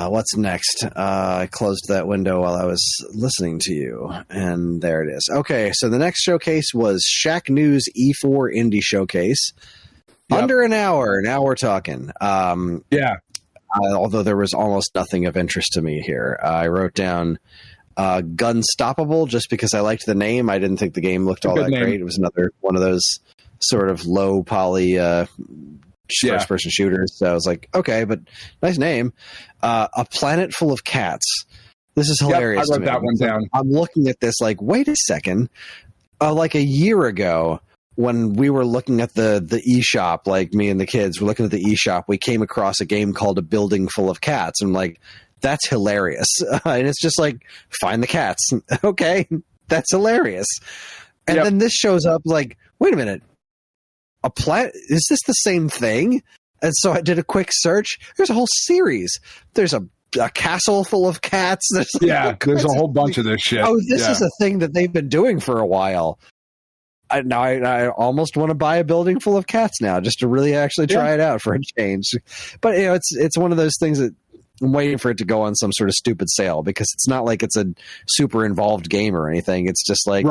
What's next? I closed that window while I was listening to you, and there it is. Okay, so the next showcase was Shack News E4 Indie Showcase. Yep. Under an hour. Now we're talking. Although there was almost nothing of interest to me here. I wrote down Gunstoppable just because I liked the name. I didn't think the game looked all that great. It was another one of those sort of low poly first-person shooters. So I was like, okay, but nice name. A Planet Full of Cats. This is hilarious. I wrote that one down. I'm looking at this like, wait a second. Like a year ago, when we were looking at the eShop, like me and the kids were looking at the eShop, we came across a game called A Building Full of Cats. And like, that's hilarious. And it's just like, find the cats. Okay, that's hilarious. And then this shows up like, wait a minute. Is this the same thing? And so I did a quick search. There's a whole series. There's a castle full of cats. There's there's a whole bunch of this shit. Oh, this is a thing that they've been doing for a while. I almost want to buy A Building Full of Cats now, just to really actually try it out for a change. But it's one of those things that I'm waiting for it to go on some sort of stupid sale, because it's not like it's a super involved game or anything. It's just like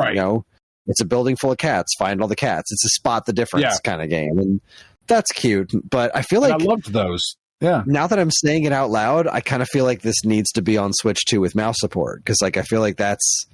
it's a building full of cats. Find all the cats. It's a spot the difference kind of game, and that's cute. But I feel like I loved those. Yeah. Now that I'm saying it out loud, I kind of feel like this needs to be on Switch 2 with mouse support, because like I feel like that's.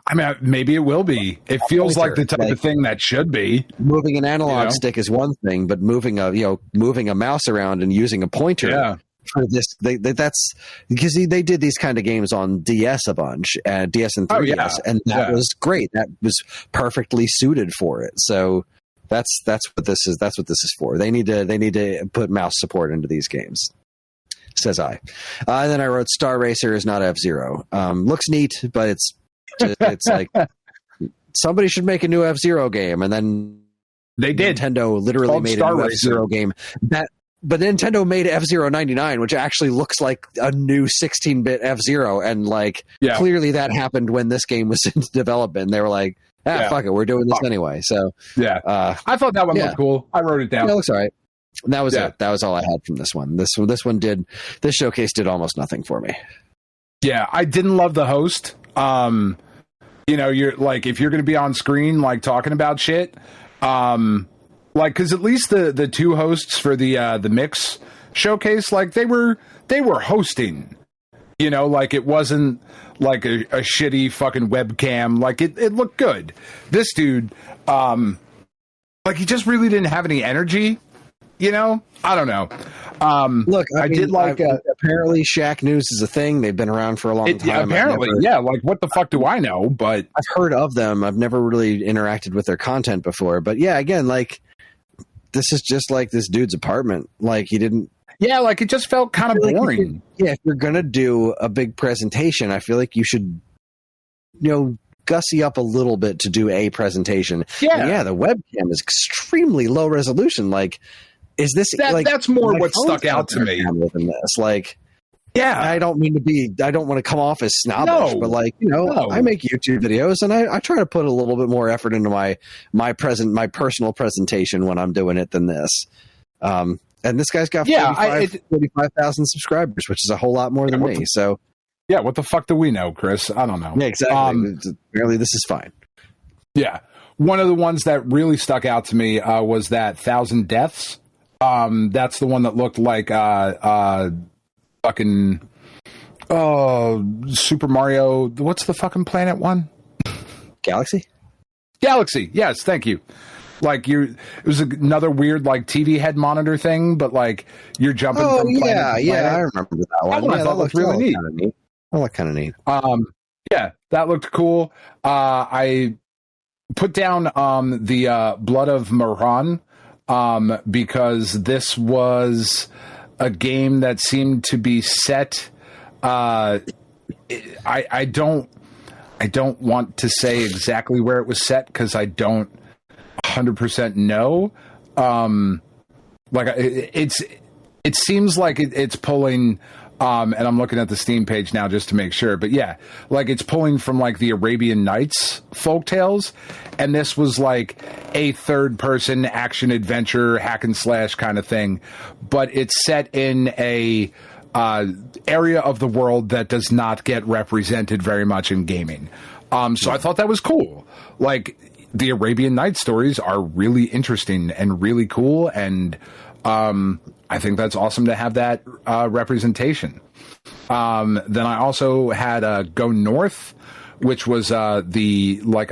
I mean, maybe it will be. It feels like the type of thing that should be. Moving an analog stick is one thing, but moving a mouse around and using a pointer for this, that's because they did these kind of games on DS a bunch, DS and 3DS, and that was great. That was perfectly suited for it. So that's what this is. That's what this is for. They need to put mouse support into these games. Says I. And then I wrote Star Racer is not F-Zero. Looks neat, but it's like somebody should make a new F-Zero game, and then they did. Nintendo literally made a new F-Zero game. But Nintendo made F-Zero 99, which actually looks like a new 16-bit F-Zero, and clearly that happened when this game was in development. They were like, fuck it, we're doing this anyway. So I thought that one looked cool. I wrote it down. It looks all right. And that was it. That was all I had from this one. This showcase did almost nothing for me. Yeah, I didn't love the host. You're like, if you're going to be on screen, like talking about shit, because at least the two hosts for the mix showcase, like they were hosting. It wasn't like a shitty fucking webcam. Like it looked good. This dude, he just really didn't have any energy. I don't know. Look, I did apparently Shaq News is a thing. They've been around for a long time. Apparently, what the fuck do I know? But I've heard of them. I've never really interacted with their content before. But again, this is just like this dude's apartment. Like he didn't. Yeah, it just felt kind of boring. If you're gonna do a big presentation, I feel like you should, gussy up a little bit to do a presentation. Yeah, the webcam is extremely low resolution. Is this that's more what stuck out to me than this? I don't want to come off as snobbish, but I make YouTube videos and I try to put a little bit more effort into my personal presentation when I'm doing it than this. And this guy's got 45,000 subscribers, which is a whole lot more than me. So what the fuck do we know, Chris? I don't know. Yeah, exactly. Apparently this is fine. Yeah. One of the ones that really stuck out to me was that 1,000 Deaths. That's the one that looked like fucking Super Mario. What's the fucking planet one? Galaxy, yes, thank you. It was another weird TV head monitor thing, but you're jumping from planet to planet. I remember that one. That looked really neat. That looked kind of neat. That looked cool. I put down the Blood of Mahran because this was a game that seemed to be set. I don't want to say exactly where it was set because I don't 100% know. It seems like it's pulling. And I'm looking at the Steam page now just to make sure. But it's pulling from the Arabian Nights folktales. And this was a third-person action-adventure, hack-and-slash kind of thing. But it's set in a area of the world that does not get represented very much in gaming. So I thought that was cool. The Arabian Nights stories are really interesting and really cool. And I think that's awesome to have that representation. Then I also had Go North, which was a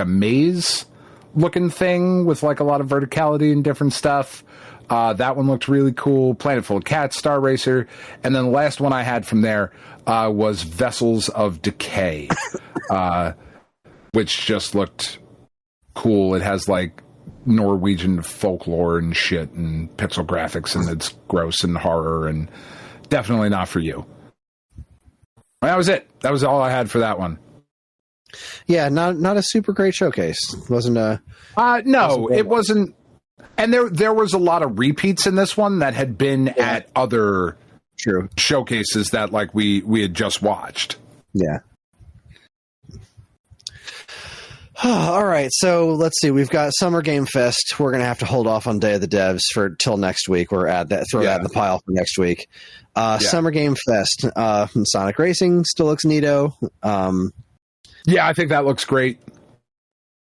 maze looking thing with a lot of verticality and different stuff. That one looked really cool. Planet Full of Cats, Star Racer. And then the last one I had from there was Vessels of Decay, which just looked cool. It has Norwegian folklore and shit and pixel graphics, and it's gross and horror and definitely not for you. That was it. That was all I had for that one. Yeah, not a super great showcase. Wasn't a no, it wasn't. And there was a lot of repeats in this one that had been at other showcases that we had just watched. Yeah. All right, so let's see. We've got Summer Game Fest. We're going to have to hold off on Day of the Devs till next week. We're throw that in the pile for next week. Summer Game Fest. Sonic Racing still looks neato. I think that looks great.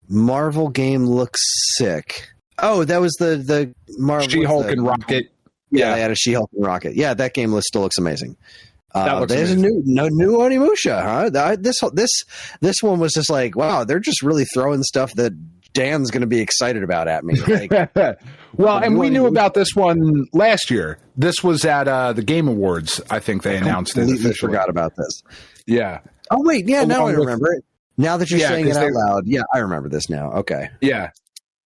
Marvel game looks sick. Oh, that was the Marvel She-Hulk and Rocket. Yeah, they had a She-Hulk and Rocket. Yeah, that game still looks amazing. There's a new Onimusha, huh? This one was just like, wow, they're just really throwing stuff that Dan's going to be excited about at me. Like, well, and we knew about this one last year. This was at the Game Awards. I think they announced it. I completely forgot about this. Yeah. Oh wait, yeah. Now I remember it. Now that you're saying it out loud, yeah, I remember this now. Okay. Yeah,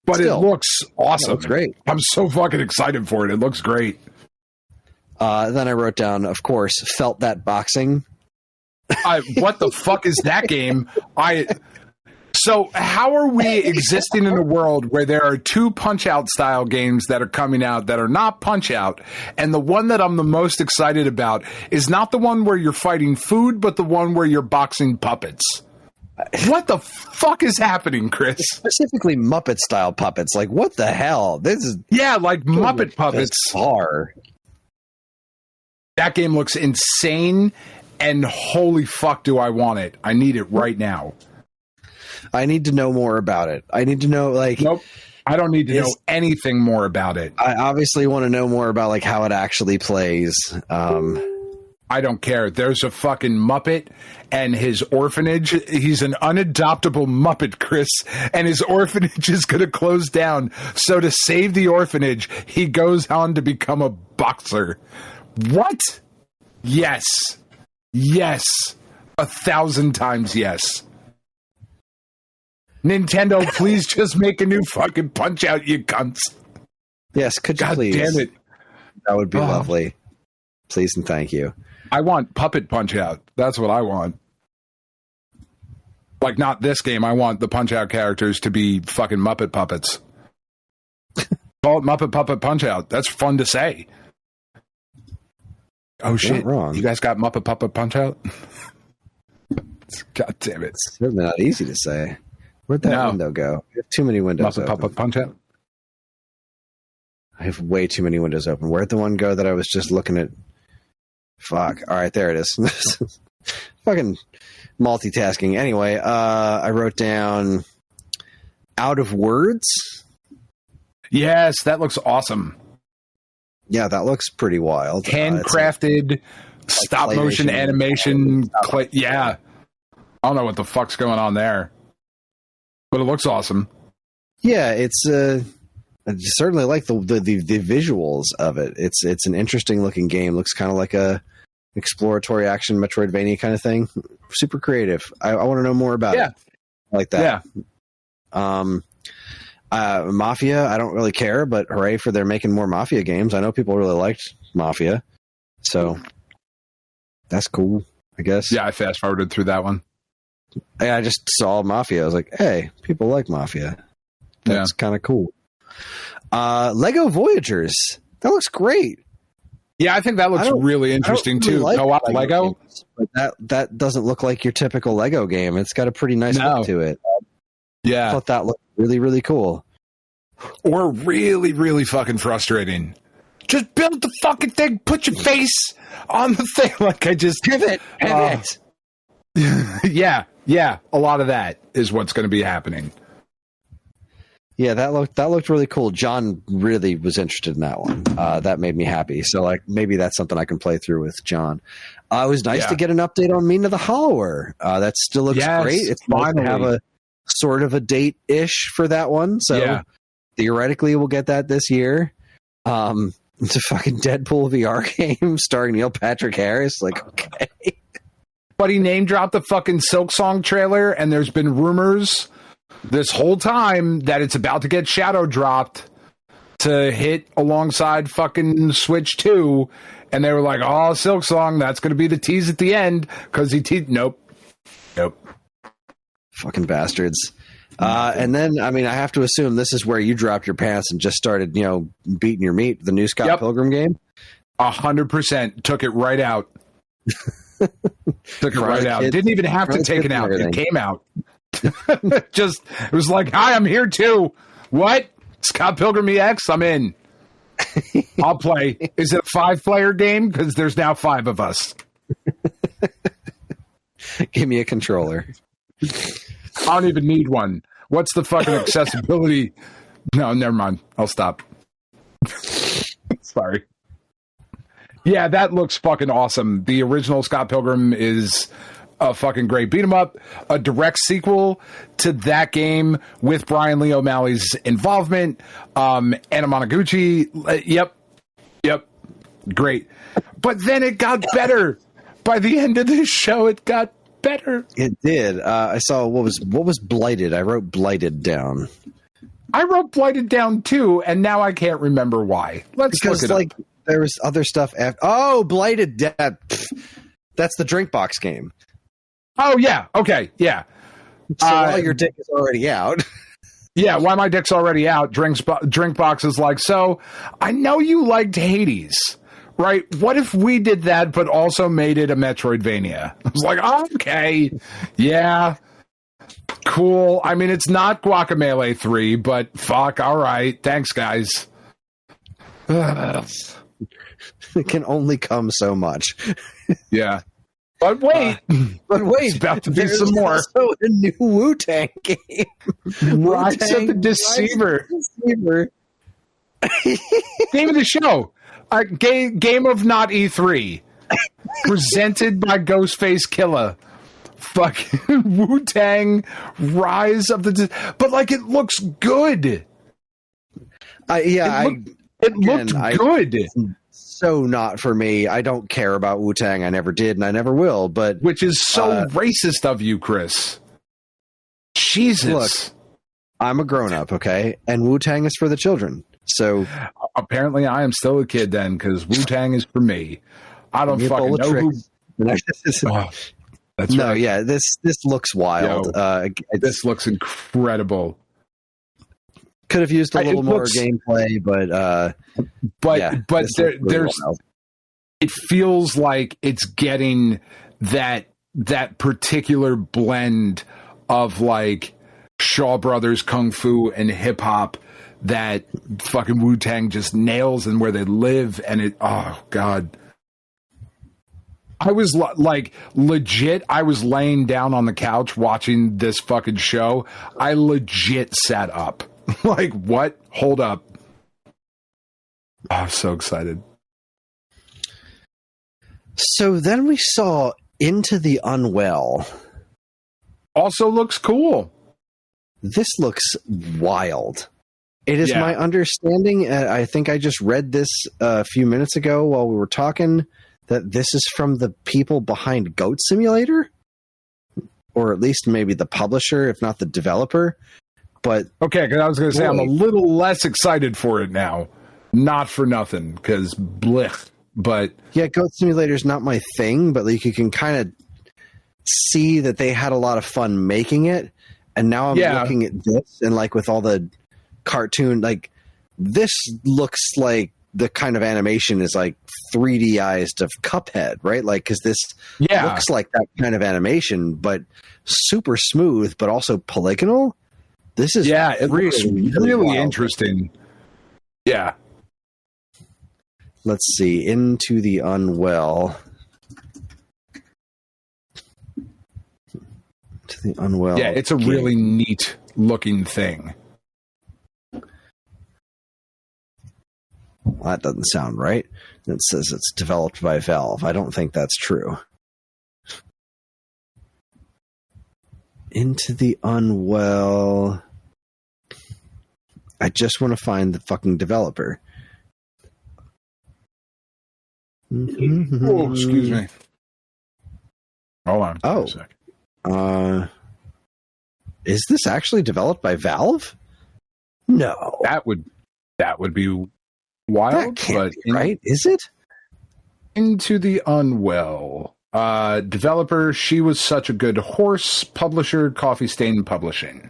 but still, it looks awesome. It's great. I'm so fucking excited for it. It looks great. Then I wrote down, of course, Felt That Boxing. What the fuck is that game? So how are we existing in a world where there are two Punch-Out style games that are coming out that are not Punch-Out, and the one that I'm the most excited about is not the one where you're fighting food, but the one where you're boxing puppets? What the fuck is happening, Kris? Specifically Muppet-style puppets. Like, what the hell? This is like Muppet puppets. Bizarre. That game looks insane, and holy fuck do I want it. I need it right now. I need to know more about it. I need to know, like... Nope. I don't need to know anything more about it. I obviously want to know more about, like, how it actually plays. I don't care. There's a fucking Muppet and his orphanage. He's an unadoptable Muppet, Kris, and his orphanage is going to close down. So to save the orphanage, he goes on to become a boxer. What? Yes. Yes. 1,000 times yes. Nintendo, please just make a new fucking Punch-Out, you cunts. Yes, could you God please? Damn it. That would be lovely. Please and thank you. I want Puppet Punch-Out. That's what I want. Like, not this game. I want the Punch-Out characters to be fucking Muppet puppets. Call it Muppet Puppet Punch-Out. That's fun to say. Oh, shit. Wrong. You guys got Muppet Puppet Punch-Out? God damn it. It's certainly not easy to say. Where'd that window go? We have too many windows Muppet open. Puppet Punch-Out? I have way too many windows open. Where'd the one go that I was just looking at? Fuck. All right, there it is. Fucking multitasking. Anyway, I wrote down Out of Words. Yes, that looks awesome. Yeah, that looks pretty wild. Handcrafted, stop motion animation. Yeah. I don't know what the fuck's going on there. But it looks awesome. Yeah, it's I certainly like the visuals of it. It's an interesting looking game. Looks kind of like a exploratory action Metroidvania kind of thing. Super creative. I want to know more about it. I like that. Yeah. Mafia, I don't really care, but hooray for they're making more Mafia games. I know people really liked Mafia, so that's cool, I guess. Yeah, I fast forwarded through that one. I just saw Mafia. I was like, hey, people like Mafia. That's kind of cool. Lego Voyagers. That looks great. Yeah, I think that looks really interesting too. Like Co-op Lego? Games, but that doesn't look like your typical Lego game. It's got a pretty nice look to it. Yeah. I thought that looked really, really cool. Or really, really fucking frustrating. Just build the fucking thing. Put your face on the thing. Like I just... Pivot. Yeah. A lot of that is what's going to be happening. Yeah, that looked really cool. John really was interested in that one. That made me happy. So like maybe that's something I can play through with John. It was nice to get an update on Mina the Hollower. That still looks great. It's fine to have a sort of a date-ish for that one. So theoretically we'll get that this year. It's a fucking Deadpool VR game starring Neil Patrick Harris. Like, okay. But he name dropped the fucking Silk Song trailer, and there's been rumors this whole time that it's about to get shadow dropped to hit alongside fucking Switch 2. And they were like, oh, Silk Song, that's going to be the tease at the end. Because Nope. Fucking bastards. And then, I mean, I have to assume this is where you dropped your pants and just started, beating your meat. The new Scott Pilgrim game? 100%. Took it right out. Took it right out. Didn't even have to take it out. It came out. Just, it was like, hi, I'm here too. What? Scott Pilgrim EX? I'm in. I'll play. Is it a 5-player game? Because there's now 5 of us. Give me a controller. I don't even need one. What's the fucking accessibility? No, never mind. I'll stop. Sorry. Yeah, that looks fucking awesome. The original Scott Pilgrim is a fucking great beat 'em up. A direct sequel to that game with Brian Lee O'Malley's involvement. Anna Monoguchi. Yep. Great. But then it got better. By the end of the show, it got better. It did. I saw what was Blighted. I wrote Blighted down. I wrote Blighted down too, and now I can't remember why. Let's look it up. There was other stuff after. Oh, Blighted. That's the drink box game. Oh yeah. Okay. Yeah. So while your dick is already out. Yeah. Why my dick's already out? Drink box is like. So I know you liked Hades, right? What if we did that, but also made it a Metroidvania? I was like, okay, yeah. Cool. I mean, it's not Guacamelee 3, but fuck, all right. Thanks, guys. It can only come so much. Yeah. But wait. It's about to be some more. Also a new Wu-Tang game. Rise of the Deceiver. Game of the show. Game of not E3. Presented by Ghostface Killer. Fucking Wu-Tang Rise of the... But, like, it looks good. It looked good. So not for me. I don't care about Wu-Tang. I never did, and I never will. But which is so racist of you, Chris. Jesus. Look, I'm a grown-up, okay? And Wu-Tang is for the children. So apparently I am still a kid then, because Wu-Tang is for me. I don't fucking know who... That's no, right. Yeah, this looks wild. This looks incredible. Could have used a little more gameplay, but there's it feels like it's getting that particular blend of like Shaw Brothers kung fu and hip hop that fucking Wu-Tang just nails and where they live, and it, oh god. I was like, legit, I was laying down on the couch watching this fucking show. I legit sat up. Like, what? Hold up. Oh, I'm so excited. So then we saw Into the Unwell. Also looks cool. This looks wild. It is my understanding, I think I just read this a few minutes ago while we were talking, that this is from the people behind Goat Simulator, or at least maybe the publisher, if not the developer. But okay, because I was going to say I'm a little less excited for it now. Not for nothing, because blech. But yeah, Goat Simulator is not my thing, but like you can kind of see that they had a lot of fun making it. And now I'm looking at this, and like with all the cartoon, like this looks like the kind of animation is like 3Dized of Cuphead, right? Like, because this looks like that kind of animation, but super smooth, but also polygonal. This is it looks really interesting. Yeah. Let's see. Into the Unwell. To the Unwell. Yeah, it's a really neat looking thing. Well, that doesn't sound right. It says it's developed by Valve. I don't think that's true. Into the Unwell. I just want to find the fucking developer. Oh, excuse me. Hold on. Oh. A second. Is this actually developed by Valve? No. That would be wild. That can't be right, is it? Into the Unwell. Developer, She Was Such a Good Horse. Publisher, Coffee Stain Publishing.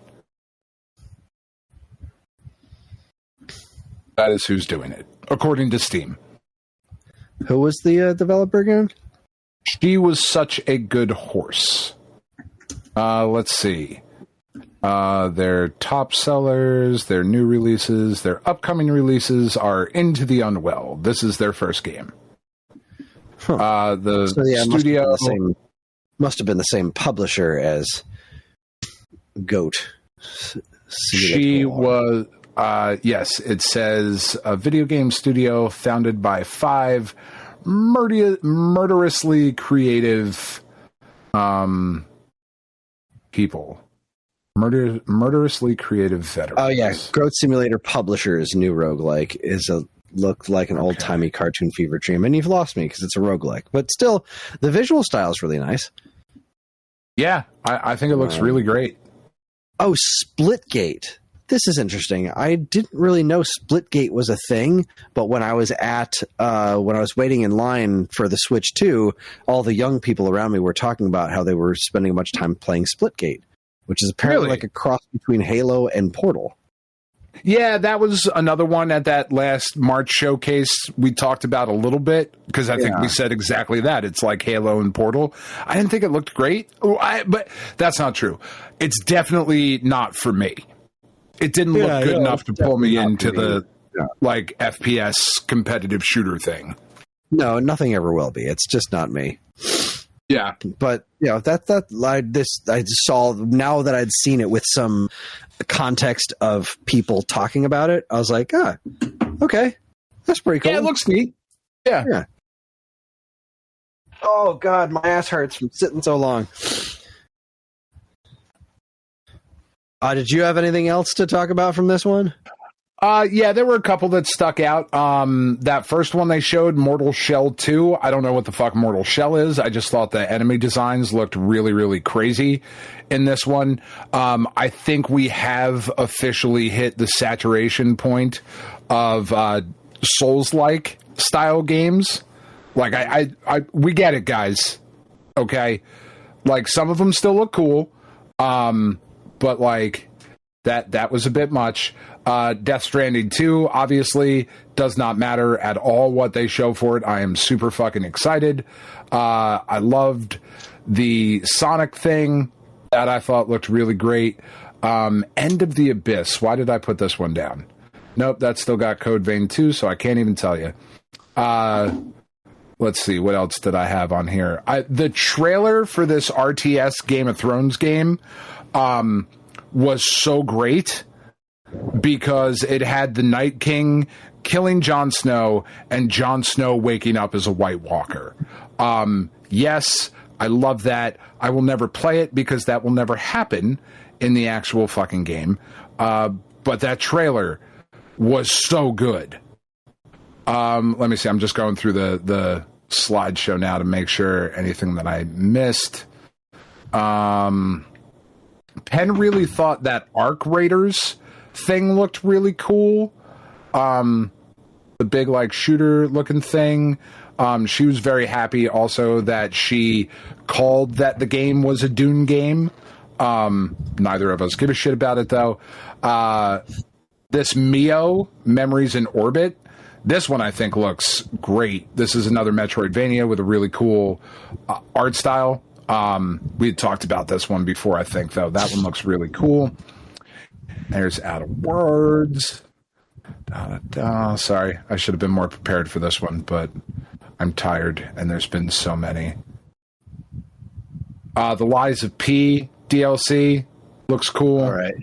That is who's doing it, according to Steam. Who was the developer again? She Was Such a Good Horse. Let's see. Their top sellers, their new releases, their upcoming releases are Into the Unwell. This is their first game. Huh. The studio must have been the same publisher as Goat. She was, yes, it says a video game studio founded by 5 murderously creative people. Murderously creative veterans. Oh yeah, Growth Simulator Publishers' new roguelike looked like an old-timey cartoon fever dream, and you've lost me because it's a roguelike. But still, the visual style is really nice. Yeah, I think it looks really great. Oh, Splitgate. This is interesting. I didn't really know Splitgate was a thing, but when I was waiting in line for the Switch 2, all the young people around me were talking about how they were spending much time playing Splitgate, which is apparently like a cross between Halo and Portal. Yeah, that was another one at that last March showcase we talked about a little bit, because I think we said exactly that. It's like Halo and Portal. I didn't think it looked great, but that's not true. It's definitely not for me. It didn't look good enough to pull me into the like FPS competitive shooter thing. No, nothing ever will be. It's just not me. Yeah, but I saw, now that I'd seen it with some context of people talking about it, I was like, okay, that's pretty cool. Yeah, it looks neat. Yeah. Oh God, my ass hurts from sitting so long. Did you have anything else to talk about from this one? Yeah, there were a couple that stuck out. That first one they showed, Mortal Shell 2. I don't know what the fuck Mortal Shell is. I just thought the enemy designs looked really, really crazy in this one. I think we have officially hit the saturation point of Souls-like style games. Like, we get it, guys. Okay? Like, some of them still look cool. But like that was a bit much. Death Stranding 2 obviously does not matter at all what they show for it. I am super fucking excited. I loved the Sonic thing that I thought looked really great. End of the Abyss. Why did I put this one down? Nope, that's still got Code Vein 2, so I can't even tell you. Let's see, what else did I have on here? The trailer for this RTS Game of Thrones game was so great because it had the Night King killing Jon Snow and Jon Snow waking up as a White Walker. Yes, I love that. I will never play it because that will never happen in the actual fucking game. But that trailer was so good. Let me see. I'm just going through the slideshow now to make sure anything that I missed. Penn really thought that Arc Raiders thing looked really cool. The big like shooter looking thing. She was very happy also that she called that the game was a Dune game. Neither of us give a shit about it though. This Mio, Memories in Orbit, this one I think looks great. This is another Metroidvania with a really cool art style. We had talked about this one before, I think, though. That one looks really cool. There's Out of Words. Sorry, I should have been more prepared for this one, but I'm tired, and there's been so many. The Lies of P DLC looks cool. All right.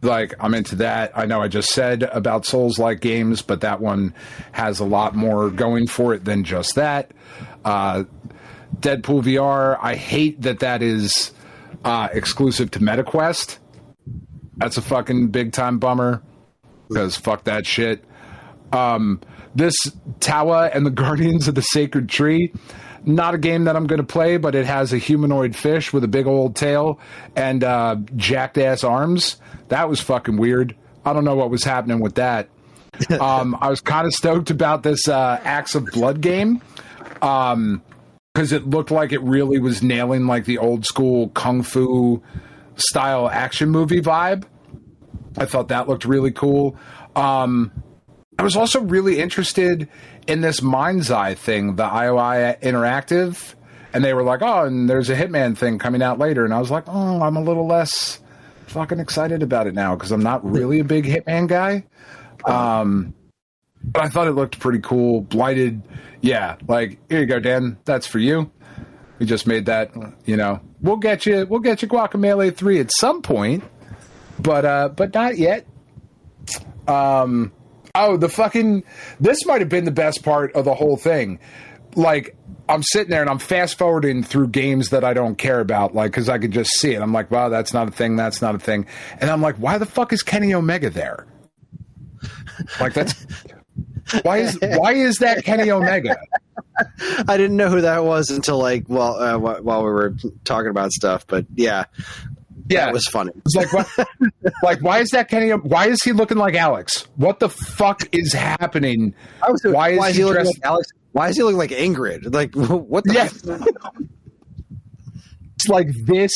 Like, I'm into that. I know I just said about Souls-like games, but that one has a lot more going for it than just that. Deadpool VR, I hate that is exclusive to MetaQuest. That's a fucking big-time bummer, because fuck that shit. This Tawa and the Guardians of the Sacred Tree, not a game that I'm going to play, but it has a humanoid fish with a big old tail and jacked-ass arms. That was fucking weird. I don't know what was happening with that. I was kind of stoked about this Axe of Blood game, because it looked like it really was nailing like the old school kung fu style action movie vibe. I thought that looked really cool. I was also really interested in this Mind's Eye thing, the IOI Interactive, and they were like, oh, and there's a Hitman thing coming out later, and I was like, oh, I'm a little less fucking excited about it now because I'm not really a big Hitman guy. But I thought it looked pretty cool. Blighted, yeah, like, here you go, Dan, that's for you. We just made that, we'll get you Guacamelee 3 at some point, but not yet. Oh, this might have been the best part of the whole thing. Like, I'm sitting there and I'm fast forwarding through games that I don't care about, like, because I could just see it. I'm like, wow, that's not a thing. That's not a thing. And I'm like, why the fuck is Kenny Omega there? Like, why is that Kenny Omega? I didn't know who that was until while we were talking about stuff. But yeah, that was funny. It's like, what? Like, why is that Kenny? Why is he looking like Alex? What the fuck is happening? Why is he looking like Alex? Why is he looking like Ingrid? Like, what the It's like, this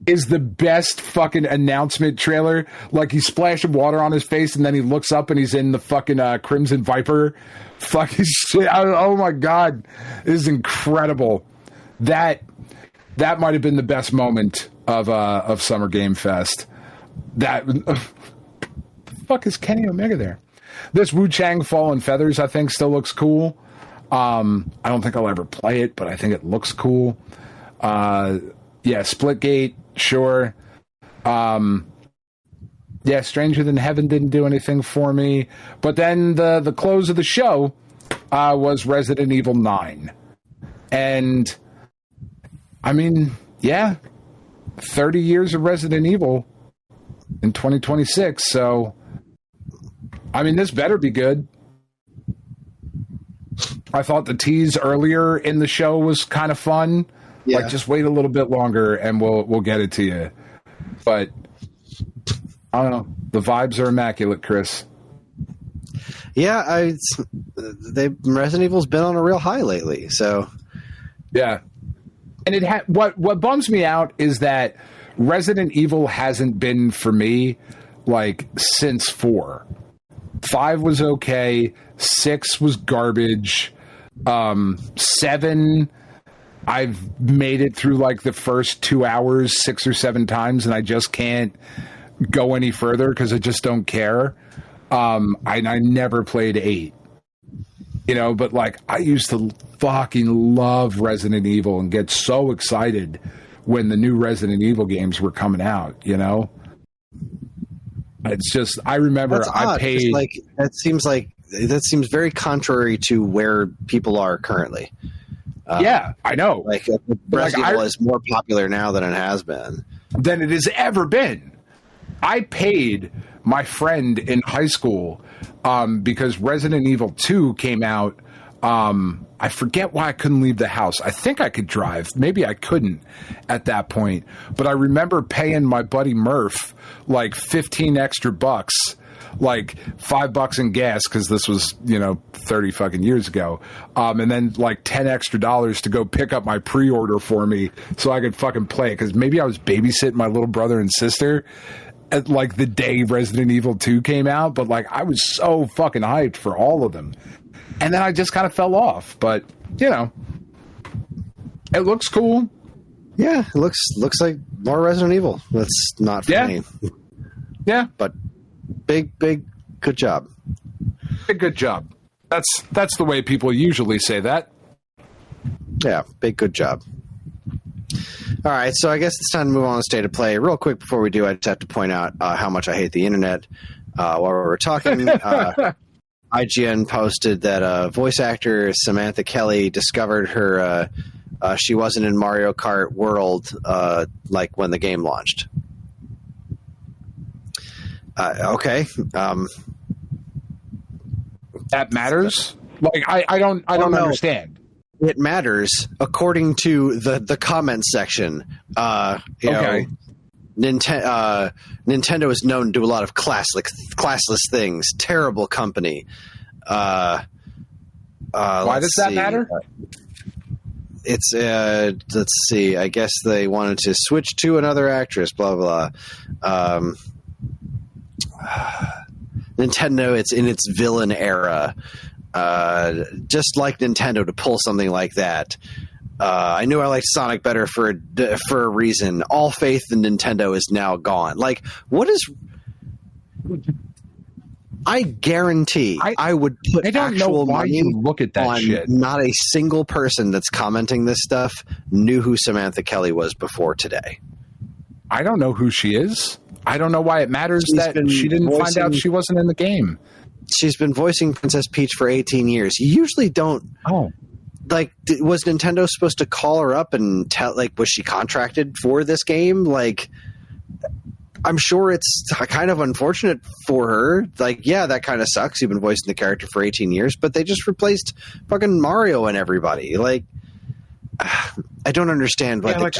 is the best fucking announcement trailer. Like, he's splashing water on his face, and then he looks up, and he's in the fucking Crimson Viper. Fucking shit. Oh, my God. This is incredible. That might have been the best moment of Summer Game Fest. The fuck is Kenny Omega there? This Wu Chang Fallen Feathers, I think, still looks cool. I don't think I'll ever play it, but I think it looks cool. Splitgate, sure. Stranger Than Heaven didn't do anything for me. But then the close of the show was Resident Evil 9. And, I mean, 30 years of Resident Evil in 2026. So, I mean, this better be good. I thought the tease earlier in the show was kind of fun. Yeah. Like, just wait a little bit longer and we'll get it to you. But I don't know. The vibes are immaculate, Kris. Yeah, Resident Evil's been on a real high lately. So yeah, and what bums me out is that Resident Evil hasn't been for me like since 4. 5 was okay. 6 was garbage. 7, I've made it through like the first 2 hours 6 or 7 times, and I just can't go any further because I just don't care. I never played 8, but like, I used to fucking love Resident Evil and get so excited when the new Resident Evil games were coming out. It's just, I remember I paid. That seems very contrary to where people are currently. Yeah, I know. Resident Evil is more popular now than it has been. Than it has ever been. I paid my friend in high school because Resident Evil 2 came out. I forget why I couldn't leave the house. I think I could drive. Maybe I couldn't at that point. But I remember paying my buddy Murph like 15 extra bucks, like $5 in gas, because this was 30 fucking years ago, and then like $10 extra to go pick up my pre-order for me so I could fucking play it, because maybe I was babysitting my little brother and sister at like the day Resident Evil 2 came out, but like, I was so fucking hyped for all of them, and then I just kind of fell off. But it looks cool. Yeah, it looks like more Resident Evil. That's not for me. Yeah, but big good job. Good job. That's the way people usually say that. Yeah, big good job. All right, so I guess it's time to move on to State of Play. Real quick before we do, I just have to point out how much I hate the internet. While we were talking, IGN posted that voice actor Samantha Kelly discovered her she wasn't in Mario Kart World like when the game launched. Okay. That matters? Like, I don't understand. It matters according to the comment section. Nintendo is known to do a lot of classless things. Terrible company. Why does that matter? It's let's see. I guess they wanted to switch to another actress. Blah blah. Nintendo, it's in its villain era. Just like Nintendo to pull something like that. I knew I liked Sonic better for a reason. All faith in Nintendo is now gone. Like, what is? I guarantee I would put actual money look at that on shit. Not a single person that's commenting this stuff knew who Samantha Kelly was before today. I don't know who she is. I don't know why it matters that she didn't find out she wasn't in the game. she's been voicing Princess Peach for 18 years. You usually don't. Oh. Like, was Nintendo supposed to call her up and tell, like, was she contracted for this game? Like, I'm sure it's kind of unfortunate for her. Like, yeah, that kind of sucks. You've been voicing the character for 18 years, but they just replaced fucking Mario and everybody. Like, I don't understand. Like,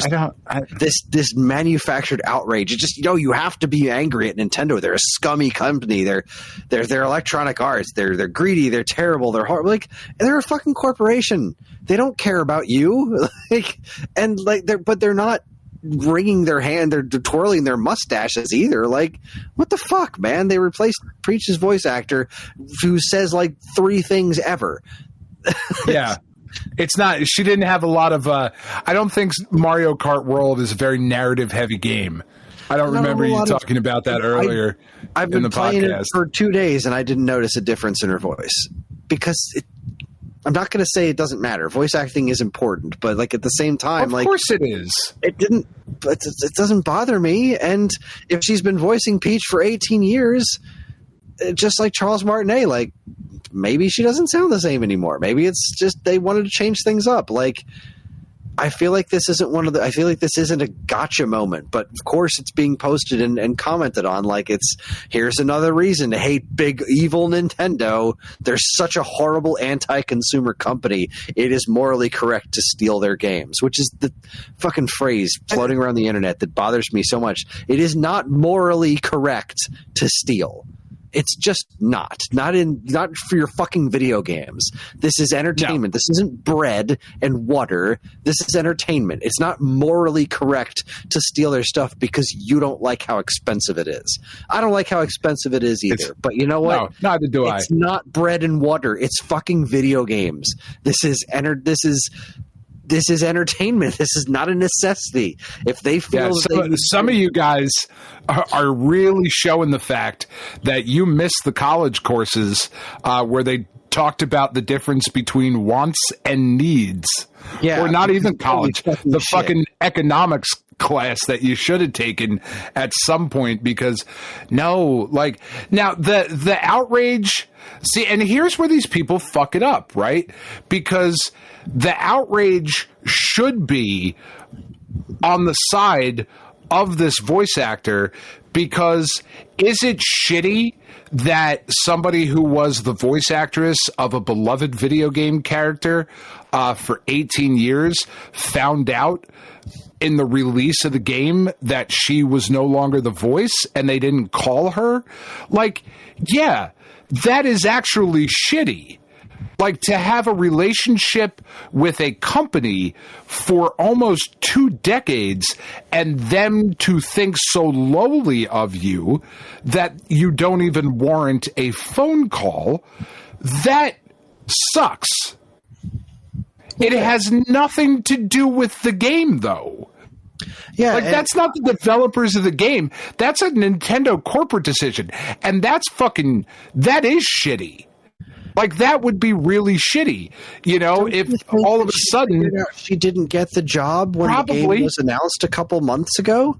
this manufactured outrage. It just, you have to be angry at Nintendo. They're a scummy company. They're Electronic Arts. They're greedy. They're terrible. They're horrible. Like, they're a fucking corporation. They don't care about you. But they're not wringing their hand. They're twirling their mustaches either. Like, what the fuck, man? They replaced Peach's voice actor who says like 3 things ever. Yeah. It's not. She didn't have a lot of. I don't think Mario Kart World is a very narrative-heavy game. I don't remember you talking about that earlier. I've been playing it for 2 days, and I didn't notice a difference in her voice because I'm not going to say it doesn't matter. Voice acting is important, but like at the same time, of course it is. It didn't. It doesn't bother me. And if she's been voicing Peach for 18 years, just like Charles Martinet, like. Maybe she doesn't sound the same anymore. Maybe it's just they wanted to change things up. Like, I feel like this isn't I feel like this isn't a gotcha moment, but of course it's being posted and commented on. Like, here's another reason to hate big evil Nintendo. They're such a horrible anti-consumer company. It is morally correct to steal their games, which is the fucking phrase floating around the internet that bothers me so much. It is not morally correct to steal. It's just not for your fucking video games. This is entertainment. No. This isn't bread and water. This is entertainment. It's not morally correct to steal their stuff because you don't like how expensive it is. I don't like how expensive it is either. But you know what? No, neither do I. It's not bread and water. It's fucking video games. This is entertainment. This is not a necessity. If they feel some of you guys are really showing the fact that you missed the college courses where they talked about the difference between wants and needs. Yeah, or not even college. The fucking economics class that you should have taken at some point, because now the outrage. See, and here's where these people fuck it up, right? Because the outrage should be on the side of this voice actor, because is it shitty that somebody who was the voice actress of a beloved video game character for 18 years found out in the release of the game that she was no longer the voice and they didn't call her? Like, yeah, that is actually shitty. Like, to have a relationship with a company for almost 2 decades and them to think so lowly of you that you don't even warrant a phone call, that sucks. It has nothing to do with the game, though. Yeah, like, that's not the developers of the game. That's a Nintendo corporate decision. And that is shitty. Like, that would be really shitty, if all of a sudden she didn't get the job when the game was announced a couple months ago.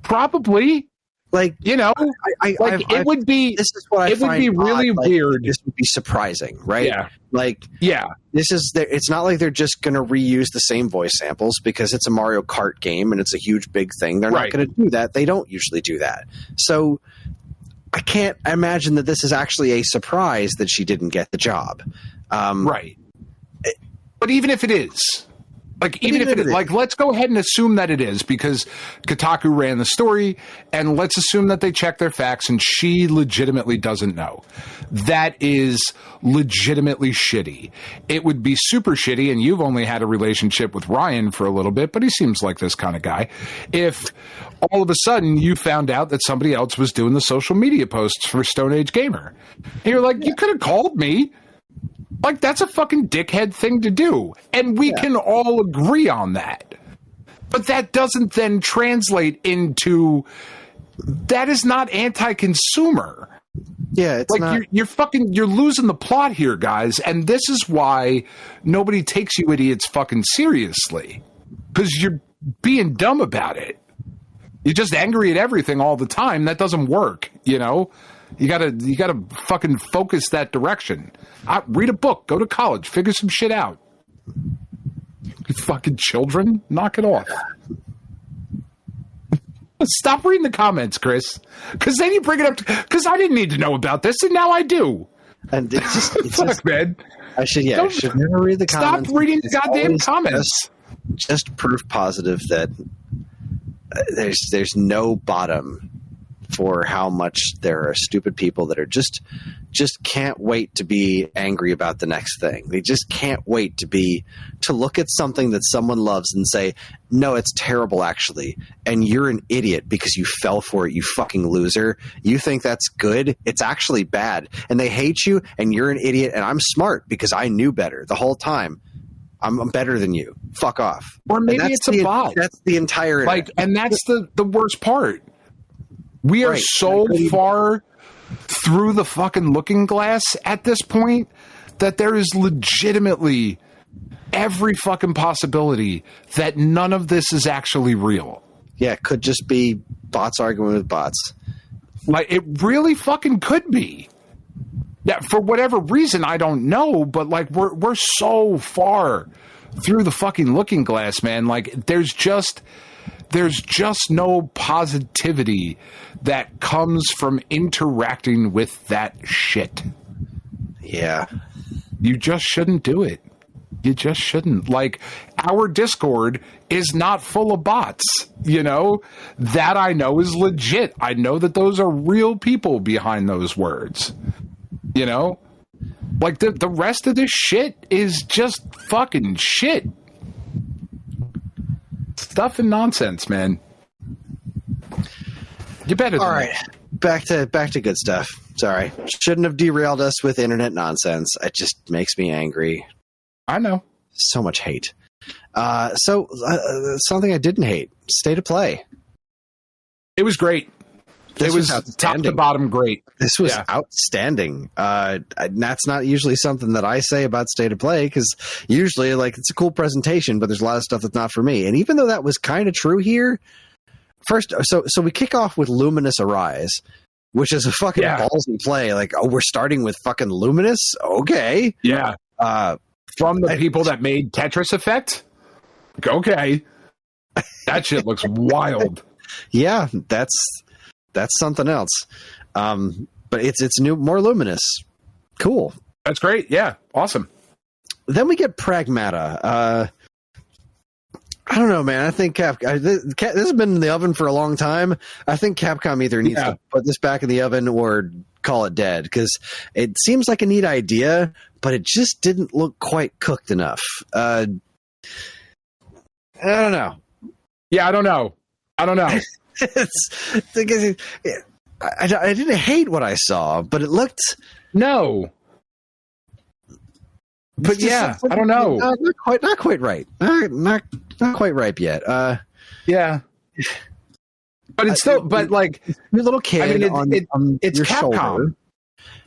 Probably. Like, it would be. This is what I find would be really weird. This would be surprising, right? Yeah. Like, yeah, it's not like they're just going to reuse the same voice samples because it's a Mario Kart game and it's a huge big thing. They're not going to do that. They don't usually do that. So I can't imagine that this is actually a surprise that she didn't get the job. Right. But even if it is, let's go ahead and assume that it is, because Kotaku ran the story, and let's assume that they checked their facts and she legitimately doesn't know. That is legitimately shitty. It would be super shitty, and you've only had a relationship with Ryan for a little bit, but he seems like this kind of guy. If all of a sudden you found out that somebody else was doing the social media posts for Stone Age Gamer, and you're like, you could have called me. Like, that's a fucking dickhead thing to do. And we can all agree on that. But that doesn't then translate into, that is not anti-consumer. Yeah, it's like, not. You're losing the plot here, guys. And this is why nobody takes you idiots fucking seriously. Because you're being dumb about it. You're just angry at everything all the time. That doesn't work, You gotta fucking focus that direction. Read a book, go to college, figure some shit out. You fucking children, knock it off. Stop reading the comments, Kris. Because then you bring it up. Because I didn't need to know about this, and now I do. And it's Fuck, just, man. I should never read the comments. Stop reading the goddamn comments. Just proof positive that there's no bottom for how much there are stupid people that are just can't wait to be angry about the next thing. They just can't wait to look at something that someone loves and say, no, it's terrible actually. And you're an idiot because you fell for it, you fucking loser. You think that's good? It's actually bad. And they hate you and you're an idiot and I'm smart because I knew better the whole time. I'm better than you. Fuck off. Or maybe it's a bot. That's the entire and that's the worst part. We are so far through the fucking looking glass at this point that there is legitimately every fucking possibility that none of this is actually real. Yeah, it could just be bots arguing with bots. Like, it really fucking could be. Yeah, for whatever reason, I don't know, but like we're so far through the fucking looking glass, man. Like, there's just no positivity that comes from interacting with that shit. Yeah. You just shouldn't do it. You just shouldn't. Like, our Discord is not full of bots, you know? That I know is legit. I know that those are real people behind those words. You know? Like, the rest of this shit is just fucking shit. Stuff and nonsense, man. You better. All right, back to good stuff. Sorry, shouldn't have derailed us with internet nonsense. It just makes me angry. I know. So much hate. So something I didn't hate: State of Play. It was great. It was top to bottom great. This was outstanding. That's not usually something that I say about State of Play, because usually, like, it's a cool presentation, but there's a lot of stuff that's not for me. And even though that was kind of true here, first, so we kick off with Luminous Arise, which is a fucking ballsy play. Like, oh, we're starting with fucking Luminous? Okay. Yeah. From the people that made Tetris Effect? Okay. That shit looks wild. Yeah, that's something else. But it's new, more luminous. Cool. That's great. Yeah. Awesome. Then we get Pragmata. I don't know, man. I think this has been in the oven for a long time. I think Capcom either needs to put this back in the oven or call it dead, because it seems like a neat idea, but it just didn't look quite cooked enough. I don't know. Yeah, I don't know. I didn't hate what I saw, but it looked But yeah, I don't know. Not quite right. Not quite ripe yet. Yeah, but it's still. But like your little kid, I mean, it's your Capcom. shoulder.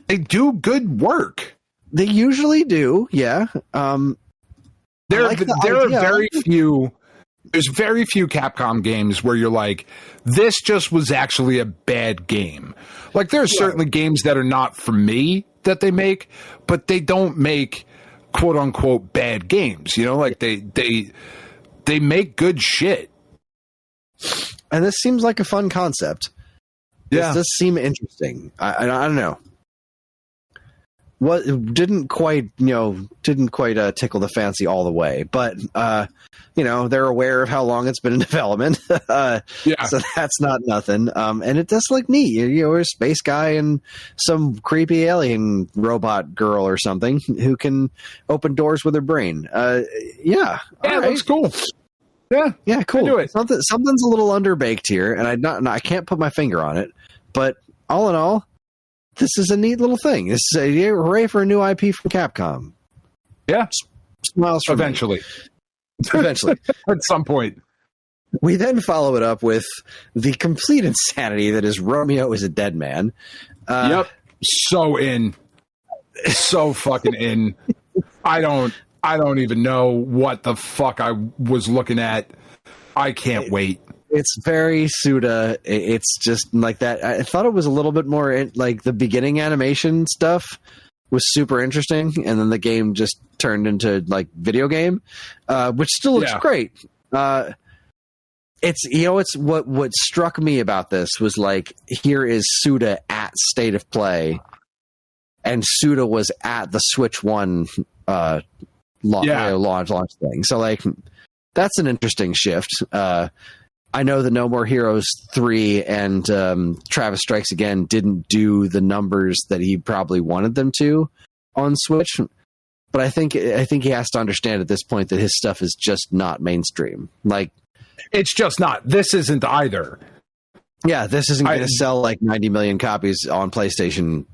They do good work. They usually do. Yeah. There are very few. There's very few Capcom games where you're like, this just was actually a bad game. Like, there are certainly games that are not for me that they make, but they don't make quote unquote bad games. You know, like they make good shit. And this seems like a fun concept. Yeah. This does seem interesting. I don't know. What didn't quite tickle the fancy all the way, but they're aware of how long it's been in development. So that's not nothing. And it does look neat. You're a space guy and some creepy alien robot girl or something who can open doors with her brain. It looks cool. Yeah, cool. Do it. Something's a little underbaked here, and I can't put my finger on it. But all in all, this is a neat little thing. This is a hooray for a new IP from Capcom. Yeah. Smiles for Eventually. At some point. We then follow it up with the complete insanity that is Romeo is a Dead Man. Yep. So in. So fucking in. I don't even know what the fuck I was looking at. I can't wait. it's very Suda. It's just like that. I thought it was a little bit more like the beginning animation stuff was super interesting, and then the game just turned into like video game, which still looks great. It's what struck me about this was like, here is Suda at State of Play, and Suda was at the Switch 1 launch thing. So like, that's an interesting shift. I know that No More Heroes 3 and Travis Strikes Again didn't do the numbers that he probably wanted them to on Switch, but I think he has to understand at this point that his stuff is just not mainstream. Like, it's just not. This isn't either. Yeah, this isn't going to sell like 90 million copies on PlayStation,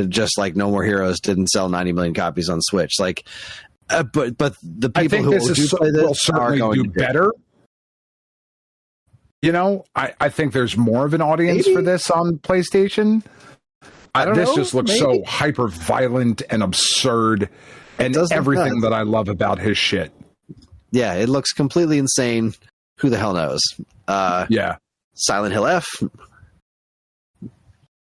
just like No More Heroes didn't sell 90 million copies on Switch. Like, but the people who do play this will certainly do better. You know, I think there's more of an audience for this on PlayStation. This just looks so hyper violent and absurd, and everything that I love about his shit. Yeah, it looks completely insane. Who the hell knows? Silent Hill F. It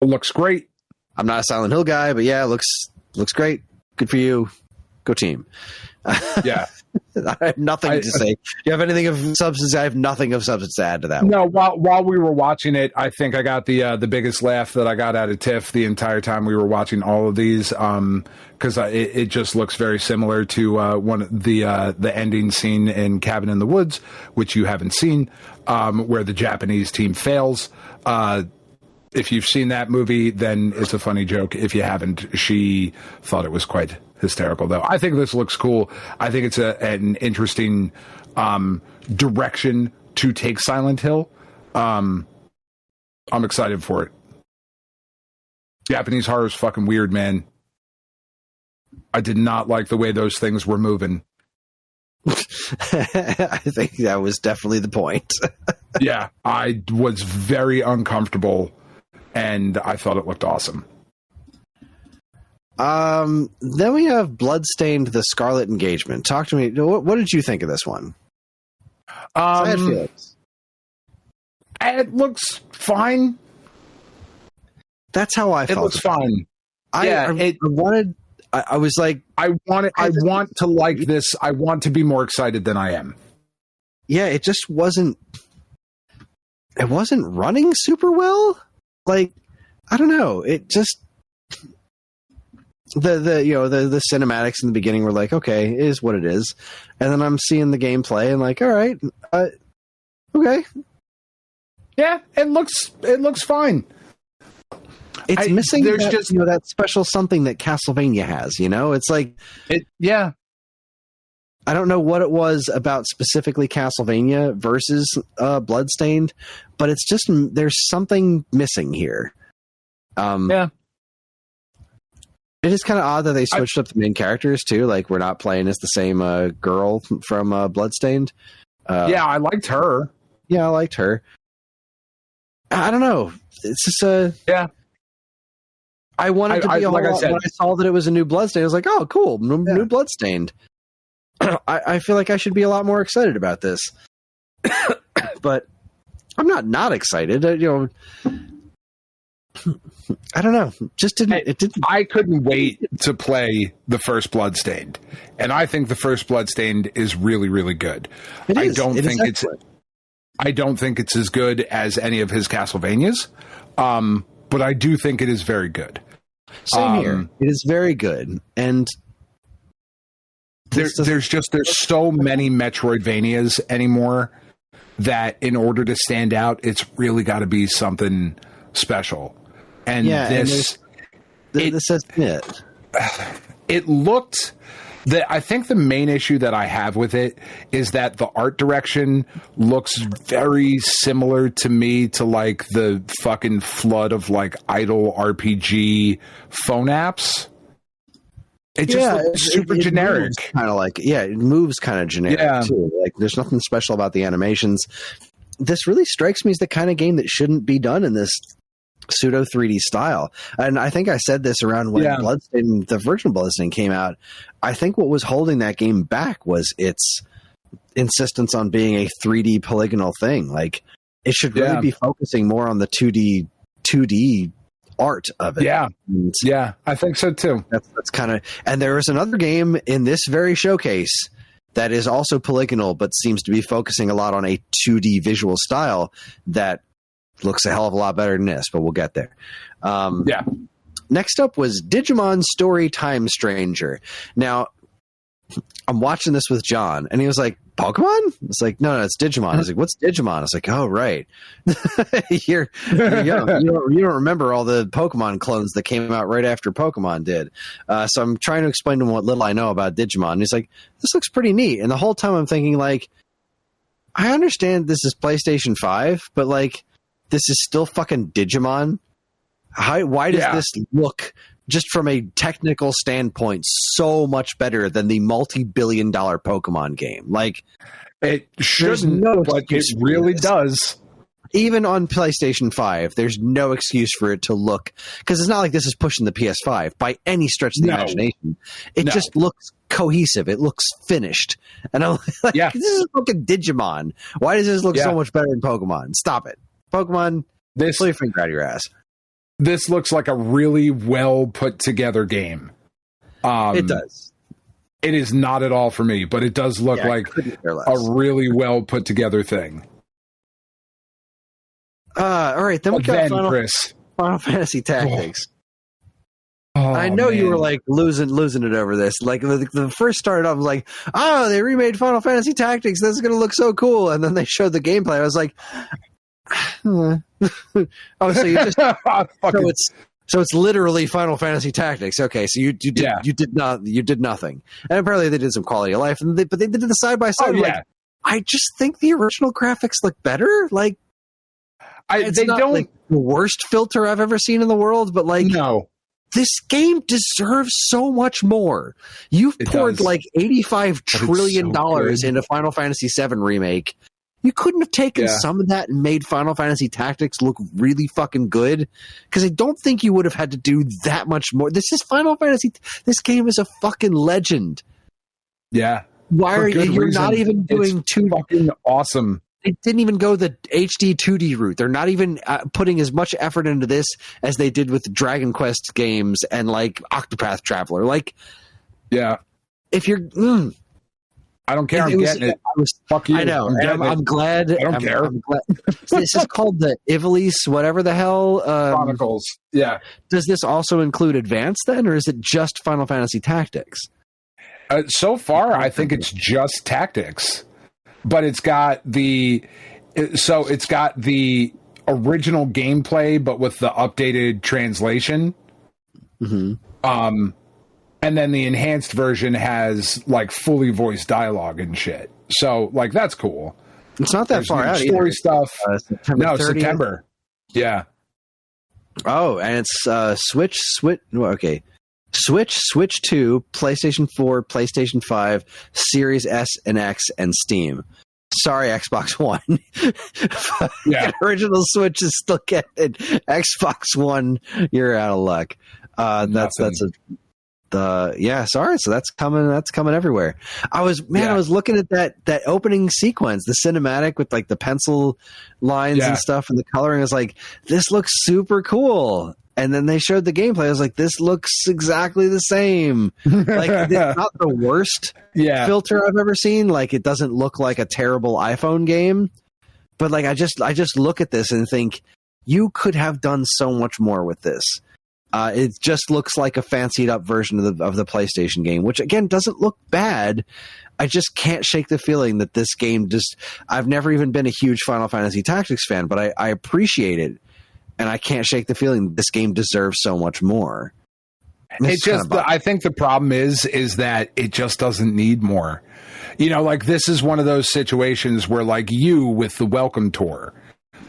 looks great. I'm not a Silent Hill guy, but yeah, it looks great. Good for you. Go team. Yeah. I have nothing to say. Do you have anything of substance? I have nothing of substance to add to that. No, while we were watching it, I think I got the biggest laugh that I got out of Tiff the entire time we were watching all of these, because it just looks very similar to one of the ending scene in Cabin in the Woods, which you haven't seen, where the Japanese team fails. If you've seen that movie, then it's a funny joke. If you haven't, she thought it was quite hysterical, though. I think this looks cool. I think it's an interesting direction to take Silent Hill. I'm excited for it. Japanese horror is fucking weird, man. I did not like the way those things were moving. I think that was definitely the point. Yeah, I was very uncomfortable, and I thought it looked awesome. Then we have Bloodstained: The Scarlet Engagement. Talk to me. What did you think of this one? It looks fine. That's how I felt. It looks fine. I was like, I want to like this. I want to be more excited than I am. Yeah, it just wasn't. It wasn't running super well. Like, I don't know. It just. The cinematics in the beginning were like, okay, it is what it is, and then I'm seeing the gameplay and like, all right, okay, yeah, it looks fine. It's missing that special something that Castlevania has. You know, it's like yeah. I don't know what it was about specifically Castlevania versus Bloodstained, but it's just there's something missing here. Yeah. It is kind of odd that they switched up the main characters too. Like, we're not playing as the same girl from Bloodstained. Yeah, I liked her. Yeah, I liked her. I don't know. It's just yeah. I wanted to be a whole lot. When I saw that it was a new Bloodstained, I was like, oh, cool, new Bloodstained. I feel like I should be a lot more excited about this, but I'm not excited. I don't know. Just didn't. It didn't. I couldn't wait to play the first Bloodstained, and I think the first Bloodstained is really, really good. I don't think it's as good as any of his Castlevanias, but I do think it is very good. Same here. It is very good, and there's so many Metroidvanias anymore that in order to stand out, it's really got to be something special. And this is it. It looked that I think the main issue that I have with it is that the art direction looks very similar to me to like the fucking flood of like idle RPG phone apps. It just looks super generic. Kind of like, it moves kind of generic too. Like, there's nothing special about the animations. This really strikes me as the kind of game that shouldn't be done in this pseudo 3D style. And I think I said this around when Bloodstained, the original Bloodstained came out. I think what was holding that game back was its insistence on being a 3D polygonal thing. Like, It should really be focusing more on the 2D art of it. Yeah, I think so too. That's kind of, and there is another game in this very showcase that is also polygonal, but seems to be focusing a lot on a 2D visual style that looks a hell of a lot better than this, but we'll get there. Next up was Digimon Story Time Stranger. Now, I'm watching this with John, and he was like, Pokemon? It's like, no, it's Digimon. I was like, what's Digimon? I was like, oh, right. You're young. You don't remember all the Pokemon clones that came out right after Pokemon did. So I'm trying to explain to him what little I know about Digimon. And he's like, this looks pretty neat. And the whole time I'm thinking, like, I understand this is PlayStation 5, but, like, this is still fucking Digimon. Why does this look, just from a technical standpoint, so much better than the multi-billion-dollar Pokemon game? Like, it shouldn't, but it really does. Even on PlayStation 5, there's no excuse for it to look, because it's not like this is pushing the PS5 by any stretch of the imagination. It just looks cohesive. It looks finished. And I'm like, this is fucking Digimon. Why does this look so much better than Pokemon? Stop it. Pokemon, pull your finger out of your ass. This looks like a really well put together game. It does. It is not at all for me, but it does look like a really well put together thing. All right, then we got Final Fantasy Tactics. I know you were like losing it over this. Like the first started off, I was like, oh, they remade Final Fantasy Tactics. This is going to look so cool. And then they showed the gameplay. I was like, oh, so you just so it's literally Final Fantasy Tactics. Okay, so you did nothing, and apparently they did some quality of life, but they did the side by side. Like, I just think the original graphics look better. Like, they don't like the worst filter I've ever seen in the world, but like this game deserves so much more. You've poured like $85 trillion into Final Fantasy VII Remake. You couldn't have taken some of that and made Final Fantasy Tactics look really fucking good? Because I don't think you would have had to do that much more. This is Final Fantasy. This game is a fucking legend. Yeah. Why are you're not even doing two fucking awesome? They didn't even go the HD 2D route. They're not even putting as much effort into this as they did with Dragon Quest games and like Octopath Traveler. Like, if you're, I don't care. I'm getting it. Fuck you. I know. I'm glad. I don't care. I'm glad. This is called the Ivalice, whatever the hell. Chronicles. Yeah. Does this also include Advance then, or is it just Final Fantasy Tactics? So far, I think it's just Tactics, but it's got the original gameplay, but with the updated translation. Mm-hmm. And then the enhanced version has like fully voiced dialogue and shit. So like that's cool. It's not that far out. Story stuff. September. Yeah. Oh, and it's Switch. Okay. Switch 2, PlayStation 4, PlayStation 5, Series S and X, and Steam. Sorry, Xbox One. The original Switch is still getting Xbox One. You're out of luck. Sorry. So that's coming everywhere. I was looking at that opening sequence, the cinematic with like the pencil lines and stuff and the coloring. I was like, this looks super cool. And then they showed the gameplay. I was like, this looks exactly the same. Like, it's not the worst filter I've ever seen. Like, it doesn't look like a terrible iPhone game. But like, I just look at this and think, you could have done so much more with this. It just looks like a fancied up version of the PlayStation game, which again doesn't look bad. I just can't shake the feeling that this game I've never even been a huge Final Fantasy Tactics fan, but I appreciate it. And I can't shake the feeling this game deserves so much more. I think the problem is that it just doesn't need more. You know, like this is one of those situations where like you with the Welcome Tour,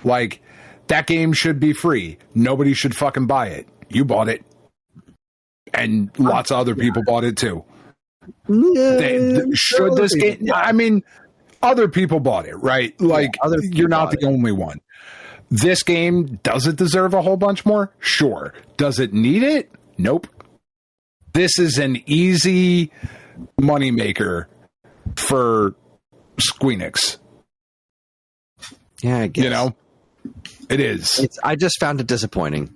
like that game should be free. Nobody should fucking buy it. You bought it. And lots of other people bought it too. Should this game, I mean, other people bought it, right? Like you're not the only one. This game, does it deserve a whole bunch more? Sure. Does it need it? Nope. This is an easy moneymaker for Squeenix. Yeah, I guess. You know? It is. I just found it disappointing.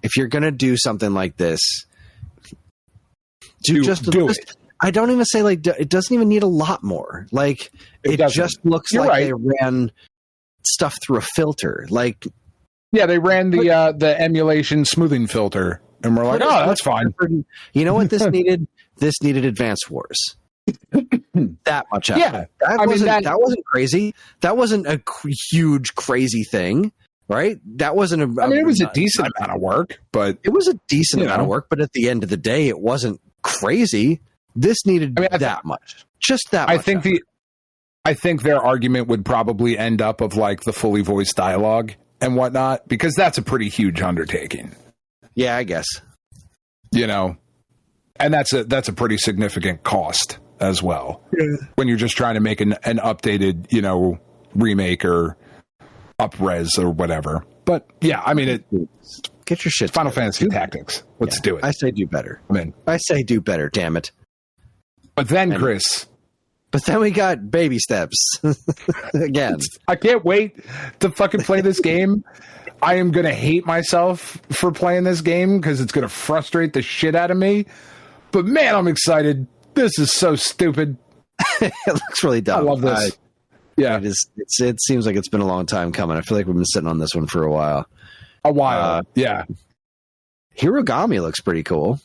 If you're going to do something like this, do it. I don't even say like it doesn't even need a lot more. Like it just looks like they ran stuff through a filter. Like they ran the emulation smoothing filter, and we're like, oh, that's fine. You know what this needed? This needed Advance Wars. That much effort. Yeah, that wasn't crazy. That wasn't a huge crazy thing, right? That wasn't it was a decent amount of work, but it was a decent amount of work. But at the end of the day, it wasn't crazy. This needed that much, just that much. I think their argument would probably end up of like the fully voiced dialogue and whatnot, because that's a pretty huge undertaking. Yeah, I guess. And that's a pretty significant cost as well. Yeah. When you're just trying to make an updated, remake or up-res or whatever. But yeah, I mean, get your shit. Final Fantasy Tactics. Let's do it. I say do better. I say do better. Damn it. But then, Chris. But then we got baby steps again. I can't wait to fucking play this game. I am going to hate myself for playing this game because it's going to frustrate the shit out of me. But man, I'm excited. This is so stupid. It looks really dumb. I love this. It seems like it's been a long time coming. I feel like we've been sitting on this one for a while. Yeah. Hirogami looks pretty cool.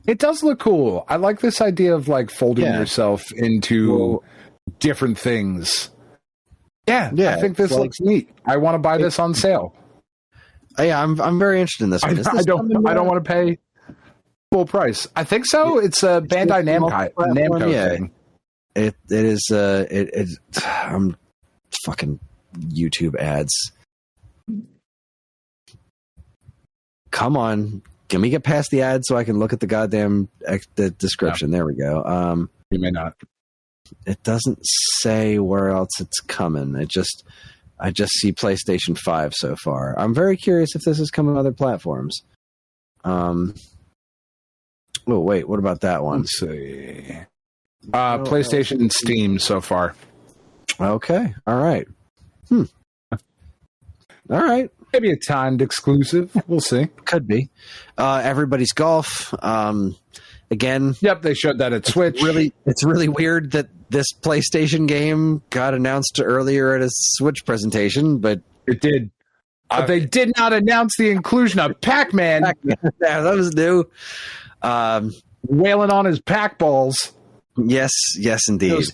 It does look cool. I like this idea of like folding yourself into different things. Yeah, I think this looks neat. I want to buy this on sale. Yeah, I'm very interested in this one. I don't want to pay full price. I think so. It's a Bandai Namco thing. It is. I'm fucking YouTube ads. Come on. Can we get past the ad so I can look at the goddamn the description? No. There we go. You may not. It doesn't say where else it's coming. I just see PlayStation 5 so far. I'm very curious if this is coming on other platforms. Oh wait, what about that one? Let's see. PlayStation and Steam so far. Okay. All right. All right. Maybe a timed exclusive. We'll see. Could be. Everybody's Golf. Again. Yep, they showed that at Switch. It's really weird that this PlayStation game got announced earlier at a Switch presentation, but it did. They did not announce the inclusion of Pac-Man. Yeah, that was new. Wailing on his Pac balls. Yes, indeed.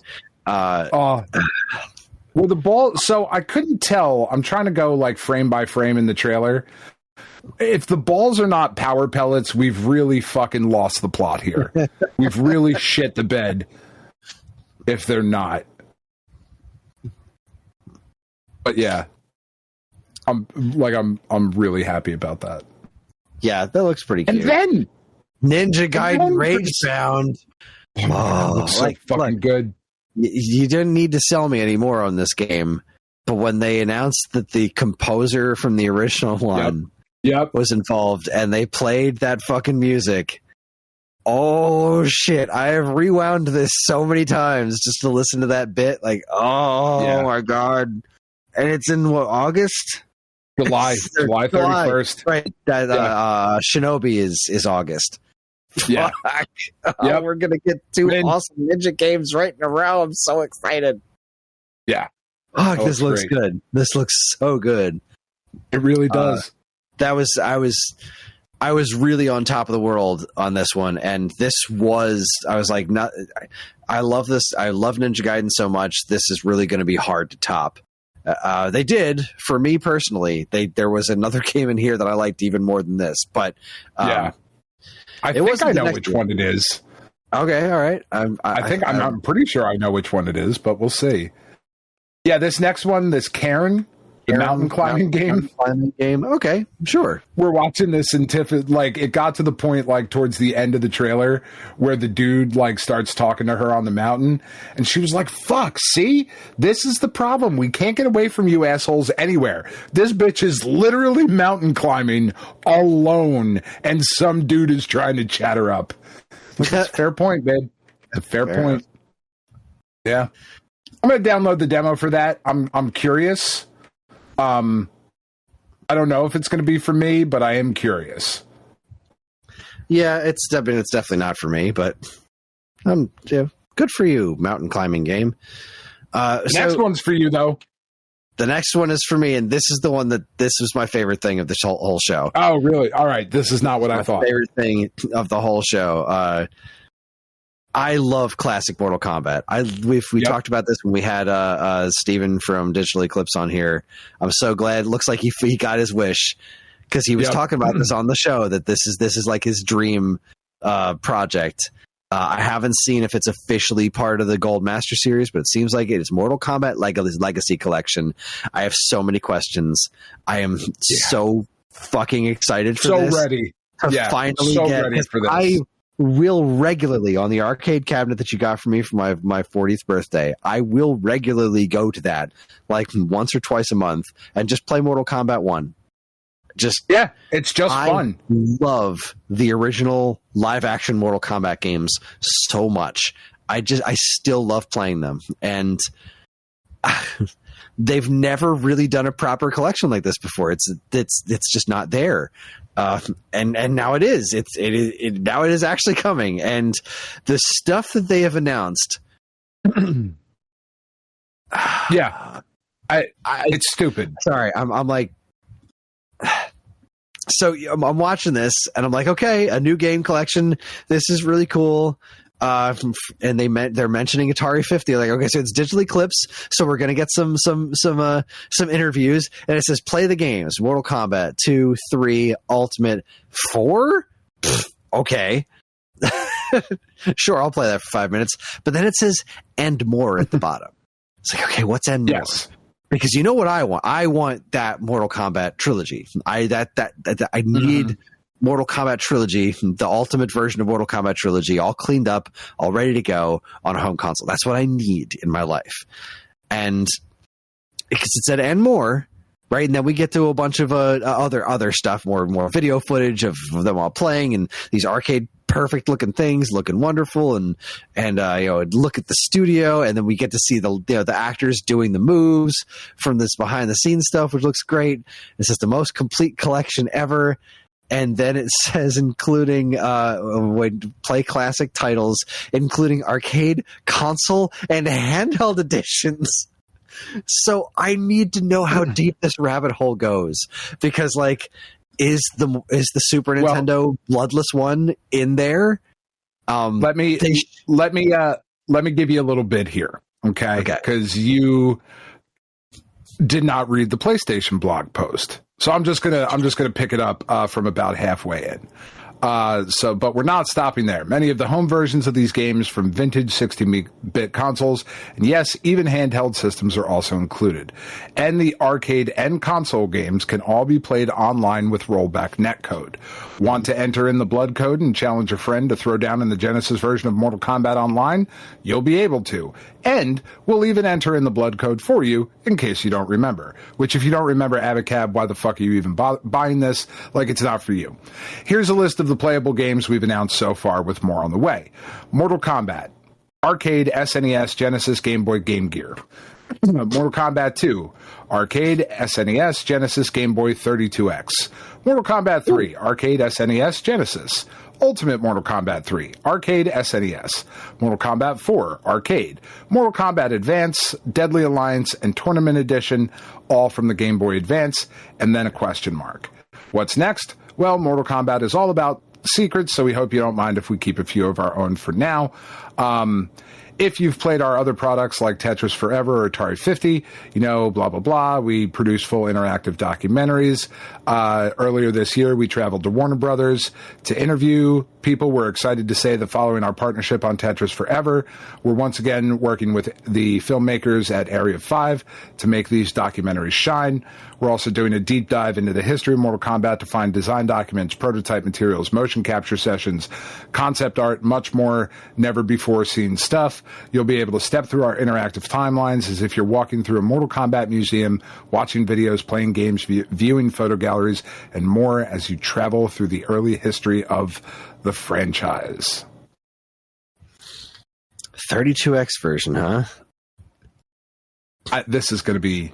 Well, the ball. So I couldn't tell. I'm trying to go like frame by frame in the trailer. If the balls are not power pellets, we've really fucking lost the plot here. We've really shit the bed. If they're not, but yeah, I'm really happy about that. Yeah, that looks pretty cute. And then Ninja Gaiden Ragebound. Oh, looks so fucking good. You didn't need to sell me anymore on this game, but when they announced that the composer from the original one was involved and they played that fucking music, oh shit, I have rewound this so many times just to listen to that bit. Like, my god. And it's in what, August? July 31st. Right. Shinobi is August. Yeah. We're going to get two awesome Ninja games right in a row. I'm so excited. Yeah. Fuck, this looks good. This looks so good. It really does. I was really on top of the world on this one, and I was like, I love this. I love Ninja Gaiden so much. This is really going to be hard to top. They did, for me personally. There was another game in here that I liked even more than this, but I think I know which one it is. Okay, all right. I'm pretty sure I know which one it is, but we'll see. Yeah, this next one, this Karen, the mountain climbing game. Okay, sure. We're watching this and it got to the point like towards the end of the trailer where the dude like starts talking to her on the mountain, and she was like, "Fuck, see, this is the problem. We can't get away from you assholes anywhere. This bitch is literally mountain climbing alone, and some dude is trying to chat her up." Fair point, babe. A fair point. Yeah, I'm gonna download the demo for that. I'm curious. I don't know if it's going to be for me, but I am curious. Yeah, it's definitely not for me, but good for you, mountain climbing game. Next one's for you, though. The next one is for me, and this is the one this was my favorite thing of this whole show. Oh, really? All right, this is not what I thought. Favorite thing of the whole show. I love classic Mortal Kombat. We talked about this when we had Steven from Digital Eclipse on here. I'm so glad. It looks like he got his wish, because he was talking about this on the show, that this is like his dream project. I haven't seen if it's officially part of the Gold Master Series, but it seems like it is Mortal Kombat Legacy Collection. I have so many questions. I am so fucking excited for this. So ready. To finally get ready for this. I will regularly, on the arcade cabinet that you got for me for my 40th birthday, I will regularly go to that like once or twice a month and just play Mortal Kombat 1. It's just fun. I love the original live action Mortal Kombat games so much. I still love playing them, and they've never really done a proper collection like this before. It's just not there. And now it is. Now it is actually coming, and the stuff that they have announced. It's stupid. Sorry, I'm like. So I'm watching this, and I'm like, okay, a new game collection. This is really cool. And they're mentioning Atari 50. Like, okay, so it's Digital Eclipse, so we're gonna get some interviews, and it says play the games: Mortal Kombat 2, 3, Ultimate, 4. Okay, sure, I'll play that for 5 minutes. But then it says and more at the bottom. It's like, okay, what's and more? Yes. Because you know what I want? I want that Mortal Kombat trilogy. I need Mortal Kombat trilogy, the ultimate version of Mortal Kombat trilogy, all cleaned up, all ready to go on a home console. That's what I need in my life. And because it said and more, right? And then we get to a bunch of other stuff, more video footage of them all playing, and these arcade perfect looking things, looking wonderful, and look at the studio, and then we get to see the actors doing the moves from this behind the scenes stuff, which looks great. This is the most complete collection ever. And then it says including play classic titles, including arcade, console, and handheld editions. So I need to know how deep this rabbit hole goes, because like, is the Super Nintendo Bloodless one in there? Let me give you a little bit here, okay? Because you did not read the PlayStation blog post, so I'm just gonna pick it up from about halfway in. But we're not stopping there. Many of the home versions of these games from vintage 16-bit consoles, and yes, even handheld systems are also included. And the arcade and console games can all be played online with rollback netcode. Want to enter in the blood code and challenge a friend to throw down in the Genesis version of Mortal Kombat Online? You'll be able to. And we'll even enter in the blood code for you in case you don't remember. Which, if you don't remember Abacab, why the fuck are you even buying this? Like, it's not for you. Here's a list of the playable games we've announced so far, with more on the way. Mortal Kombat, arcade, SNES, Genesis, Game Boy, Game Gear. Mortal Kombat 2, arcade, SNES, Genesis, Game Boy, 32X. Mortal Kombat 3, arcade, SNES, Genesis. Ultimate Mortal Kombat 3, arcade, SNES. Mortal Kombat 4, arcade. Mortal Kombat Advance, Deadly Alliance, and Tournament Edition, all from the Game Boy Advance, and then a question mark. What's next? Well, Mortal Kombat is all about secrets, so we hope you don't mind if we keep a few of our own for now. If you've played our other products like Tetris Forever or Atari 50, blah, blah, blah. We produce full interactive documentaries. Earlier this year, we traveled to Warner Brothers to interview people. We're excited to say that following our partnership on Tetris Forever, we're once again working with the filmmakers at Area 5 to make these documentaries shine. We're also doing a deep dive into the history of Mortal Kombat to find design documents, prototype materials, motion capture sessions, concept art, much more never-before-seen stuff. You'll be able to step through our interactive timelines as if you're walking through a Mortal Kombat museum, watching videos, playing games, viewing photo galleries, and more as you travel through the early history of the franchise. 32X version, huh? This is going to be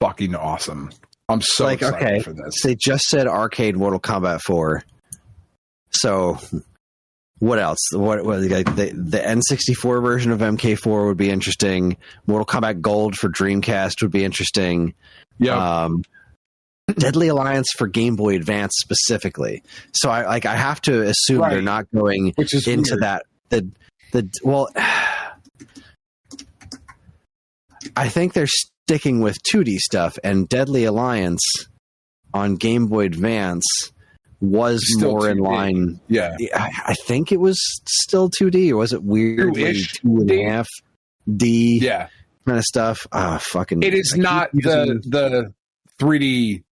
fucking awesome. I'm so excited for this. They just said arcade Mortal Kombat 4. So what else? What the N64 version of MK4 would be interesting. Mortal Kombat Gold for Dreamcast would be interesting. Yeah. Deadly Alliance for Game Boy Advance specifically. So I have to assume they're not going into weird. that. Well, I think they're sticking with 2D stuff, and Deadly Alliance on Game Boy Advance was still more 2D. in line. Yeah. I think it was still 2D, or was it weirdly 2.5D? Yeah. Kind of stuff. Fucking. It is not the 3D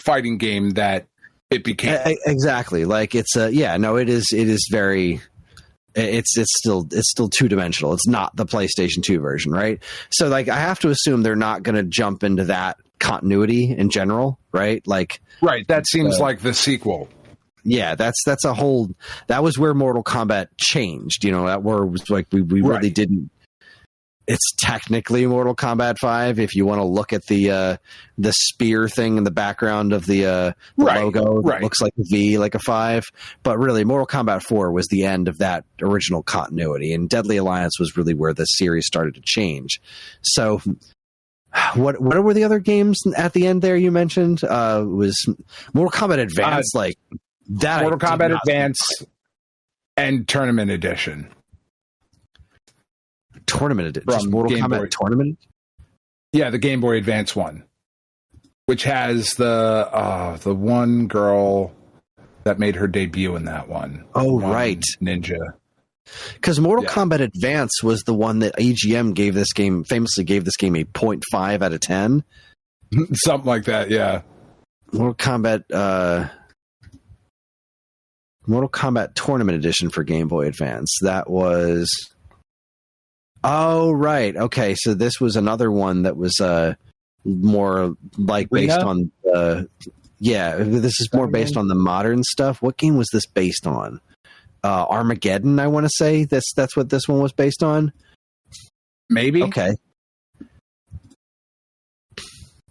fighting game that it became. Exactly. Like it's it is very. It's still 2-dimensional. It's not the PlayStation 2 version, right? So like I have to assume they're not going to jump into that continuity in general, right? Like that seems like the sequel. Yeah, that's a whole. That was where Mortal Kombat changed. That where it was like we really didn't. It's technically Mortal Kombat 5 if you want to look at the spear thing in the background of the logo that looks like a V, like a 5. But really, Mortal Kombat 4 was the end of that original continuity, and Deadly Alliance was really where the series started to change. So, what were the other games at the end there you mentioned? Was Mortal Kombat Advance like that? Mortal Kombat Advance and Tournament Edition. Tournament edition, just Mortal Kombat Tournament. Yeah, the Game Boy Advance one, which has the one girl that made her debut in that one. Oh, right, Ninja. Because Mortal Kombat Advance was the one that AGM famously gave this game a 0.5 out of 10, something like that. Yeah, Mortal Kombat Tournament Edition for Game Boy Advance. That was. Oh, right. Okay. So this was another one that was more like based on this is more based on the modern stuff. What game was this based on? Armageddon, I want to say. That's what this one was based on. Maybe. Okay.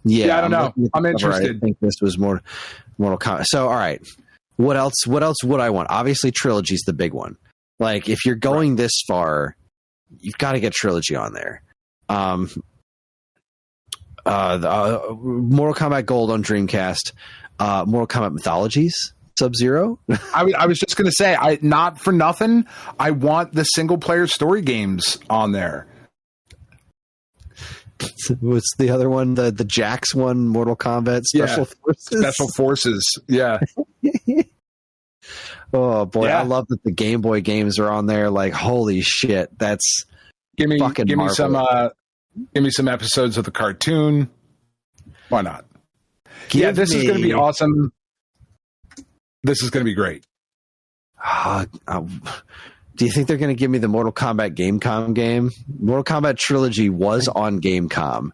Yeah, I don't know. I'm interested. I think this was more Mortal Kombat. So, all right. What else would I want? Obviously, Trilogy's the big one. Like, if you're going this far, you've got to get Trilogy on there. Mortal Kombat Gold on Dreamcast. Mortal Kombat Mythologies, Sub-Zero. I was just going to say, not for nothing, I want the single-player story games on there. What's the other one? The Jax one, Mortal Kombat Special Forces? Special Forces, yeah. Oh boy, I love that the Game Boy games are on there. Like, holy shit, that's give me Marvel. some episodes of the cartoon. Why not? This is going to be awesome. This is going to be great. Do you think they're going to give me the Mortal Kombat Gamecom game? Mortal Kombat Trilogy was on Gamecom.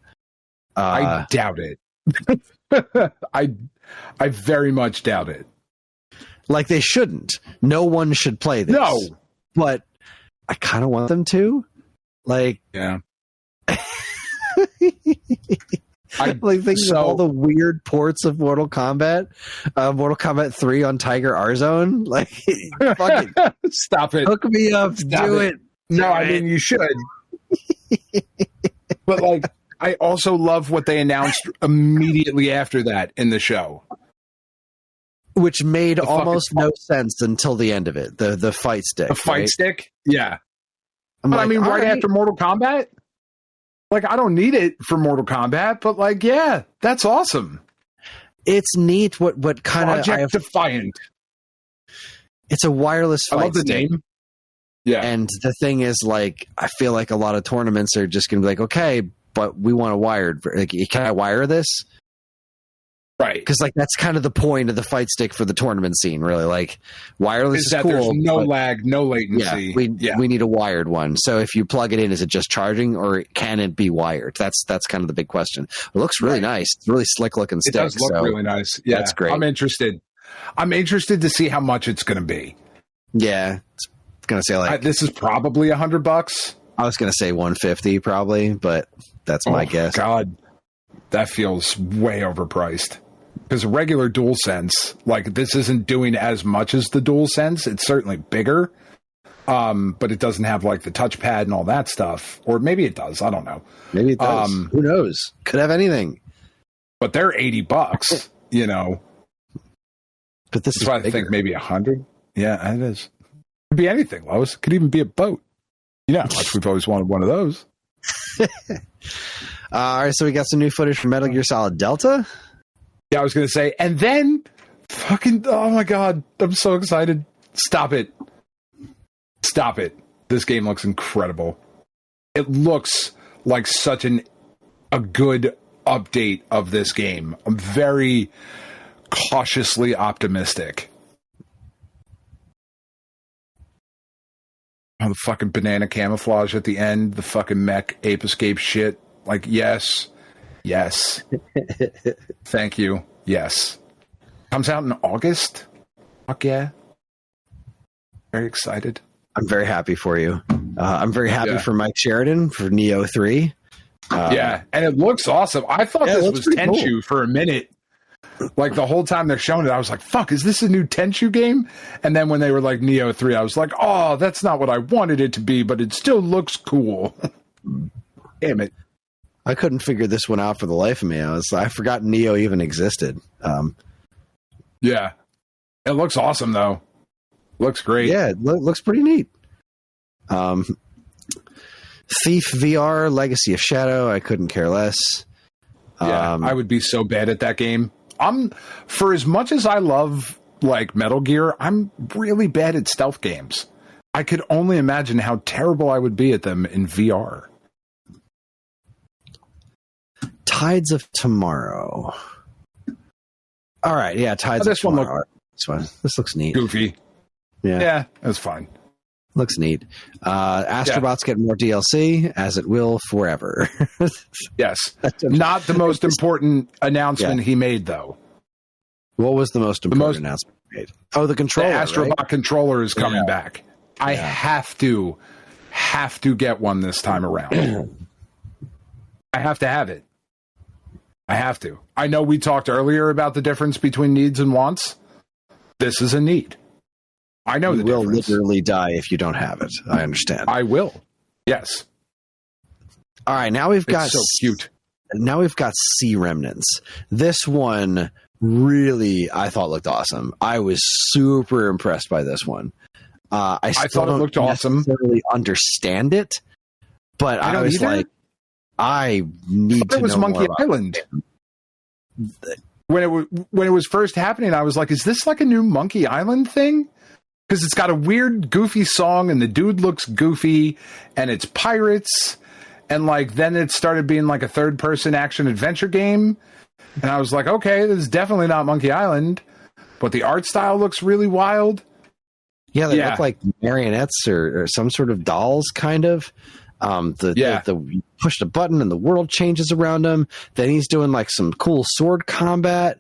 I doubt it. I very much doubt it. Like, they shouldn't. No one should play this. No. But I kind of want them to. Like, yeah. Like, thinking of all the weird ports of Mortal Kombat. Mortal Kombat 3 on Tiger R-Zone. Like, fuck it. Stop it. Hook me up. Do it. No, I mean, you should. But, like, I also love what they announced immediately after that in the show. Which made almost no sense until the end of it. The fight stick. The fight stick? Yeah. Right after Mortal Kombat? Like, I don't need it for Mortal Kombat, but, like, yeah, that's awesome. It's neat what kind of... Project Defiant. It's a wireless fight I love the stick. name. Yeah. And the thing is, like, I feel like a lot of tournaments are just going to be like, okay, but we want a wired... Like, can I wire this? Right. Because, like, that's kind of the point of the fight stick for the tournament scene, really. Like, wireless is that cool. There's no lag, no latency. Yeah, we need a wired one. So if you plug it in, is it just charging or can it be wired? That's kind of the big question. It looks really nice. It's really slick looking stick. It does look really nice. Yeah, that's great. I'm interested to see how much it's going to be. Yeah. It's going to say, like... this is probably $100. I was going to say 150 probably, but that's my guess. God. that feels way overpriced. Because a regular DualSense, like, this isn't doing as much as the DualSense. It's certainly bigger, but it doesn't have, like, the touchpad and all that stuff. Or maybe it does. I don't know. Maybe it does. Who knows? Could have anything. But they're $80, you know. But this is why I think maybe 100. Yeah, it is. Could be anything, Lois. Could even be a boat. You know how much we've always wanted one of those. All right, so we got some new footage from Metal Gear Solid Delta. Yeah, I was going to say, and then fucking, oh my God, I'm so excited. Stop it. Stop it. This game looks incredible. It looks like such a good update of this game. I'm very cautiously optimistic. Oh, the fucking banana camouflage at the end, the fucking mech ape escape shit. Like, yes. Yes. Thank you. Yes. Comes out in August. Fuck yeah. Very excited. I'm very happy for you. I'm very happy for Mike Sheridan for Neo 3. Yeah, and it looks awesome. I thought this was Tenchu cool for a minute. Like, the whole time they're showing it, I was like, fuck, is this a new Tenchu game? And then when they were like Neo 3, I was like, oh, that's not what I wanted it to be, but it still looks cool. Damn it. I couldn't figure this one out for the life of me. I forgot Neo even existed. Yeah. It looks awesome, though. Looks great. Yeah, it looks pretty neat. Thief VR, Legacy of Shadow, I couldn't care less. Yeah, I would be so bad at that game. For as much as I love, like, Metal Gear, I'm really bad at stealth games. I could only imagine how terrible I would be at them in VR. Tides of Tomorrow. All right, yeah, Tides of Tomorrow. This looks neat. Goofy. Yeah, that's fine. Looks neat. Astrobot's getting more DLC, as it will forever. Yes. Not the most important announcement he made, though. What was the most important announcement he made? Oh, the controller. The Astrobot controller is coming back. I Yeah. have to get one this time around. I have to have it. I have to. I know we talked earlier about the difference between needs and wants. This is a need. I know you the will difference. literally die if you don't have it. I understand. I will. Yes. All right, now we've got so cute. Now we've got Sea Remnants. This one really, I thought, looked awesome. I was super impressed by this one. I thought it looked awesome. Necessarily understand it, but I was either. like, I need to know more. It was Monkey Island. When it was first happening, I was like, "Is this like a new Monkey Island thing?" Because it's got a weird, goofy song, and the dude looks goofy, and it's pirates, and like then it started being like a third-person action adventure game, and I was like, "Okay, this is definitely not Monkey Island," but the art style looks really wild. Yeah, they look like marionettes or some sort of dolls, kind of. You push the button and the world changes around him. Then he's doing like some cool sword combat,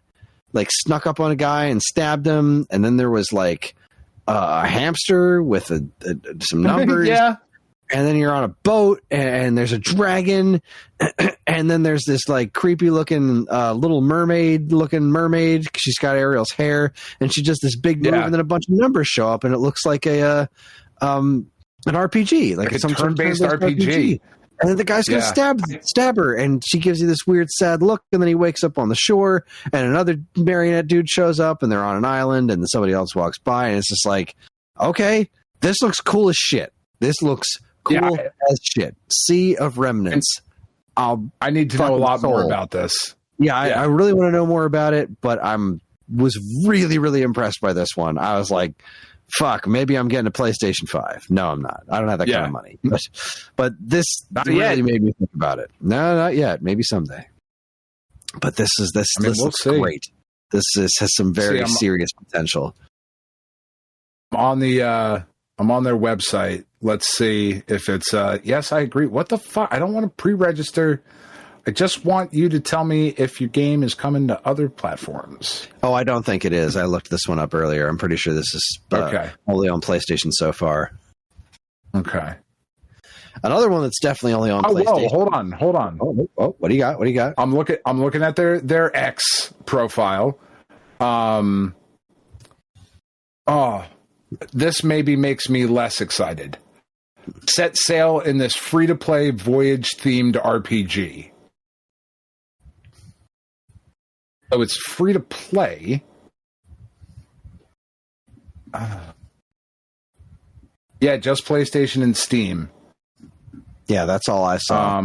like snuck up on a guy and stabbed him. And then there was like a hamster with some numbers. Yeah. And then you're on a boat and there's a dragon. And then there's this like creepy looking little mermaid. She's got Ariel's hair and she does this big move and then a bunch of numbers show up and it looks like an RPG, like some turn-based RPG. And then the guy's going to stab her, and she gives you this weird, sad look, and then he wakes up on the shore, and another marionette dude shows up, and they're on an island, and then somebody else walks by, and it's just like, okay, this looks cool as shit. This looks cool as shit. Sea of Remnants. I need to know a lot more about this. Yeah, I really want to know more about it, but was really, really impressed by this one. I was like, fuck, maybe I'm getting a PlayStation 5. No, I'm not. I don't have that kind of money. But this really made me think about it. No, not yet. Maybe someday. But this looks great. This has some very serious potential. I'm on their website. Let's see if it's yes, I agree. What the fuck? I don't want to pre-register. I just want you to tell me if your game is coming to other platforms. Oh, I don't think it is. I looked this one up earlier. I'm pretty sure this is only on PlayStation so far. Okay. Another one that's definitely only on PlayStation. Whoa, hold on. Oh, what do you got? I'm looking at their X profile. This maybe makes me less excited. Set sail in this free-to-play voyage-themed RPG. So it's free-to-play. Yeah, just PlayStation and Steam. Yeah, that's all I saw.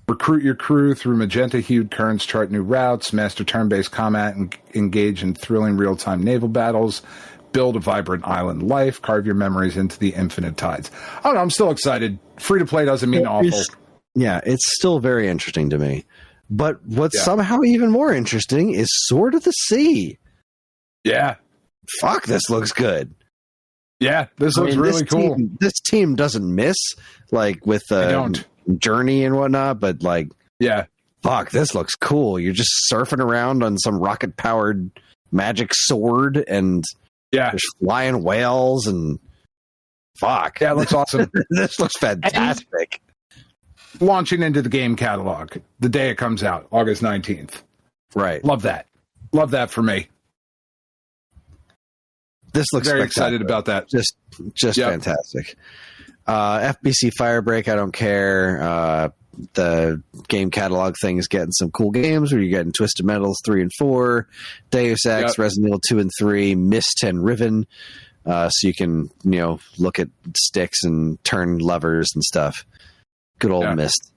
Recruit your crew through magenta-hued currents, chart new routes, master turn-based combat, and engage in thrilling real-time naval battles, build a vibrant island life, carve your memories into the infinite tides. I don't know, I'm still excited. Free-to-play doesn't mean awful. Yeah, it's still very interesting to me. But what's somehow even more interesting is Sword of the Sea. Yeah. Fuck, this looks good. Yeah, this looks really cool. This team doesn't miss, like, with Journey and whatnot, but, like, fuck, this looks cool. You're just surfing around on some rocket-powered magic sword, and there's flying whales, and fuck. Yeah, it looks awesome. This looks fantastic. And launching into the game catalog the day it comes out, August 19th. Right. Love that. Love that for me. This looks very excited about that. Just fantastic. FBC Firebreak, I don't care. The game catalog thing is getting some cool games where you're getting Twisted Metals 3 and 4, Deus Ex, Resident Evil 2 and 3, Myst and Riven. So you can, look at sticks and turn levers and stuff. Good old Myst.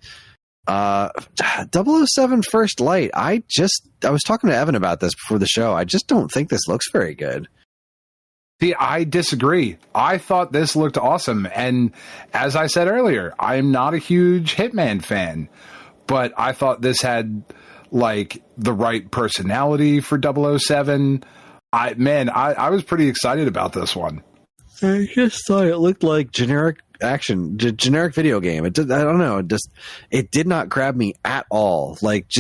007 First Light. I was talking to Evan about this before the show. I just don't think this looks very good. See, I disagree. I thought this looked awesome. And as I said earlier, I'm not a huge Hitman fan, but I thought this had, like, the right personality for 007. I was pretty excited about this one. I just thought it looked like generic generic video game. I don't know. It did not grab me at all. Like,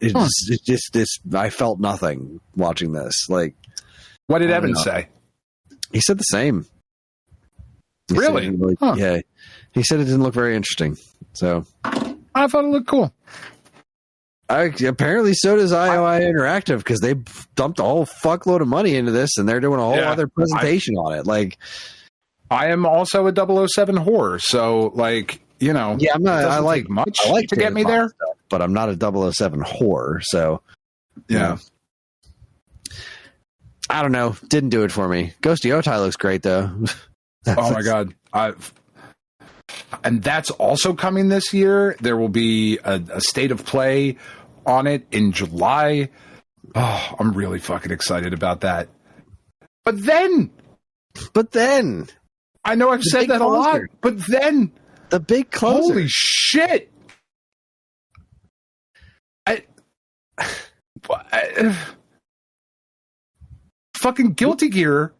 I felt nothing watching this. Like, what did Evan say? He said the same. Really? Yeah. He said it didn't look very interesting. So I thought it looked cool. Apparently so does IOI Interactive, because they dumped a whole fuckload of money into this, and they're doing a whole other presentation on it. Like, I am also a 007 whore, so, like, Yeah, I'm not. I like much. I like to get me there, stuff, but I'm not a 007 whore. So yeah. I don't know. Didn't do it for me. Ghosty Otai looks great, though. Oh, my God. And that's also coming this year. There will be a state of play on it in July. Oh, I'm really fucking excited about that. But then, I know I've said that a lot, but then the big closer. Holy shit. Fucking Guilty Gear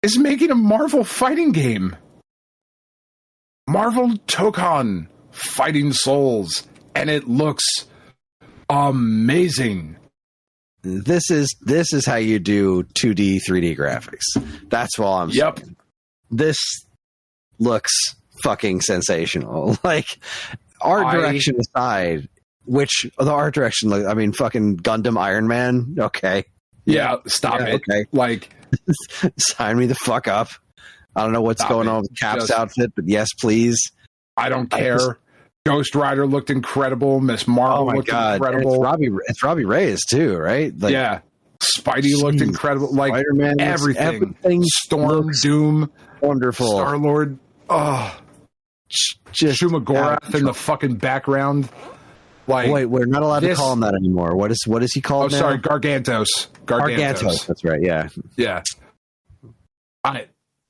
is making a Marvel fighting game. Marvel Tokon Fighting Souls, and it looks amazing. This is how you do 2D, 3D graphics. That's what I'm saying. This looks fucking sensational. Like, art direction aside, which the art direction, fucking Gundam Iron Man, okay. Yeah, stop it. Okay. Like, sign me the fuck up. I don't know what's going on with Cap's outfit, but yes, please. I don't care. Ghost Rider looked incredible. Miss Marvel looked incredible. It's Robbie Reyes too, right? Like, yeah. Spidey looked incredible. Like, Spider-Man, everything. Storm, Doom, wonderful. Star-Lord. Oh, just Shumagorath in the fucking background. Like, wait, we're not allowed to call him that anymore. What is he called now? Sorry, Gargantos. That's right. Yeah. Yeah.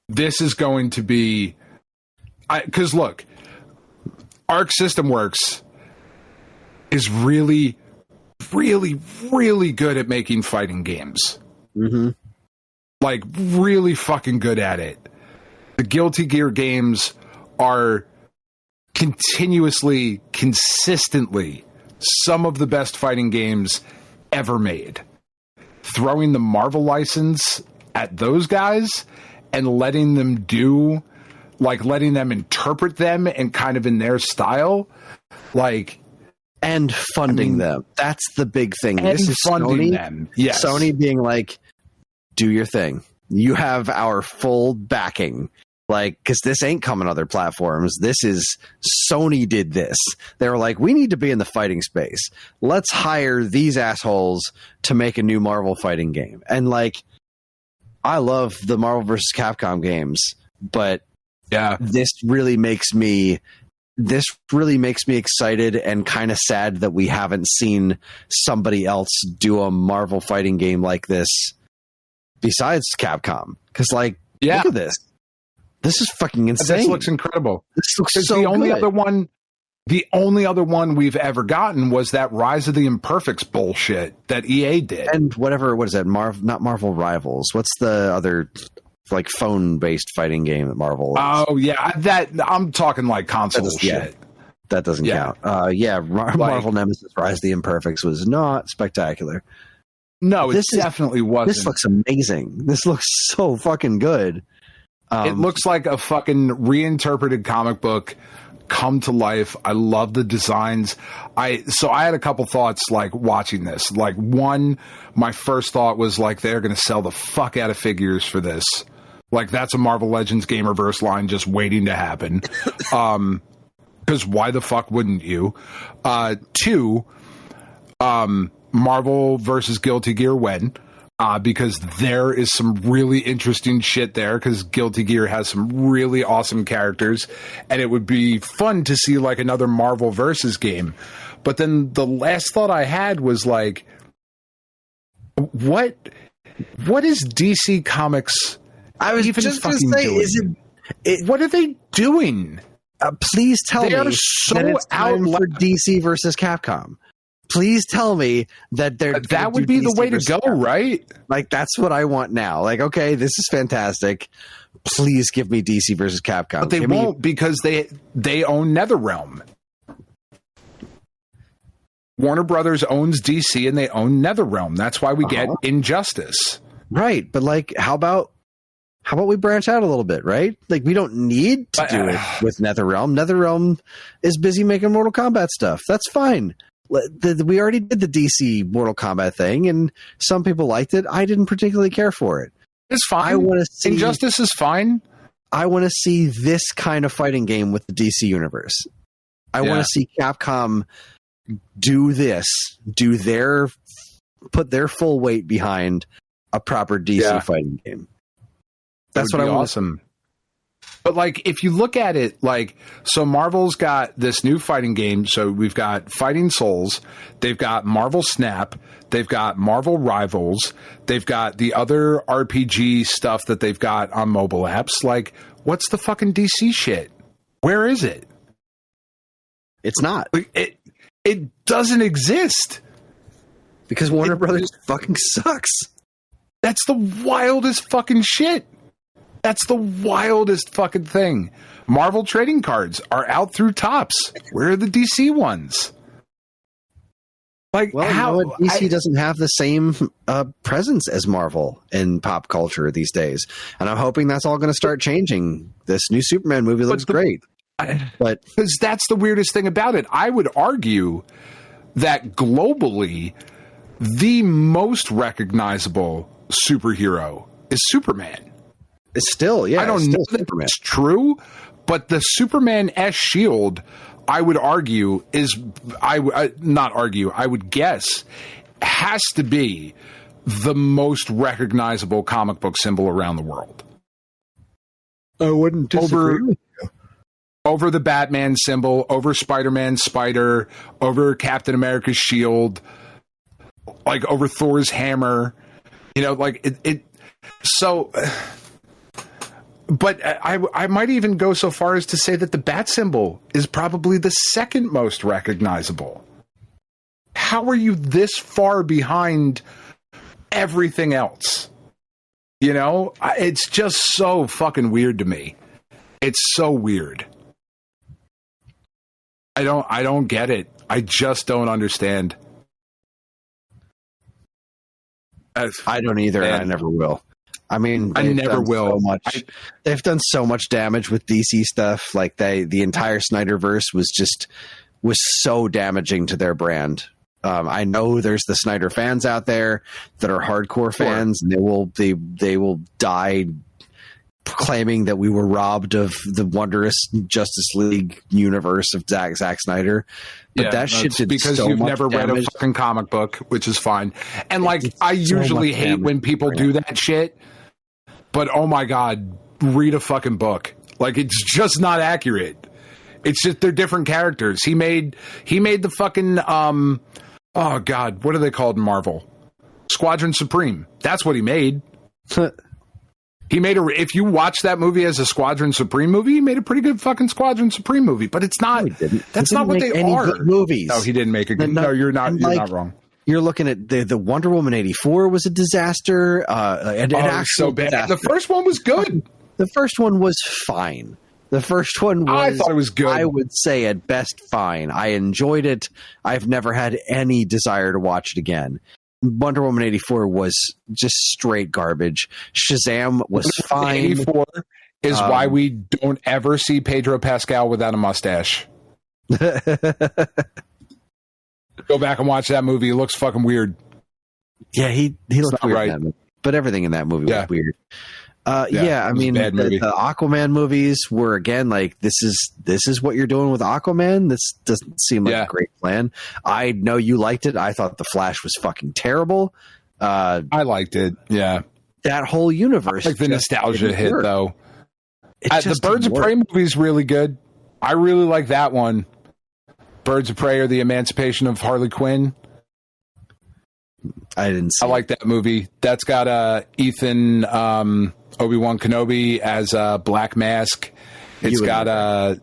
This is going to be, because look, Arc System Works is really, really, really good at making fighting games. Mm-hmm. Like, really fucking good at it. The Guilty Gear games are consistently some of the best fighting games ever made. Throwing the Marvel license at those guys and letting them do, like letting them interpret them and kind of in their style, like, and funding them. That's the big thing. And this is funding Sony, them. Yes. Sony being like, do your thing. You have our full backing. Like, because this ain't coming other platforms. This is Sony did this. They were like, we need to be in the fighting space. Let's hire these assholes to make a new Marvel fighting game. And like, I love the Marvel vs. Capcom games, but yeah, this really makes me excited and kind of sad that we haven't seen somebody else do a Marvel fighting game like this besides Capcom. Because like, look at this. This is fucking insane. This looks incredible. This looks so the only good. The only other one we've ever gotten was that Rise of the Imperfects bullshit that EA did. And what is that? Not Marvel Rivals. What's the other like phone-based fighting game that Marvel is? Oh yeah, that I'm talking like console shit. Yeah, that doesn't count. Marvel Nemesis Rise of the Imperfects was not spectacular. No, it definitely wasn't. This looks amazing. This looks so fucking good. It looks like a fucking reinterpreted comic book come to life. I love the designs. I had a couple thoughts like watching this. Like, one, my first thought was like, they're going to sell the fuck out of figures for this. Like, that's a Marvel Legends Gamerverse line just waiting to happen. Because why the fuck wouldn't you? Two, Marvel versus Guilty Gear when? Because there is some really interesting shit there, because Guilty Gear has some really awesome characters, and it would be fun to see like another Marvel versus game. But then the last thought I had was like, what is DC Comics? I was even just fucking say, doing? What are they doing? Please tell me they are so that it's time for DC versus Capcom. Please tell me that that would be the way to go, right? Like, that's what I want now. Like, okay, this is fantastic. Please give me DC versus Capcom. But they won't, because they own NetherRealm. Warner Brothers owns DC and they own NetherRealm. That's why we get Injustice. Right, but like, how about we branch out a little bit, right? Like, we don't need to do it with NetherRealm. NetherRealm is busy making Mortal Kombat stuff. That's fine. We already did the DC Mortal Kombat thing, and some people liked it. I didn't particularly care for it. It's fine. I want to see Injustice is fine. I want to see this kind of fighting game with the DC universe. I want to see Capcom do this, put their full weight behind a proper DC fighting game. That's what I want. Awesome. But like, if you look at it, like, so Marvel's got this new fighting game. So we've got Fighting Souls. They've got Marvel Snap. They've got Marvel Rivals. They've got the other RPG stuff that they've got on mobile apps. Like, what's the fucking DC shit? Where is it? It's not. Like, it doesn't exist. Because Warner Brothers fucking sucks. That's the wildest fucking shit. That's the wildest fucking thing. Marvel trading cards are out through Topps. Where are the DC ones? Like, well, how you know what? DC doesn't have the same presence as Marvel in pop culture these days, and I'm hoping that's all going to start changing. This new Superman movie looks great, but because that's the weirdest thing about it. I would argue that globally, the most recognizable superhero is Superman. It's still, I don't know that it's true, but the Superman S shield, I would argue, I would guess, has to be the most recognizable comic book symbol around the world. I wouldn't disagree. Over the Batman symbol, over Spider-Man's spider, over Captain America's shield, like over Thor's hammer, like it. So. But I might even go so far as to say that the bat symbol is probably the second most recognizable. How are you this far behind everything else? It's just so fucking weird to me. It's so weird. I don't get it. I just don't understand. I don't either. And I never will. I mean, I never will. They've done so much damage with DC stuff. Like the entire Snyderverse was so damaging to their brand. I know there's the Snyder fans out there that are hardcore fans, and they will die claiming that we were robbed of the wondrous Justice League universe of Zack Snyder. But that shit did because so you've much never read damage. a fucking comic book, which is fine. And I usually hate when people do that shit. But oh my God, read a fucking book. Like, it's just not accurate. It's just they're different characters. He made the fucking oh God, what are they called in Marvel? Squadron Supreme. That's what he made. He made if you watch that movie as a Squadron Supreme movie, he made a pretty good fucking Squadron Supreme movie. But it's not. That's not what they are. Movies. No, he didn't make a good. No, you're not. You're not wrong. You're looking at the Wonder Woman 84 was a disaster. An actual so bad. disaster. The first one was good. The first one was fine. The first one was. I thought it was good. I would say at best fine. I enjoyed it. I've never had any desire to watch it again. Wonder Woman 84 was just straight garbage. Shazam was fine. 84 is why we don't ever see Pedro Pascal without a mustache. Go back and watch that movie. It looks fucking weird. Yeah, he looked weird right. in that movie. But everything in that movie was weird. I mean, the Aquaman movies were, again, like, this is what you're doing with Aquaman. This doesn't seem like a great plan. I know you liked it. I thought The Flash was fucking terrible. I liked it. Yeah. That whole universe. I like the nostalgia hit, though. The just Birds of Prey movie is really good. I really like that one. Birds of Prey or the Emancipation of Harley Quinn. I didn't see I like that movie. That's got Ethan Obi-Wan Kenobi as Black Mask. It's got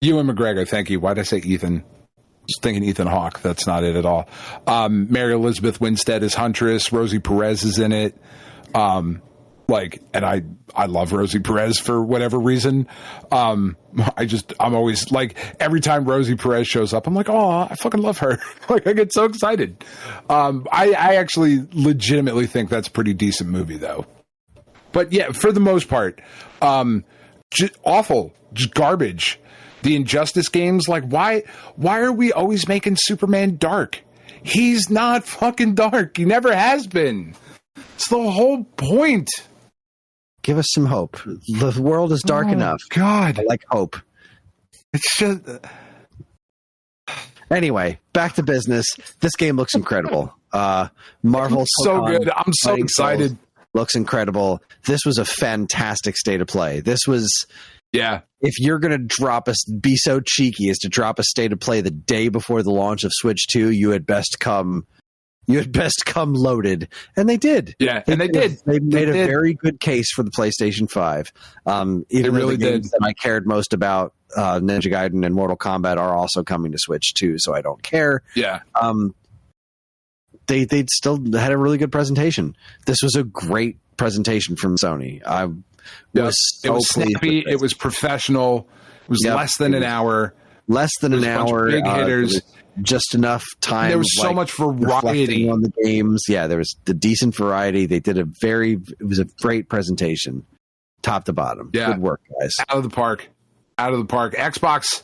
Ewan McGregor. Thank you. Why did I say Ethan? Just thinking Ethan Hawke. That's not it at all. Mary Elizabeth Winstead is Huntress. Rosie Perez is in it. And I love Rosie Perez for whatever reason. I'm always like, every time Rosie Perez shows up, I'm like, oh, I fucking love her. Like, I get so excited. I actually legitimately think that's a pretty decent movie, though. But yeah, for the most part, just awful, just garbage. The Injustice games, like, why are we always making Superman dark? He's not fucking dark. He never has been. It's the whole point. Give us some hope. The world is dark enough. God, I like hope. It's just. Anyway, back to business. This game looks incredible. Marvel's so good. I'm so excited. Looks incredible. This was a fantastic state of play. This was. Yeah. If you're going to be so cheeky as to drop a state of play the day before the launch of Switch 2, you had best come loaded. And they did. Yeah, they did. They made a very good case for the PlayStation 5. Even really the games that I cared most about, Ninja Gaiden and Mortal Kombat, are also coming to Switch 2, so I don't care. Yeah. They still had a really good presentation. This was a great presentation from Sony. It was snappy. It was professional. It was less than an hour. Less than an hour. Big hitters. Just enough time. There was so much variety on the games. Yeah, there was the decent variety. They did it was a great presentation, top to bottom. Yeah. Good work, guys. Out of the park. Xbox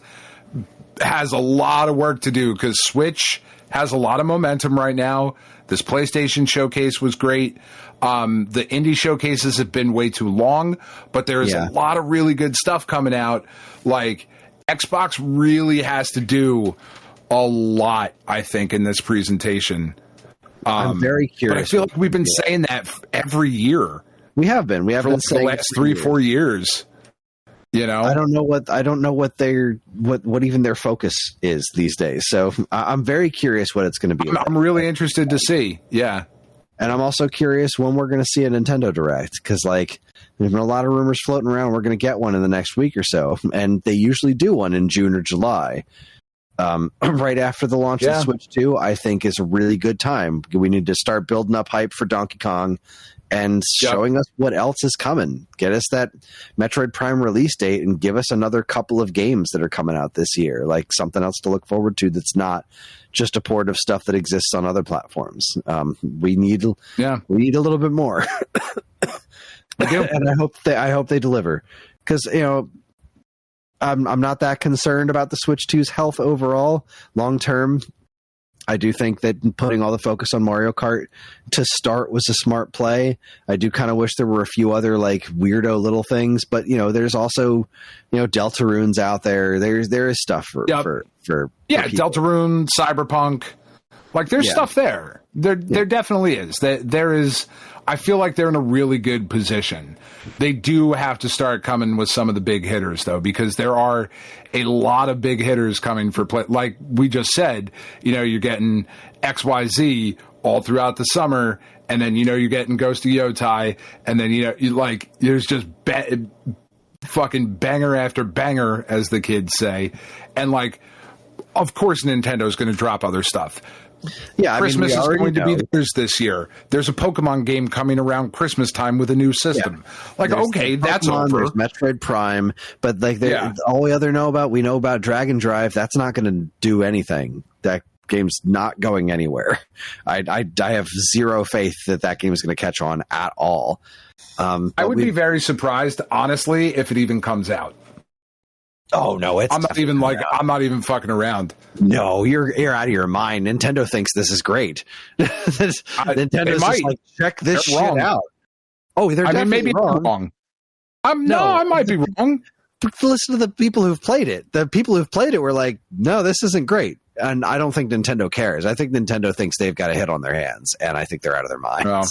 has a lot of work to do because Switch has a lot of momentum right now. This PlayStation showcase was great. The indie showcases have been way too long, but there is a lot of really good stuff coming out. Like, Xbox really has to do a lot, I think, in this presentation. I'm very curious. But I feel like we've been saying that every year. We have been. We have been for the last 3-4 years. You know, I don't know what even their focus is these days. So I'm very curious what it's going to be. I'm really interested to see. Yeah. And I'm also curious when we're going to see a Nintendo Direct, because like there's been a lot of rumors floating around. We're going to get one in the next week or so, and they usually do one in June or July, right after the launch of Switch 2. I think is a really good time. We need to start building up hype for Donkey Kong, and showing us what else is coming. Get us that Metroid Prime release date and give us another couple of games that are coming out this year, like something else to look forward to that's not just a port of stuff that exists on other platforms. We need a little bit more. I do. And I hope they deliver, because I'm not that concerned about the Switch 2's health overall long term. I do think that putting all the focus on Mario Kart to start was a smart play. I do kind of wish there were a few other like weirdo little things, but there's also Deltarune's out there. There is stuff for Deltarune, Cyberpunk. Like there's stuff there. There definitely is. There is. I feel like they're in a really good position. They do have to start coming with some of the big hitters, though, because there are a lot of big hitters coming for play. Like we just said, you're getting XYZ all throughout the summer, and then you're getting Ghost of Yotai, and then there's just fucking banger after banger, as the kids say, and of course Nintendo's going to drop other stuff. Yeah, Christmas is going to be theirs this year. There's a Pokemon game coming around Christmas time with a new system. That's over. There's Metroid Prime, but all we know about Dragon Drive. That's not going to do anything. That game's not going anywhere. I have zero faith that game is going to catch on at all. I would be very surprised, honestly, if it even comes out. Oh no! I'm not even fucking around. No, you're out of your mind. Nintendo thinks this is great. Nintendo's just like, check this shit out. Oh, they're definitely maybe wrong. I might be wrong. Listen to the people who've played it. The people who've played it were like, no, this isn't great. And I don't think Nintendo cares. I think Nintendo thinks they've got a hit on their hands, and I think they're out of their minds. Well,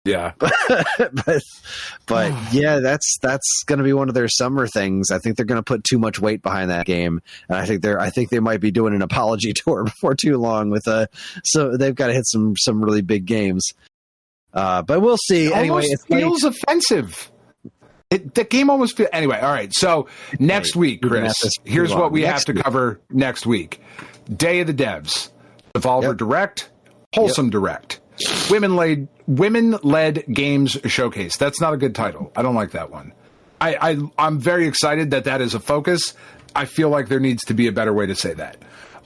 yeah, but yeah, that's going to be one of their summer things. I think they're going to put too much weight behind that game, and I think they might be doing an apology tour before too long so they've got to hit some really big games. But we'll see. Anyway, it feels offensive. The game almost feels anyway. All right, so next week, Chris, here's what we have to cover next week: Day of the Devs, Devolver Direct, Wholesome Direct. Women-led games showcase. That's not a good title. I don't like that one. I'm very excited that is a focus. I feel like there needs to be a better way to say that.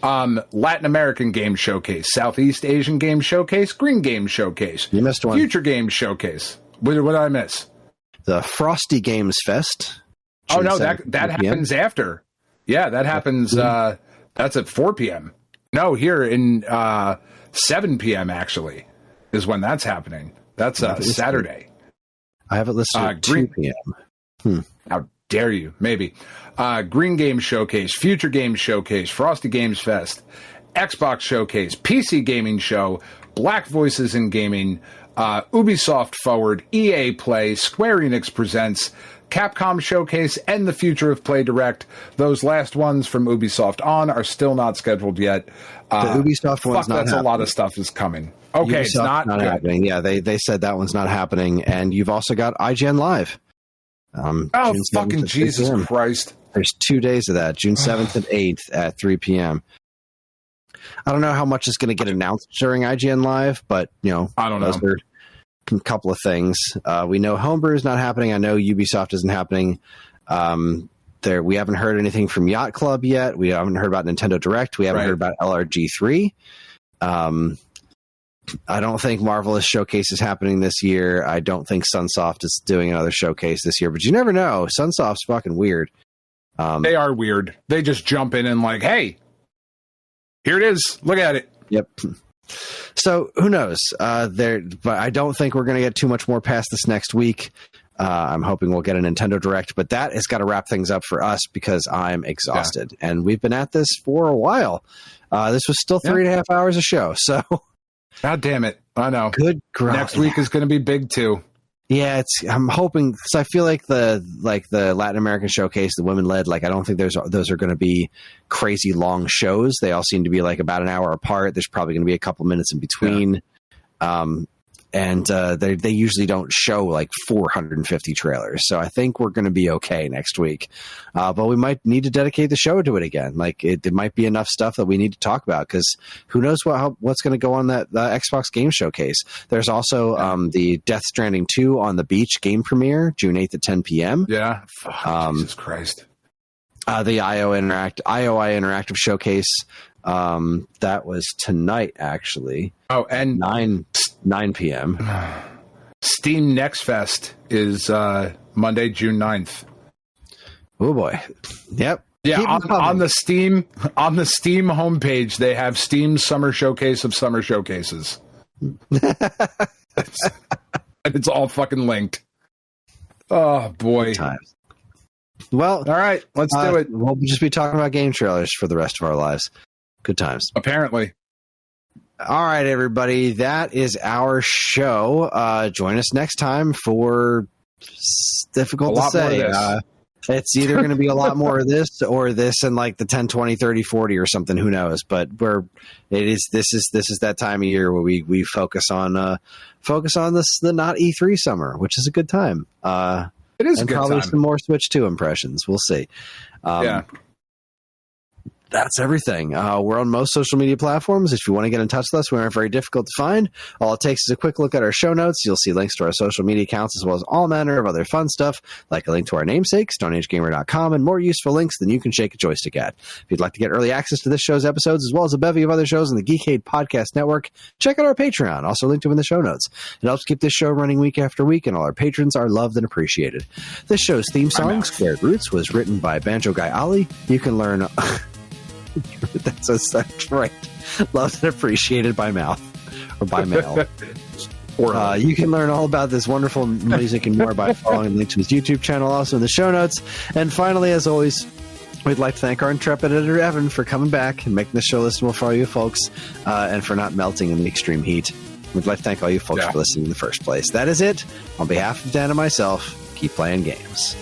Latin American game showcase, Southeast Asian game showcase, Green game showcase. You missed one. Future game showcase. What did I miss? The Frosty Games Fest. Oh no, that happens after. Yeah, that happens. That's at 4 p.m. No, here in 7 p.m. actually. Is when that's happening. That's Saturday. I have it listed at 2 p.m. How dare you? Maybe. Green Game Showcase, Future Game Showcase, Frosty Games Fest, Xbox Showcase, PC Gaming Show, Black Voices in Gaming, Ubisoft Forward, EA Play, Square Enix Presents, Capcom Showcase, and the Future of Play Direct. Those last ones from Ubisoft on are still not scheduled yet. The Ubisoft one's not happening. A lot of stuff is coming. Okay, it's not happening. Yeah, they said that one's not happening. And you've also got IGN Live. Fucking Jesus Christ. There's 2 days of that, June 7th and 8th at 3 p.m. I don't know how much is going to get announced during IGN Live, but, I don't know. A couple of things. We know Homebrew is not happening. I know Ubisoft isn't happening. We haven't heard anything from Yacht Club yet. We haven't heard about Nintendo Direct. We haven't heard about LRG3. I don't think Marvelous Showcase is happening this year. I don't think Sunsoft is doing another showcase this year, but you never know. Sunsoft's fucking weird. They are weird. They just jump in and like, hey, here it is. Look at it. Yep. So who knows? But I don't think we're going to get too much more past this next week. I'm hoping we'll get a Nintendo Direct, but that has got to wrap things up for us because I'm exhausted, and we've been at this for a while. This was still 3.5 hours of show, so. God damn it! I know. Good grind. Next week is going to be big too. Yeah, I'm hoping because I feel like the Latin American showcase, the women led. I don't think those are going to be crazy long shows. They all seem to be about an hour apart. There's probably going to be a couple minutes in between. and they usually don't show like 450 trailers. So I think we're going to be okay next week. But we might need to dedicate the show to it again. Like it might be enough stuff that we need to talk about, because who knows what's going to go on the Xbox Game Showcase. There's also the Death Stranding 2 on the Beach game premiere, June 8th at 10 p.m. Yeah. Jesus Christ. The IOI Interactive Showcase. That was tonight, actually. Oh, and 9 p.m. Steam Next Fest is Monday, June 9th. Oh boy. Yep. Yeah, on the Steam homepage, they have Steam Summer Showcase of Summer Showcases. It's all fucking linked. Oh boy. Times. Well, all right, let's do it. We'll just be talking about game trailers for the rest of our lives. Good times. Apparently. All right, everybody. That is our show. Join us next time for difficult to say. It's either going to be a lot more of this or this and like the 10, 20, 30, 40 or something. Who knows? But this is that time of year where we focus on the not E3 summer, which is a good time. It is and a good probably time. some more Switch 2 impressions. We'll see. Yeah. That's everything. We're on most social media platforms. If you want to get in touch with us, we're very difficult to find. All it takes is a quick look at our show notes. You'll see links to our social media accounts as well as all manner of other fun stuff, like a link to our namesake, stoneagegamer.com, and more useful links than you can shake a joystick at. If you'd like to get early access to this show's episodes as well as a bevy of other shows on the Geekade Podcast Network, check out our Patreon, also linked to in the show notes. It helps keep this show running week after week, and all our patrons are loved and appreciated. This show's theme song, Squared Roots, was written by Banjo Guy Ali. You can learn... That's right. Loved and appreciated by mouth or by mail. You can learn all about this wonderful music and more by following the link to his YouTube channel, also in the show notes. And finally, as always, we'd like to thank our intrepid editor Evan for coming back and making the show listenable for all you folks, and for not melting in the extreme heat. We'd like to thank all you folks for listening in the first place. That is it. On behalf of Dan and myself, keep playing games.